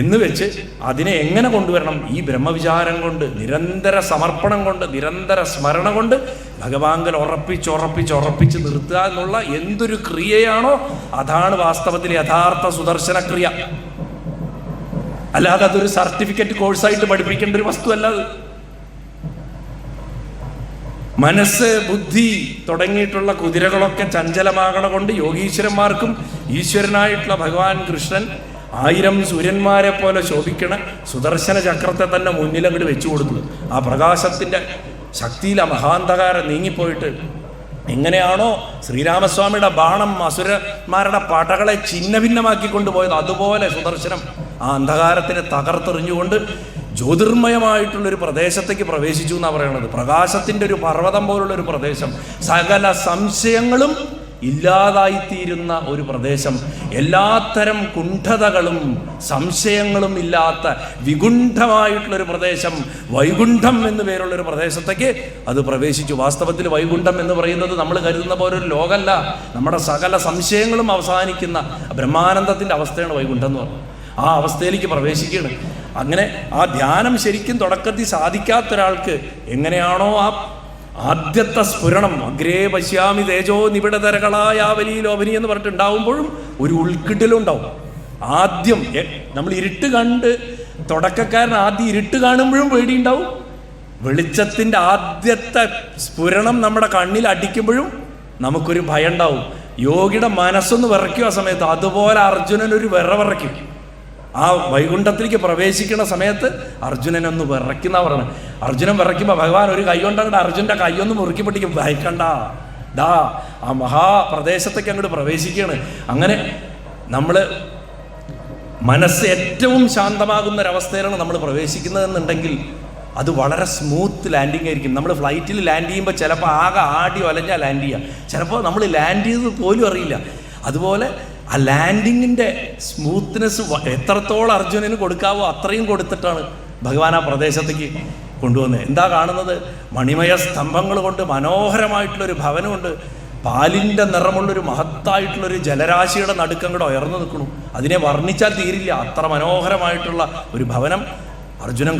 എന്ന് വെച്ച് അതിനെ എങ്ങനെ കൊണ്ടുവരണം? ഈ ബ്രഹ്മവിചാരം കൊണ്ട്, നിരന്തര സമർപ്പണം കൊണ്ട്, നിരന്തര സ്മരണ കൊണ്ട് ഭഗവാങ്കൽ ഉറപ്പിച്ച് നിർത്തുക എന്നുള്ള എന്തൊരു ക്രിയയാണോ അതാണ് വാസ്തവത്തിൽ യഥാർത്ഥ സുദർശന ക്രിയ. അല്ലാതെ അതൊരു സർട്ടിഫിക്കറ്റ് കോഴ്സായിട്ട് പഠിപ്പിക്കേണ്ട ഒരു വസ്തുവല്ല അത്. മനസ്സ്, ബുദ്ധി തുടങ്ങിയിട്ടുള്ള കുതിരകളൊക്കെ ചഞ്ചലമാകണ കൊണ്ട് യോഗീശ്വരന്മാർക്കും ഈശ്വരനായിട്ടുള്ള ഭഗവാൻ കൃഷ്ണൻ 1000 സൂര്യന്മാരെ പോലെ ശോഭിക്കണ സുദർശന ചക്രത്തെ തന്നെ മുന്നിലങ്ങോട്ട് വെച്ചു കൊടുത്തു. ആ പ്രകാശത്തിൻ്റെ ശക്തിയിൽ ആ മഹാന്ധകാരം നീങ്ങിപ്പോയിട്ട് എങ്ങനെയാണോ ശ്രീരാമസ്വാമിയുടെ ബാണം അസുരന്മാരുടെ പടകളെ ഛിന്ന ഭിന്നമാക്കി കൊണ്ടുപോയത്, അതുപോലെ സുദർശനം ആ അന്ധകാരത്തിനെ തകർത്തെറിഞ്ഞുകൊണ്ട് ജ്യോതിർമയമായിട്ടുള്ളൊരു പ്രദേശത്തേക്ക് പ്രവേശിച്ചു എന്നാണ് പറയണത്. പ്രകാശത്തിൻ്റെ ഒരു പർവ്വതം പോലുള്ളൊരു പ്രദേശം, സകല സംശയങ്ങളും ഇല്ലാതായിത്തീരുന്ന ഒരു പ്രദേശം, എല്ലാത്തരം കുണ്ഠതകളും സംശയങ്ങളും ഇല്ലാത്ത വികുണ്ഠമായിട്ടുള്ളൊരു പ്രദേശം, വൈകുണ്ഠം എന്ന് പേരുള്ളൊരു പ്രദേശത്തേക്ക് അത് പ്രവേശിച്ചു. വാസ്തവത്തിൽ വൈകുണ്ഠം എന്ന് പറയുന്നത് നമ്മൾ കരുതുന്ന പോലെ ഒരു ലോകമല്ല. നമ്മുടെ സകല സംശയങ്ങളും അവസാനിക്കുന്ന ബ്രഹ്മാനന്ദത്തിൻ്റെ അവസ്ഥയാണ് വൈകുണ്ഠം എന്ന് പറയുന്നത്. ആ അവസ്ഥയിലേക്ക് പ്രവേശിക്കുകയാണ്. അങ്ങനെ ആ ധ്യാനം ശരിക്കും തുടക്കത്തിൽ സാധിക്കാത്തൊരാൾക്ക് എങ്ങനെയാണോ ആ ആദ്യത്തെ സ്ഫുരണം, അഗ്രേ പശ്യാമി തേജോ നിബിഡതരകളായാവലി ലോഭനി എന്ന് പറഞ്ഞിട്ടുണ്ടാവുമ്പോഴും ഒരു ഉൾക്കിടലുണ്ടാവും. ആദ്യം നമ്മൾ ഇരുട്ട് കണ്ട്, തുടക്കക്കാരൻ ആദ്യം ഇരുട്ട് കാണുമ്പോഴും പേടിയുണ്ടാവും. വെളിച്ചത്തിൻ്റെ ആദ്യത്തെ സ്ഫുരണം നമ്മുടെ കണ്ണിൽ അടിക്കുമ്പോഴും നമുക്കൊരു ഭയം ഉണ്ടാവും. യോഗിയുടെ മനസ്സൊന്ന് വിറയ്ക്കും ആ സമയത്ത്. അതുപോലെ അർജുനനൊരു വിറയ്ക്കും. ആ വൈകുണ്ഠത്തിലേക്ക് പ്രവേശിക്കുന്ന സമയത്ത് അർജുനനൊന്ന് വിറയ്ക്കുന്ന പറഞ്ഞത്. അർജുനൻ വിറയ്ക്കുമ്പോൾ ഭഗവാൻ ഒരു കൈ കൊണ്ടങ്ങോട്ട് അർജുൻ്റെ കൈയൊന്ന് മുറുക്കി പൊട്ടിക്കും. ഭയക്കണ്ട, ദാ ആ മഹാപ്രദേശത്തേക്ക് അങ്ങോട്ട് പ്രവേശിക്കുകയാണ്. അങ്ങനെ നമ്മൾ മനസ്സ് ഏറ്റവും ശാന്തമാകുന്നൊരവസ്ഥയിലാണ് നമ്മൾ പ്രവേശിക്കുന്നതെന്നുണ്ടെങ്കിൽ അത് വളരെ സ്മൂത്ത് ലാൻഡിങ് ആയിരിക്കും. നമ്മൾ ഫ്ലൈറ്റിൽ ലാൻഡ് ചെയ്യുമ്പോൾ ചിലപ്പോൾ ആകെ ആടി വലഞ്ഞാൽ ലാൻഡ് ചെയ്യുക, ചിലപ്പോൾ നമ്മൾ ലാൻഡ് ചെയ്തത് പോലും അറിയില്ല. അതുപോലെ ആ ലാൻഡിങ്ങിൻ്റെ സ്മൂത്ത്നെസ് എത്രത്തോളം അർജുനന് കൊടുക്കാവോ അത്രയും കൊടുത്തിട്ടാണ് ഭഗവാൻ ആ പ്രദേശത്തേക്ക് കൊണ്ടുവന്നത്. എന്താ കാണുന്നത്? മണിമയ സ്തംഭങ്ങൾ കൊണ്ട് മനോഹരമായിട്ടുള്ളൊരു ഭവനമുണ്ട്. പാലിൻ്റെ നിറമുള്ളൊരു മഹത്തായിട്ടുള്ളൊരു ജലരാശിയുടെ നടുക്കങ്ങോട്ട് ഉയർന്നു നിൽക്കണു. അതിനെ വർണ്ണിച്ചാൽ തീരില്ല. അത്ര മനോഹരമായിട്ടുള്ള ഒരു ഭവനം അർജുനൻ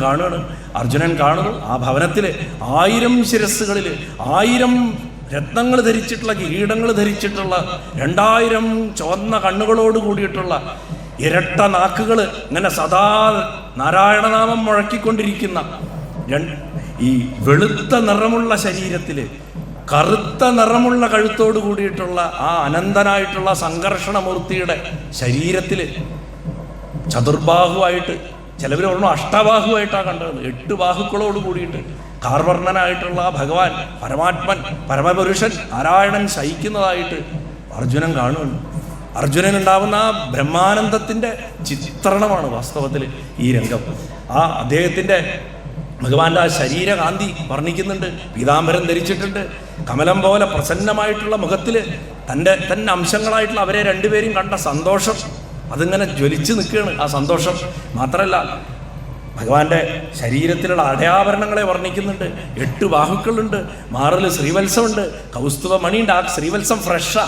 കാണുന്നു. ആ ഭവനത്തിൽ 1000 ശിരസ്സുകളിൽ 1000 രത്നങ്ങൾ ധരിച്ചിട്ടുള്ള, കിരീടങ്ങൾ ധരിച്ചിട്ടുള്ള, 2000 ചുവന്ന കണ്ണുകളോട് കൂടിയിട്ടുള്ള ഇരട്ട നാക്കുകൾ ഇങ്ങനെ സദാ നാരായണനാമം മുഴക്കിക്കൊണ്ടിരിക്കുന്ന ഈ വെളുത്ത നിറമുള്ള ശരീരത്തിൽ കറുത്ത നിറമുള്ള കഴുത്തോട് കൂടിയിട്ടുള്ള ആ അനന്തനായിട്ടുള്ള സംഘർഷണമൂർത്തിയുടെ ശരീരത്തിൽ ചതുർബാഹുവായിട്ട്, ചിലവർ പറഞ്ഞു അഷ്ടബാഹുവായിട്ടാണ് കണ്ടത്, 8 ബാഹുക്കളോട് കൂടിയിട്ട് കാർവർണ്ണനായിട്ടുള്ള ഭഗവാൻ പരമാത്മൻ പരമപുരുഷൻ നാരായണൻ ശയിക്കുന്നതായിട്ട് അർജുനൻ കാണുന്നു. അർജുനനുണ്ടാവുന്ന ആ ബ്രഹ്മാനന്ദത്തിൻ്റെ ചിത്രണമാണ് വാസ്തവത്തിൽ ഈ രംഗം. ആ അദ്ദേഹത്തിൻ്റെ ഭഗവാന്റെ ആ ശരീരകാന്തി വർണ്ണിക്കുന്നുണ്ട്. പീതാംബരം ധരിച്ചിട്ടുണ്ട്, കമലം പോലെ പ്രസന്നമായിട്ടുള്ള മുഖത്തിൽ തന്നെ അംശങ്ങളായിട്ടുള്ള അവരെ രണ്ടുപേരും കണ്ട സന്തോഷം അതിങ്ങനെ ജ്വലിച്ച് നിൽക്കുകയാണ്. ആ സന്തോഷം മാത്രമല്ല, ഭഗവാന്റെ ശരീരത്തിലുള്ള അടയാഭരണങ്ങളെ വർണ്ണിക്കുന്നുണ്ട്. 8 ബാഹുക്കളുണ്ട്, മാറിൽ ശ്രീവത്സമുണ്ട്, കൗസ്തുഭ മണിയുണ്ട്. ആ ശ്രീവത്സം ഫ്രഷാ,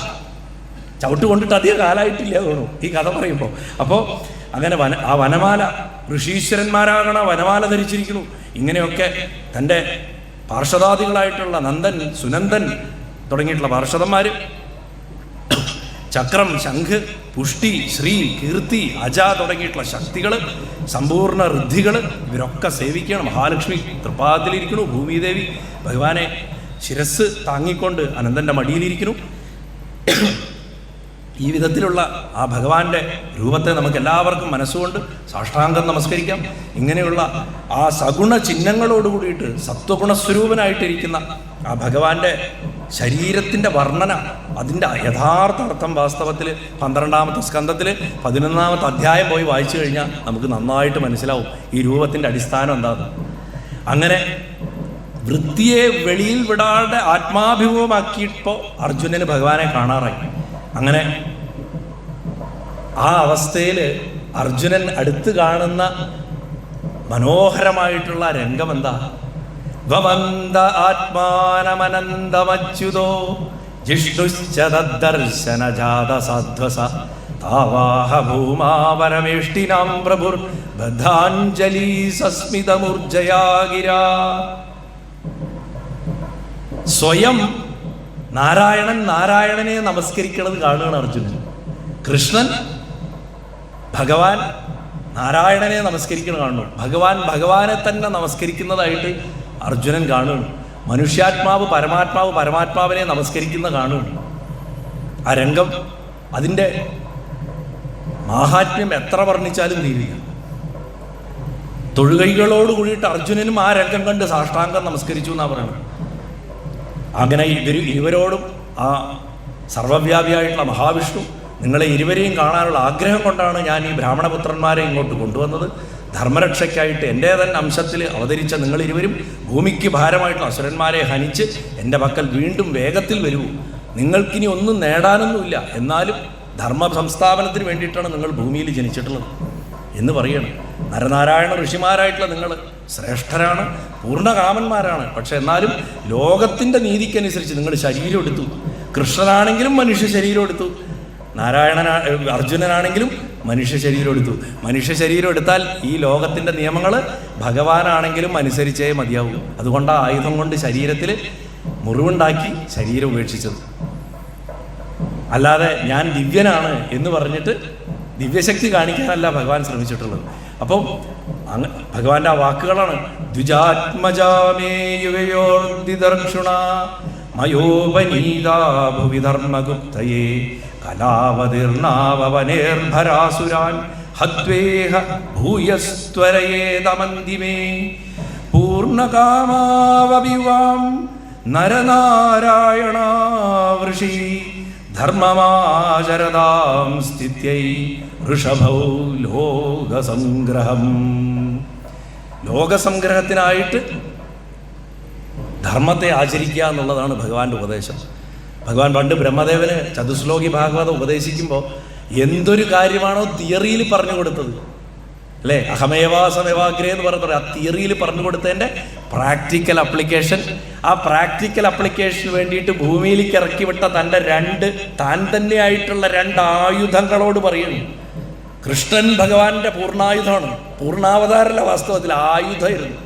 ചവിട്ട് കൊണ്ടിട്ട് അധികം കാലമായിട്ടില്ല തോന്നുന്നു ഈ കഥ പറയുമ്പോൾ. അപ്പോൾ അങ്ങനെ ആ വനമാല, ഋഷീശ്വരന്മാരാകണ വനമാല ധരിച്ചിരിക്കുന്നു. ഇങ്ങനെയൊക്കെ തൻ്റെ പാർഷദാദികളായിട്ടുള്ള നന്ദൻ, സുനന്ദൻ തുടങ്ങിയിട്ടുള്ള പാർഷദന്മാർ ചക്രം, ശംഖ്, പുഷ്ടി, ശ്രീ, കീർത്തി, അജ തുടങ്ങിയിട്ടുള്ള ശക്തികൾ, സമ്പൂർണ്ണ ഋദ്ധികൾ ഇവരൊക്കെ സേവിക്കണം. മഹാലക്ഷ്മി തൃപ്പാദത്തിലിരിക്കണു, ഭൂമിദേവി ഭഗവാനെ ശിരസ് താങ്ങിക്കൊണ്ട് അനന്തൻ്റെ മടിയിലിരിക്കുന്നു. ഈ വിധത്തിലുള്ള ആ ഭഗവാന്റെ രൂപത്തെ നമുക്ക് എല്ലാവർക്കും മനസ്സുകൊണ്ട് സാഷ്ടാംഗം നമസ്കരിക്കാം. ഇങ്ങനെയുള്ള ആ സഗുണ ചിഹ്നങ്ങളോട് കൂടിയിട്ട് സത്വഗുണസ്വരൂപനായിട്ടിരിക്കുന്ന ആ ഭഗവാന്റെ ശരീരത്തിൻ്റെ വർണ്ണന, അതിൻ്റെ യഥാർത്ഥ അർത്ഥം വാസ്തവത്തിൽ 12ാമത്തെ സ്കന്ധത്തിൽ 11ാമത്തെ അധ്യായം പോയി വായിച്ചു കഴിഞ്ഞാൽ നമുക്ക് നന്നായിട്ട് മനസ്സിലാവും ഈ രൂപത്തിൻ്റെ അടിസ്ഥാനം എന്താണെന്ന്. അങ്ങനെ വൃത്തിയെ വെളിയിൽ വിടാതെ ആത്മാഭിമുഖമാക്കിയപ്പോൾ അർജുനന് ഭഗവാനെ കാണാറായി. അങ്ങനെ ആ അവസ്ഥയിൽ അർജുനൻ അടുത്ത് കാണുന്ന മനോഹരമായിട്ടുള്ള രംഗം എന്താ? വവന്ത ആത്മാനമനന്തമച്യുതോ ജിഷ്ണുശ്ചതദ്ദർശന ജാത സാധ്വസ താവാഹ ഭൂമാവരമേഷ്ടിനാം പ്രഭുർ ബദ്ധാഞ്ജലി സസ്മിതമൂർജയാ. സ്വയം നാരായണനെ നമസ്കരിക്കുന്നത് കാണുകയാണ് അർജുനൻ. കൃഷ്ണൻ ഭഗവാൻ നാരായണനെ നമസ്കരിക്കുന്നത് കാണുന്നു. ഭഗവാനെ തന്നെ നമസ്കരിക്കുന്നതായിട്ട് അർജുനൻ കാണുകയാണ്. മനുഷ്യാത്മാവ് പരമാത്മാവിനെ നമസ്കരിക്കുന്ന കാണുകയാണ്. ആ രംഗം, അതിൻ്റെ മാഹാത്മ്യം എത്ര വർണ്ണിച്ചാലും തീരില്ല. തൊഴുകൈകളോട് കൂടിയിട്ട് അർജുനനും ആ രംഗം കണ്ട് സാഷ്ടാംഗം നമസ്കരിച്ചു എന്നാണ് പറയുന്നത്. അങ്ങനെ ഇരുവരോടും ആ സർവവ്യാപിയായിട്ടുള്ള മഹാവിഷ്ണു, നിങ്ങളെ ഇരുവരെയും കാണാനുള്ള ആഗ്രഹം കൊണ്ടാണ് ഞാൻ ഈ ബ്രാഹ്മണപുത്രന്മാരെ ഇങ്ങോട്ട് കൊണ്ടുവന്നത്. ധർമ്മരക്ഷയ്ക്കായിട്ട് എൻ്റെ തന്നെ അംശത്തിൽ അവതരിച്ച നിങ്ങളിരുവരും ഭൂമിക്ക് ഭാരമായിട്ടുള്ള അസുരന്മാരെ ഹനിച്ച് എൻ്റെ പക്കൽ വീണ്ടും വേഗത്തിൽ വരൂ. നിങ്ങൾക്കിനി ഒന്നും നേടാനൊന്നുമില്ല, എന്നാലും ധർമ്മ സംസ്ഥാപനത്തിന് വേണ്ടിയിട്ടാണ് നിങ്ങൾ ഭൂമിയിൽ ജനിച്ചിട്ടുള്ളത് എന്ന് പറയണം. നരനാരായണ ഋഷിമാരായിട്ടുള്ള നിങ്ങൾ ശ്രേഷ്ഠരാണ്, പൂർണ്ണകാമന്മാരാണ്. പക്ഷെ എന്നാലും ലോകത്തിൻ്റെ നീതിക്കനുസരിച്ച് നിങ്ങൾ ശരീരം എടുത്തു. കൃഷ്ണനാണെങ്കിലും മനുഷ്യ ശരീരം എടുത്തു, അർജുനനാണെങ്കിലും മനുഷ്യ ശരീരം എടുത്തു. മനുഷ്യ ശരീരം എടുത്താൽ ഈ ലോകത്തിൻ്റെ നിയമങ്ങൾ ഭഗവാനാണെങ്കിലും അനുസരിച്ചേ മതിയാവൂ. അതുകൊണ്ട് ആ ആയുധം കൊണ്ട് ശരീരത്തിൽ മുറിവുണ്ടാക്കി ശരീരം ഉപേക്ഷിച്ചത്. അല്ലാതെ ഞാൻ ദിവ്യനാണ് എന്ന് പറഞ്ഞിട്ട് ദിവ്യശക്തി കാണിക്കാനല്ല ഭഗവാൻ ശ്രമിച്ചിട്ടുള്ളത്. അപ്പം ഭഗവാന്റെ ആ വാക്കുകളാണ് ദ്വിജാത്മജാമേയുവയോർദിദർക്ഷുണ മയോപനീതാ ഭുവി ധർമ്മഗുപ്തയേ കലാവതീർണാവനേർഭരാസുരാൻ ഹദ്വേഹ ഭൂയസ്ത്വരയേതമന്തിമേ പൂർണ്ണകാമാവവിവാം നരനാരായണ വൃഷി ധർമ്മമാചരതാം സ്ഥിത്യൈ ഋഷഭൗ ലോകസംഗ്രഹം. ലോകസംഗ്രഹത്തിനായിട്ട് ധർമ്മത്തെ ആചരിക്കുക എന്നുള്ളതാണ് ഭഗവാന്റെ ഉപദേശം. ഭഗവാൻ പണ്ട് ബ്രഹ്മദേവന് ചതുശ്ലോകി ഭാഗവതം ഉപദേശിക്കുമ്പോൾ എന്തൊരു കാര്യമാണോ തിയറിയിൽ പറഞ്ഞു കൊടുത്തത്, അല്ലേ, അഹമേവാസമേവാഗ്രേ എന്ന് പറഞ്ഞത്, ആ തിയറിയിൽ പറഞ്ഞു കൊടുത്തതിൻ്റെ പ്രാക്ടിക്കൽ അപ്ലിക്കേഷൻ. ആ പ്രാക്ടിക്കൽ അപ്ലിക്കേഷന് വേണ്ടിയിട്ട് ഭൂമിയിലേക്ക് ഇറക്കി വിട്ട താൻ തന്നെയായിട്ടുള്ള 2 ആയുധങ്ങളോട് പറയുന്നു. കൃഷ്ണൻ ഭഗവാന്റെ പൂർണ്ണായുധമാണ്, പൂർണ്ണാവതാരല്ല, വാസ്തവത്തിൽ ആയുധമായിരുന്നു.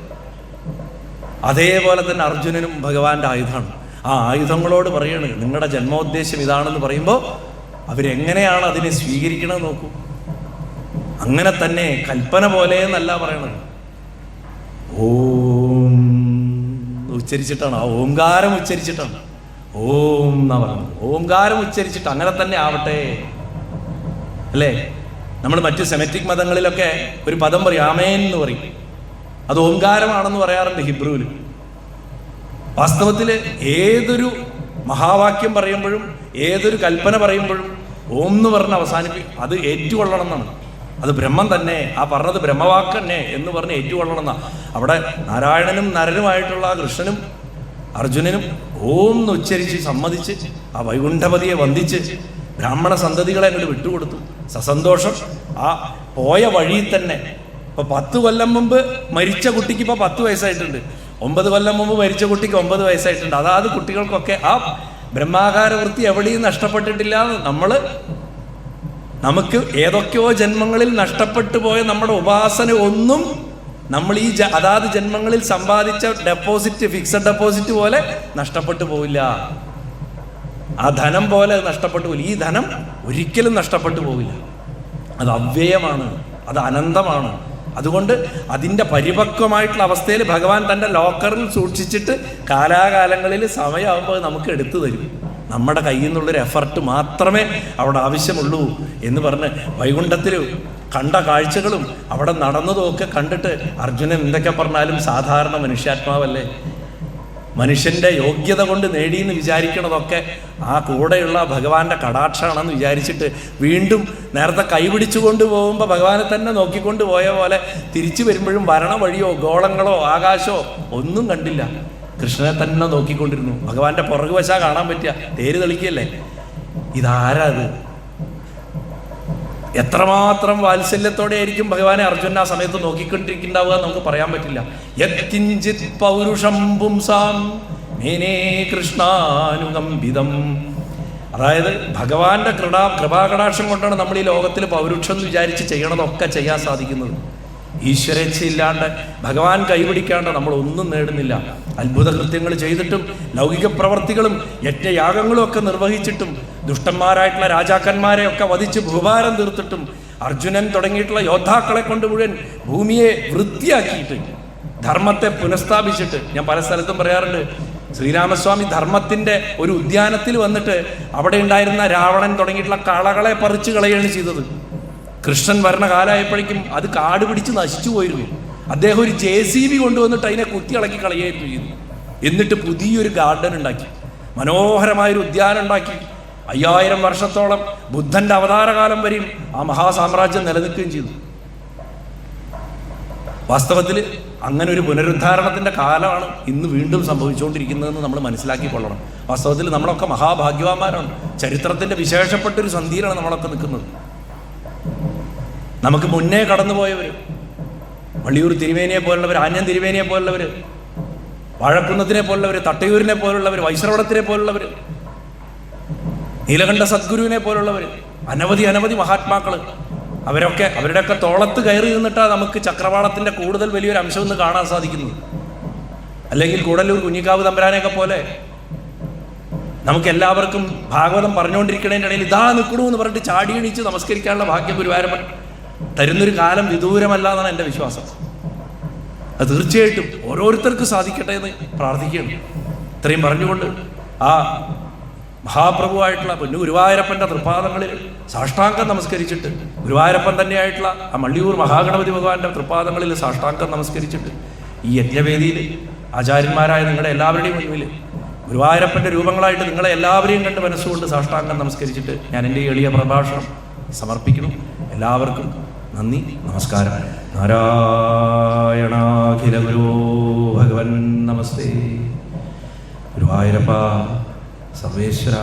അതേപോലെ തന്നെ അർജുനനും ഭഗവാന്റെ ആയുധമാണ്. ആ ആയുധങ്ങളോട് പറയണ്, നിങ്ങളുടെ ജന്മോദ്ദേശം ഇതാണെന്ന് പറയുമ്പോൾ അവരെങ്ങനെയാണ് അതിനെ സ്വീകരിക്കണമെന്ന് നോക്കൂ. അങ്ങനെ തന്നെ കൽപ്പന പോലെ എന്നല്ല പറയണത്, ഓം ഉച്ചരിച്ചിട്ടാണ്, ആ ഓംകാരം ഉച്ചരിച്ചിട്ടാണ് ഓം എന്നാ പറയുന്നത്. ഓംകാരം ഉച്ചരിച്ചിട്ട് അങ്ങനെ തന്നെ ആവട്ടെ അല്ലേ? നമ്മൾ മറ്റു സെമറ്റിക് മതങ്ങളിലൊക്കെ ഒരു പദം പറയും, ആമേൻ എന്ന് പറയും. അത് ഓംകാരമാണെന്ന് പറയാറുണ്ട് ഹിബ്രുവിൽ. വാസ്തവത്തിൽ ഏതൊരു മഹാവാക്യം പറയുമ്പോഴും ഏതൊരു കൽപ്പന പറയുമ്പോഴും ഓം എന്ന് പറഞ്ഞ് അവസാനിപ്പിക്കും. അത് ഏറ്റുകൊള്ളണം എന്നാണ്. അത് ബ്രഹ്മം തന്നെ, ആ പറഞ്ഞത് ബ്രഹ്മവാക്ക് തന്നെ എന്ന് പറഞ്ഞ് ഏറ്റുകൊള്ളണം എന്നാണ്. അവിടെ നാരായണനും നരനുമായിട്ടുള്ള കൃഷ്ണനും അർജുനനും ഓം എന്ന് ഉച്ചരിച്ച് സമ്മതിച്ച് ആ വൈകുണ്ഠപതിയെ വന്ദിച്ച് ബ്രാഹ്മണ സന്തതികളെ അങ്ങോട്ട് വിട്ടുകൊടുത്തു. സസന്തോഷം ആ പോയ വഴിയിൽ തന്നെ. ഇപ്പൊ 10 കൊല്ലം മുമ്പ് മരിച്ച കുട്ടിക്ക് ഇപ്പൊ 10 വയസ്സായിട്ടുണ്ട്. 9 കൊല്ലം മുമ്പ് മരിച്ച കുട്ടിക്ക് 9 വയസ്സായിട്ടുണ്ട്. അതാത് കുട്ടികൾക്കൊക്കെ ആ ബ്രഹ്മാകാര വൃത്തി എവിടെയും നഷ്ടപ്പെട്ടിട്ടില്ല. നമുക്ക് ഏതൊക്കെയോ ജന്മങ്ങളിൽ നഷ്ടപ്പെട്ടു പോയ നമ്മുടെ ഉപാസന ഒന്നും നമ്മൾ ഈ അതാത് ജന്മങ്ങളിൽ സമ്പാദിച്ച ഡെപ്പോസിറ്റ്, ഫിക്സഡ് ഡെപ്പോസിറ്റ് പോലെ നഷ്ടപ്പെട്ടു പോവില്ല. ആ ധനം പോലെ നഷ്ടപ്പെട്ടു പോവില്ല. ഈ ധനം ഒരിക്കലും നഷ്ടപ്പെട്ടു പോവില്ല. അത് അവ്യയമാണ്, അത് അനന്തമാണ്. അതുകൊണ്ട് അതിൻ്റെ പരിപക്വമായിട്ടുള്ള അവസ്ഥയിൽ ഭഗവാൻ തൻ്റെ ലോക്കറിൽ സൂക്ഷിച്ചിട്ട് കാലാകാലങ്ങളിൽ സമയമാകുമ്പോൾ നമുക്ക് എടുത്തു തരും. നമ്മുടെ കയ്യിൽ നിന്നുള്ളൊരു എഫർട്ട് മാത്രമേ അവിടെ ആവശ്യമുള്ളൂ എന്ന് പറഞ്ഞ് വൈകുണ്ഠത്തിൽ കണ്ട കാഴ്ചകളും അവിടെ നടന്നതുമൊക്കെ കണ്ടിട്ട് അർജുനൻ എന്തൊക്കെ പറഞ്ഞാലും സാധാരണ മനുഷ്യാത്മാവല്ലേ, മനുഷ്യൻ്റെ യോഗ്യത കൊണ്ട് നേടിയെന്ന് വിചാരിക്കണതൊക്കെ ആ കൂടെയുള്ള ഭഗവാന്റെ കടാക്ഷമാണെന്ന് വിചാരിച്ചിട്ട് വീണ്ടും നേരത്തെ കൈപിടിച്ചു കൊണ്ടുപോകുമ്പോൾ ഭഗവാനെ തന്നെ നോക്കിക്കൊണ്ട് പോയ പോലെ തിരിച്ചു വരുമ്പോഴും വരണ വഴിയോ ഗോളങ്ങളോ ആകാശമോ ഒന്നും കണ്ടില്ല. കൃഷ്ണനെ തന്നെ നോക്കിക്കൊണ്ടിരുന്നു. ഭഗവാന്റെ പുറകുവശാ കാണാൻ പറ്റുക, തേര് തെളിക്കല്ലേ. ഇതാരാ അത്? എത്രമാത്രം വാത്സല്യത്തോടെ ആയിരിക്കും ഭഗവാനെ അർജുന ആ സമയത്ത് നോക്കിക്കൊണ്ടിരിക്കുന്നുണ്ടാവുക നമുക്ക് പറയാൻ പറ്റില്ല. യത്കിഞ്ചിത് പൗരുഷം പുംസാം മേനേ കൃഷ്ണാനുകമ്പിതം. അതായത് ഭഗവാന്റെ കൃപാകടാക്ഷം കൊണ്ടാണ് നമ്മൾ ഈ ലോകത്തിൽ പൗരുഷം എന്ന് വിചാരിച്ച് ചെയ്യണതൊക്കെ ചെയ്യാൻ സാധിക്കുന്നത്. ഈശ്വരേച്ഛയില്ലാണ്ട് ഭഗവാൻ കൈപിടിക്കാണ്ട് നമ്മൾ ഒന്നും നേടുന്നില്ല. അത്ഭുത കൃത്യങ്ങൾ ചെയ്തിട്ടും ലൗകിക പ്രവർത്തികളും യജ്ഞയാഗങ്ങളും ഒക്കെ നിർവഹിച്ചിട്ടും ദുഷ്ടന്മാരായിട്ടുള്ള രാജാക്കന്മാരെ ഒക്കെ വധിച്ച് ഭൂഭാരം തീർത്തിട്ടും അർജുനൻ തുടങ്ങിയിട്ടുള്ള യോദ്ധാക്കളെ കൊണ്ട് മുഴുവൻ ഭൂമിയെ വൃത്തിയാക്കിയിട്ട് ധർമ്മത്തെ പുനഃസ്ഥാപിച്ചിട്ട്, ഞാൻ പല സ്ഥലത്തും പറയാറുണ്ട്, ശ്രീരാമസ്വാമി ധർമ്മത്തിൻ്റെ ഒരു ഉദ്യാനത്തിൽ വന്നിട്ട് അവിടെ ഉണ്ടായിരുന്ന രാവണൻ തുടങ്ങിയിട്ടുള്ള കളകളെ പറിച്ചു കളയുകയാണ് ചെയ്തത്. കൃഷ്ണൻ വരണ കാലമായപ്പോഴേക്കും അത് കാട് പിടിച്ച് നശിച്ചു പോയിരുന്നു. അദ്ദേഹം ഒരു JCB കൊണ്ടുവന്നിട്ട് അതിനെ കുത്തിയിളക്കി കളയുകയായിരുന്നു ചെയ്തു. എന്നിട്ട് പുതിയൊരു ഗാർഡൻ ഉണ്ടാക്കി, മനോഹരമായൊരു ഉദ്യാനം ഉണ്ടാക്കി. 5000 വർഷത്തോളം ബുദ്ധന്റെ അവതാരകാലം വരെയും ആ മഹാസാമ്രാജ്യം നിലനിൽക്കുകയും ചെയ്തു. വാസ്തവത്തിൽ അങ്ങനെ ഒരു പുനരുദ്ധാരണത്തിന്റെ കാലമാണ് ഇന്ന് വീണ്ടും സംഭവിച്ചുകൊണ്ടിരിക്കുന്നതെന്ന് നമ്മൾ മനസ്സിലാക്കിക്കൊള്ളണം. വാസ്തവത്തിൽ നമ്മളൊക്കെ മഹാഭാഗ്യവാന്മാരാണ്. ചരിത്രത്തിന്റെ വിശേഷപ്പെട്ടൊരു സന്ധിയിലാണ് നമ്മളൊക്കെ നിൽക്കുന്നത്. നമുക്ക് മുന്നേ കടന്നുപോയവർ, വള്ളിയൂർ തിരുമേനിയെ പോലുള്ളവർ, ആന്യൻ തിരുമേനിയെ പോലുള്ളവർ, വാഴക്കുന്നത്തിനെ പോലുള്ളവർ, തട്ടയൂരിനെ പോലുള്ളവർ, വൈശ്രവണത്തിനെ പോലുള്ളവർ, നീലകണ്ഠ സദ്ഗുരുവിനെ പോലുള്ളവർ, അനവധി മഹാത്മാക്കൾ, അവരുടെയൊക്കെ തോളത്ത് കയറി നിന്നിട്ടാണ് നമുക്ക് ചക്രവാളത്തിന്റെ കൂടുതൽ വലിയൊരു അംശം ഒന്ന് കാണാൻ സാധിക്കുന്നത്. അല്ലെങ്കിൽ കൂടല്ലൂർ കുഞ്ഞിക്കാവ് തമ്പുരാനെയൊക്കെ പോലെ നമുക്ക് എല്ലാവർക്കും ഭാഗവതം പറഞ്ഞുകൊണ്ടിരിക്കണതിൻ്റെ ഇടയിൽ ഇതാ നിൽക്കണു എന്ന് പറഞ്ഞിട്ട് ചാടി എണീച്ച് നമസ്കരിക്കാനുള്ള ഭാഗ്യം ഗുരുവായൂരപ്പൻ തരുന്നൊരു കാലം വിദൂരമല്ല എന്നാണ് എൻ്റെ വിശ്വാസം. അത് തീർച്ചയായിട്ടും ഓരോരുത്തർക്കും സാധിക്കട്ടെ എന്ന് പ്രാർത്ഥിക്കുകയാണ്. ഇത്രയും പറഞ്ഞുകൊണ്ട് ആ മഹാപ്രഭുവായിട്ടുള്ള പൊന്നു ഗുരുവായൂരപ്പൻ്റെ തൃപ്പാദങ്ങളിൽ സാഷ്ടാംഗം നമസ്കരിച്ചിട്ട്, ഗുരുവായൂരപ്പൻ തന്നെയായിട്ടുള്ള ആ മള്ളിയൂർ മഹാഗണപതി ഭഗവാന്റെ തൃപ്പാദങ്ങളിൽ സാഷ്ടാംഗം നമസ്കരിച്ചിട്ട് ഈ യജ്ഞവേദിയിൽ ആചാര്യന്മാരായ നിങ്ങളുടെ എല്ലാവരുടെയും മുന്നിൽ ഗുരുവായൂരപ്പൻ്റെ രൂപങ്ങളായിട്ട് നിങ്ങളെ എല്ലാവരെയും കണ്ട് മനസ്സുകൊണ്ട് സാഷ്ടാംഗം നമസ്കരിച്ചിട്ട് ഞാൻ എൻ്റെ എളിയ പ്രഭാഷണം സമർപ്പിക്കുന്നു. എല്ലാവർക്കും നന്ദി, നമസ്കാരം. നാരായണാഖില ഗുരോ ഭഗവൻ നമസ്തേ. ഗുരുവായൂരപ്പ സർവേശ്വര